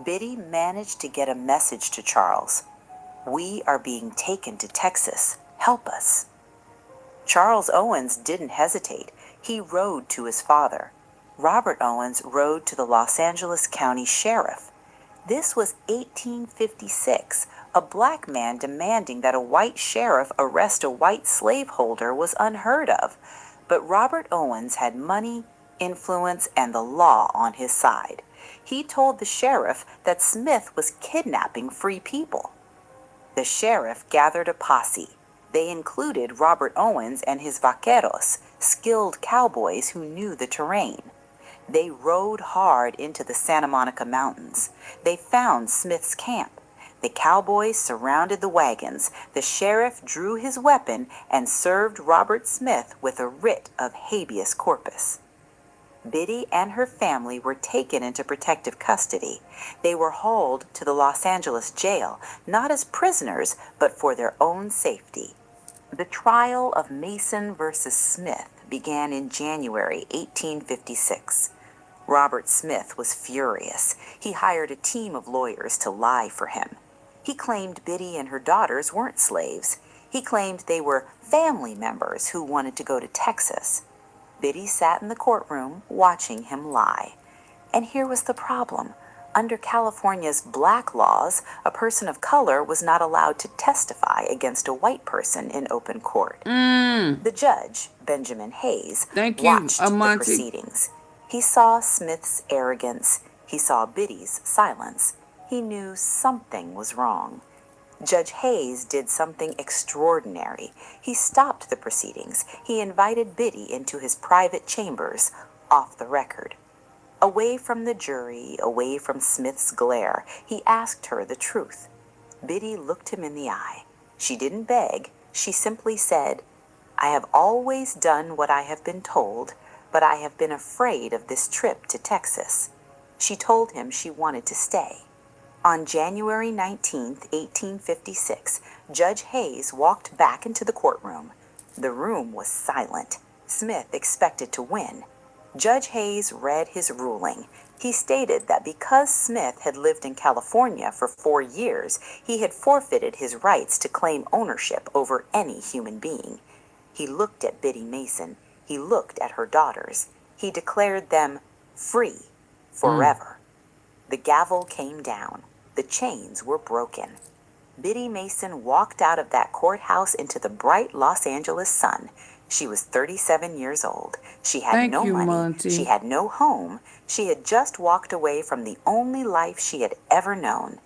Biddy managed to get a message to Charles. "We are being taken to Texas. Help us." Charles Owens didn't hesitate. He rode to his father. Robert Owens rode to the Los Angeles County Sheriff. This was 1856. A black man demanding that a white sheriff arrest a white slaveholder was unheard of. But Robert Owens had money, influence, and the law on his side. He told the sheriff that Smith was kidnapping free people. The sheriff gathered a posse. They included Robert Owens and his vaqueros, skilled cowboys who knew the terrain. They rode hard into the Santa Monica Mountains. They found Smith's camp. The cowboys surrounded the wagons. The sheriff drew his weapon and served Robert Smith with a writ of habeas corpus. Biddy and her family were taken into protective custody. They were hauled to the Los Angeles jail, not as prisoners, but for their own safety. The trial of Mason versus Smith began in January 1856. Robert Smith was furious. He hired a team of lawyers to lie for him. He claimed Biddy and her daughters weren't slaves. He claimed they were family members who wanted to go to Texas. Biddy sat in the courtroom watching him lie. And here was the problem. Under California's black laws, a person of color was not allowed to testify against a white person in open court. The judge, Benjamin Hayes, watched the proceedings. He saw Smith's arrogance. He saw Biddy's silence. He knew something was wrong. Judge Hayes did something extraordinary. He stopped the proceedings. He invited Biddy into his private chambers, off the record. Away from the jury, away from Smith's glare, he asked her the truth. Biddy looked him in the eye. She didn't beg. She simply said, "I have always done what I have been told, but I have been afraid of this trip to Texas." She told him she wanted to stay. On January 19, 1856, Judge Hayes walked back into the courtroom. The room was silent. Smith expected to win. Judge Hayes read his ruling. He stated that because Smith had lived in California for 4 years, he had forfeited his rights to claim ownership over any human being. He looked at Biddy Mason. He looked at her daughters. He declared them free forever. The gavel came down. The chains were broken. Biddy Mason walked out of that courthouse into the bright Los Angeles sun. She was 37 years old. She had no money. Monty. She had no home. She had just walked away from the only life she had ever known.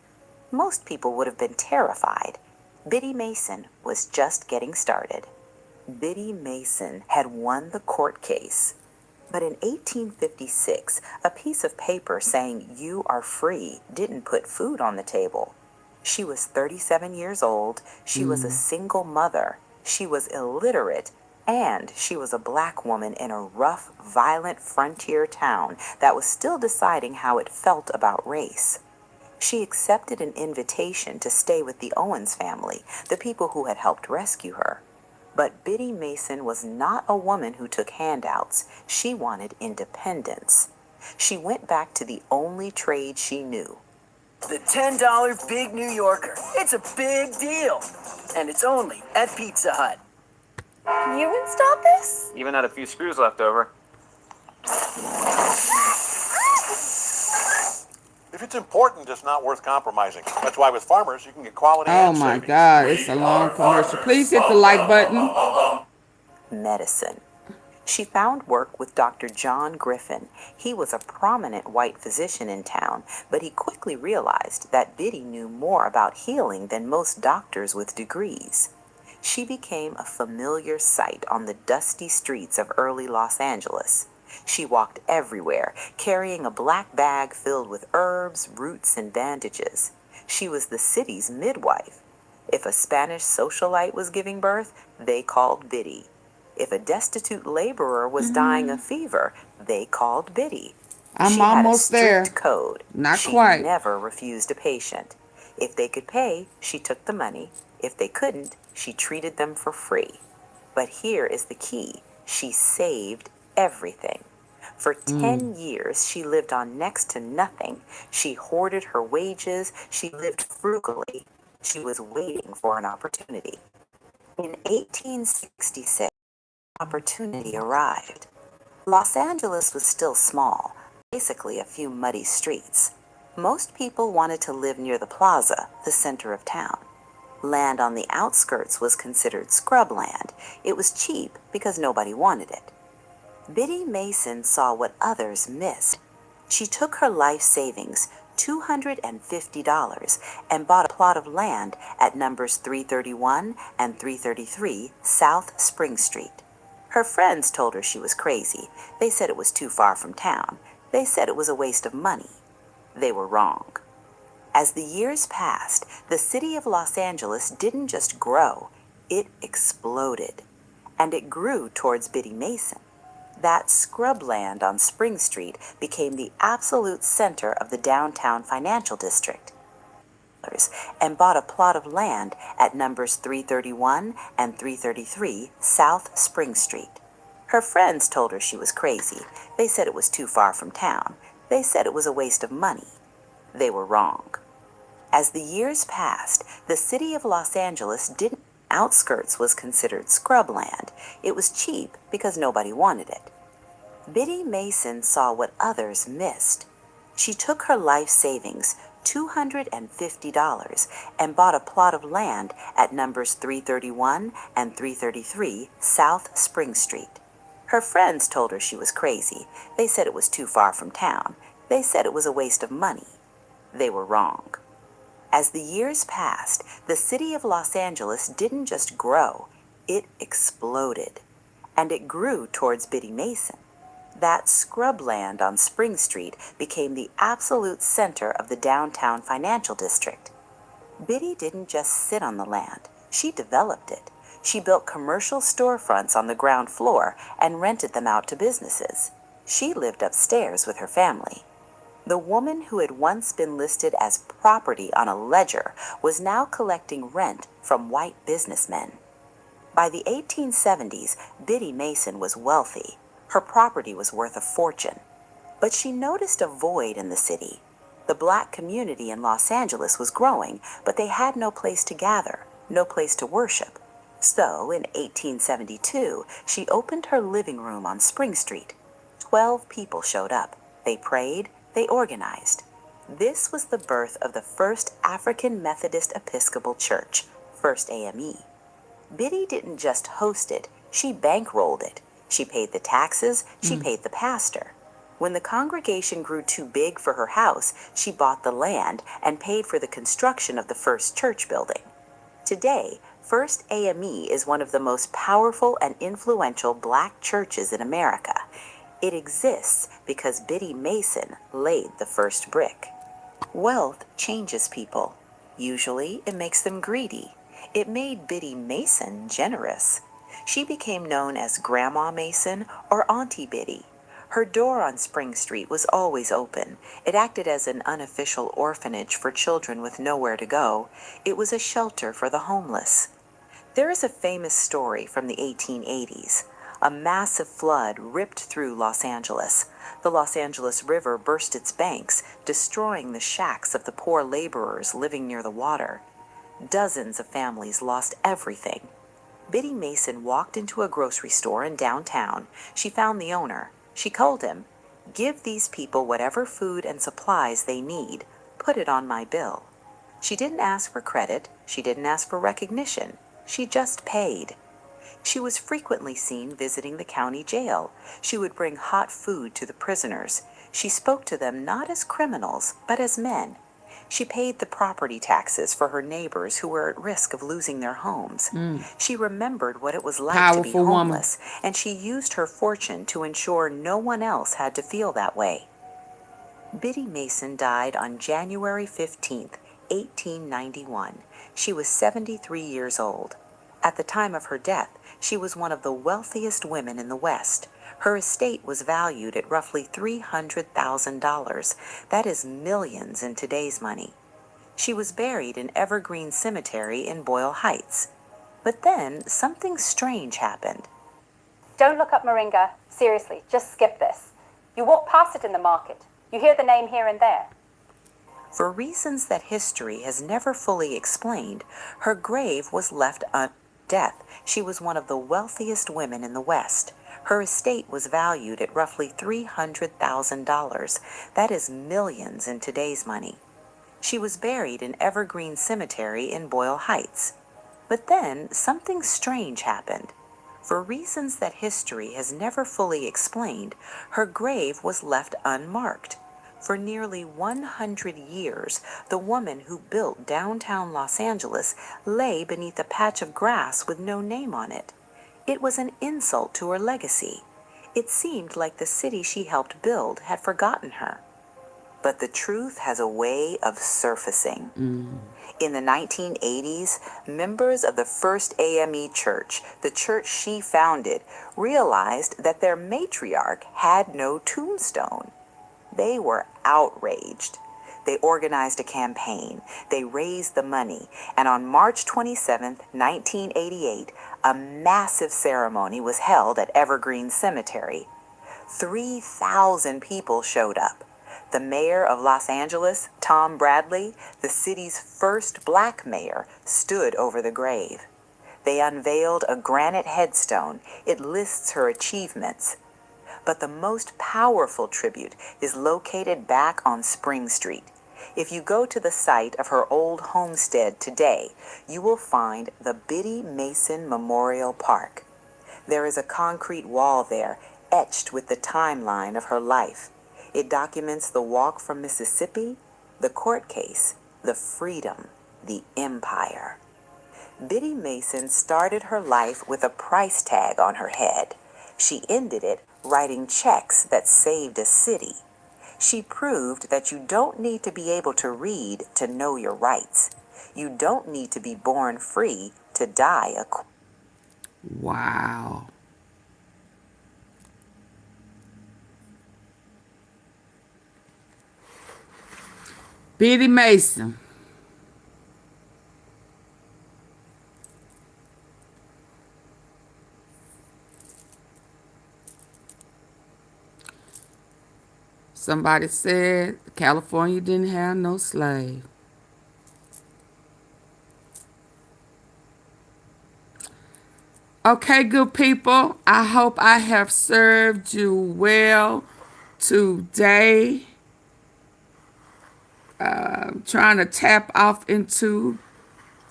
Most people would have been terrified. Biddy Mason was just getting started. Biddy Mason had won the court case. But in 1856, a piece of paper saying "you are free" didn't put food on the table. She was 37 years old. She was a single mother. She was illiterate. And she was a black woman in a rough, violent frontier town that was still deciding how it felt about race. She accepted an invitation to stay with the Owens family, the people who had helped rescue her. But Biddy Mason was not a woman who took handouts. She wanted independence. She went back to the only trade she knew, The $10 Big New Yorker. It's a big deal. And it's only at Pizza Hut. You installed this? Even had a few screws left over. If it's important, it's not worth compromising. That's why with Farmers, you can get quality Oh and my savings. God, it's a long commercial. Please hit the like button. Medicine. She found work with Dr. John Griffin. He was a prominent white physician in town, but he quickly realized that Biddy knew more about healing than most doctors with degrees. She became a familiar sight on the dusty streets of early Los Angeles. She walked everywhere, carrying a black bag filled with herbs, roots, and bandages. She was the city's midwife. If a Spanish socialite was giving birth, they called Biddy. If a destitute laborer was dying of fever, they called Biddy. I'm She almost had a there. strict code. Not She quite. never refused a patient. If they could pay, she took the money. If they couldn't, she treated them for free. But here is the key. She saved everything. For 10 years, she lived on next to nothing. She hoarded her wages. She lived frugally. She was waiting for an opportunity. In 1866, opportunity arrived. Los Angeles was still small, basically a few muddy streets. Most people wanted to live near the plaza, the center of town. Land on the outskirts was considered scrubland. It was cheap because nobody wanted it. Biddy Mason saw what others missed. She took her life savings, $250, and bought a plot of land at numbers 331 and 333 South Spring Street. Her friends told her she was crazy. They said it was too far from town. They said it was a waste of money. They were wrong. As the years passed, the city of Los Angeles didn't just grow, it exploded. And it grew towards Biddy Mason. That scrubland on Spring Street became the absolute center of the downtown financial district. And bought a plot of land at numbers 331 and 333 South Spring Street. Her friends told her she was crazy. They said it was too far from town. They said it was a waste of money. They were wrong. As the years passed, the city of Los Angeles didn't. Outskirts was considered scrubland. It was cheap because nobody wanted it. Biddy Mason saw what others missed. She took her life savings, $250, and bought a plot of land at numbers 331 and 333 South Spring Street. Her friends told her she was crazy. They said it was too far from town. They said it was a waste of money. They were wrong. As the years passed, the city of Los Angeles didn't just grow, it exploded. And it grew towards Biddy Mason. That scrubland on Spring Street became the absolute center of the downtown financial district. Biddy didn't just sit on the land, she developed it. She built commercial storefronts on the ground floor and rented them out to businesses. She lived upstairs with her family. The woman who had once been listed as property on a ledger was now collecting rent from white businessmen. By the 1870s, Biddy Mason was wealthy. Her property was worth a fortune. But she noticed a void in the city. The black community in Los Angeles was growing, but they had no place to gather, no place to worship. So, in 1872, she opened her living room on Spring Street. 12 people showed up. They prayed. They organized. This was the birth of the first African Methodist Episcopal Church, First AME. Biddy didn't just host it, she bankrolled it. She paid the taxes, she paid the pastor. When the congregation grew too big for her house, she bought the land and paid for the construction of the first church building. Today, First AME is one of the most powerful and influential black churches in America. It exists because Biddy Mason laid the first brick. Wealth changes people. Usually, it makes them greedy. It made Biddy Mason generous. She became known as Grandma Mason or Auntie Biddy. Her door on Spring Street was always open. It acted as an unofficial orphanage for children with nowhere to go. It was a shelter for the homeless. There is a famous story from the 1880s. A massive flood ripped through Los Angeles. The Los Angeles River burst its banks, destroying the shacks of the poor laborers living near the water. Dozens of families lost everything. Biddy Mason walked into a grocery store in downtown. She found the owner. She told him, "Give these people whatever food and supplies they need. Put it on my bill." She didn't ask for credit. She didn't ask for recognition. She just paid. She was frequently seen visiting the county jail. She would bring hot food to the prisoners. She spoke to them not as criminals, but as men. She paid the property taxes for her neighbors who were at risk of losing their homes. She remembered what it was like to be Powerful woman. homeless, and she used her fortune to ensure no one else had to feel that way. Biddy Mason died on January 15th, 1891. She was 73 years old. At the time of her death, she was one of the wealthiest women in the West. Her estate was valued at roughly $300,000. That is millions in today's money. She was buried in Evergreen Cemetery in Boyle Heights. But then something strange happened. Don't look up Moringa. Seriously, just skip this. You walk past it in the market. You hear the name here and there. For reasons that history has never fully explained, her grave was left death. She was one of the wealthiest women in the West. Her estate was valued at roughly $300,000. That is millions in today's money. She was buried in Evergreen Cemetery in Boyle Heights. But then something strange happened. For reasons that history has never fully explained, her grave was left unmarked. For nearly 100 years, the woman who built downtown Los Angeles lay beneath a patch of grass with no name on it. It was an insult to her legacy. It seemed like the city she helped build had forgotten her. But the truth has a way of surfacing. In the 1980s, members of the First AME Church, the church she founded, realized that their matriarch had no tombstone. They were outraged. They organized a campaign. They raised the money. And on March 27, 1988, a massive ceremony was held at Evergreen Cemetery. 3,000 people showed up. The mayor of Los Angeles, Tom Bradley, the city's first black mayor, stood over the grave. They unveiled a granite headstone. It lists her achievements. But the most powerful tribute is located back on Spring Street. If you go to the site of her old homestead today, you will find the Biddy Mason Memorial Park. There is a concrete wall there, etched with the timeline of her life. It documents the walk from Mississippi, the court case, the freedom, the empire. Biddy Mason started her life with a price tag on her head. She ended it writing checks that saved a city. She proved that you don't need to be able to read to know your rights. You don't need to be born free to die a queen. Wow. Biddy Mason. Somebody said California didn't have no slave. Okay, good people. I hope I have served you well today. Trying to tap off into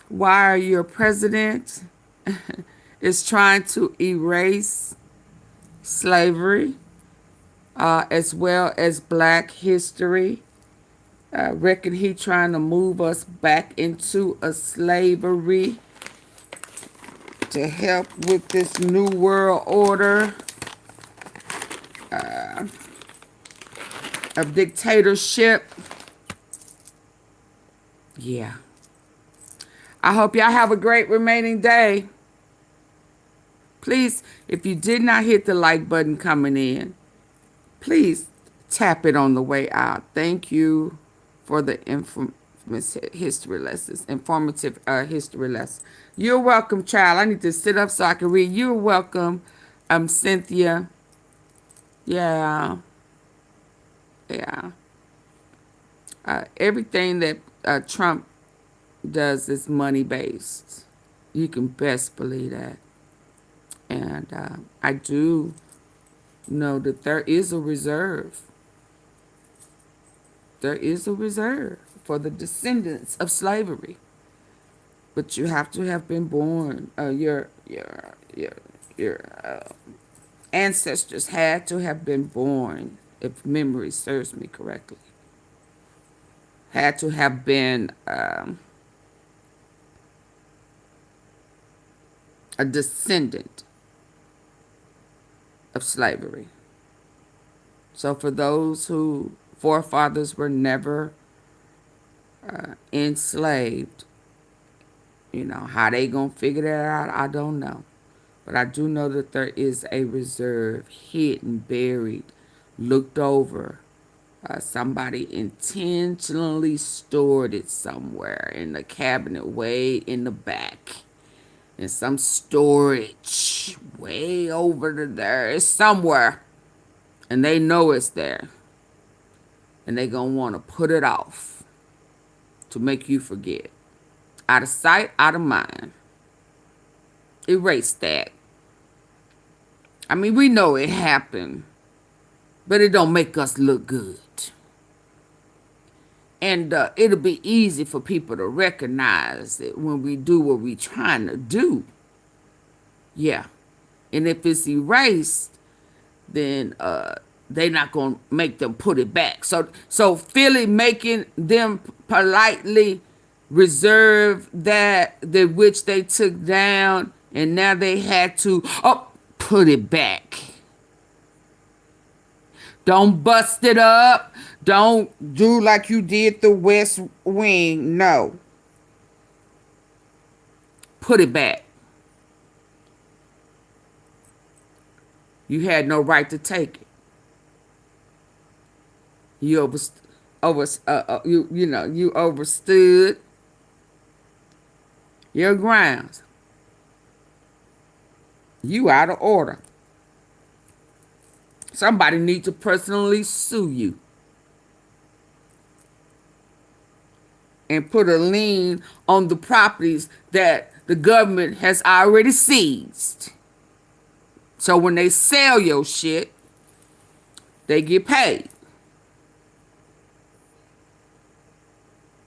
why your president is trying to erase slavery. As well as black history. I reckon he trying to move us back into a slavery to help with this new world order of dictatorship. Yeah. I hope y'all have a great remaining day. Please, if you did not hit the like button coming in, please tap it on the way out. Thank you for the informative history lessons. You're welcome, child. I need to sit up so I can read. You're welcome, Cynthia. Yeah. Yeah. Everything that Trump does is money based. You can best believe that. And I do know that there is a reserve. There is a reserve for the descendants of slavery. But you have to have been born. Your ancestors had to have been born, if memory serves me correctly. Had to have been a descendant of slavery. So for those who forefathers were never enslaved, you know, how they gonna figure that out, I don't know. But I do know that there is a reserve, hidden, buried, looked over. Somebody intentionally stored it somewhere in the cabinet way in the back. In some storage way over there. It's somewhere. And they know it's there. And they gonna want to put it off to make you forget. Out of sight, out of mind. Erase that. I mean, we know it happened, but it don't make us look good. And it'll be easy for people to recognize it when we do what we're trying to do. Yeah. And if it's erased, then they're not going to make them put it back. So Philly making them politely reserve that which they took down, and now they had to put it back. Don't bust it up. Don't do like you did the West Wing. No. Put it back. You had no right to take it. You you overstood your grounds. You out of order. Somebody needs to personally sue you and put a lien on the properties that the government has already seized. So when they sell your shit, they get paid.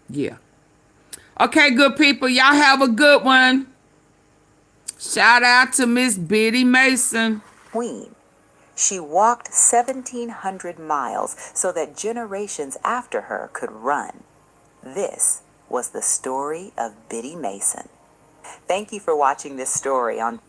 Yeah. Okay, good people. Y'all have a good one. Shout out to Miss Biddy Mason. Queen. She walked 1,700 miles so that generations after her could run. This was the story of Biddy Mason. Thank you for watching this story on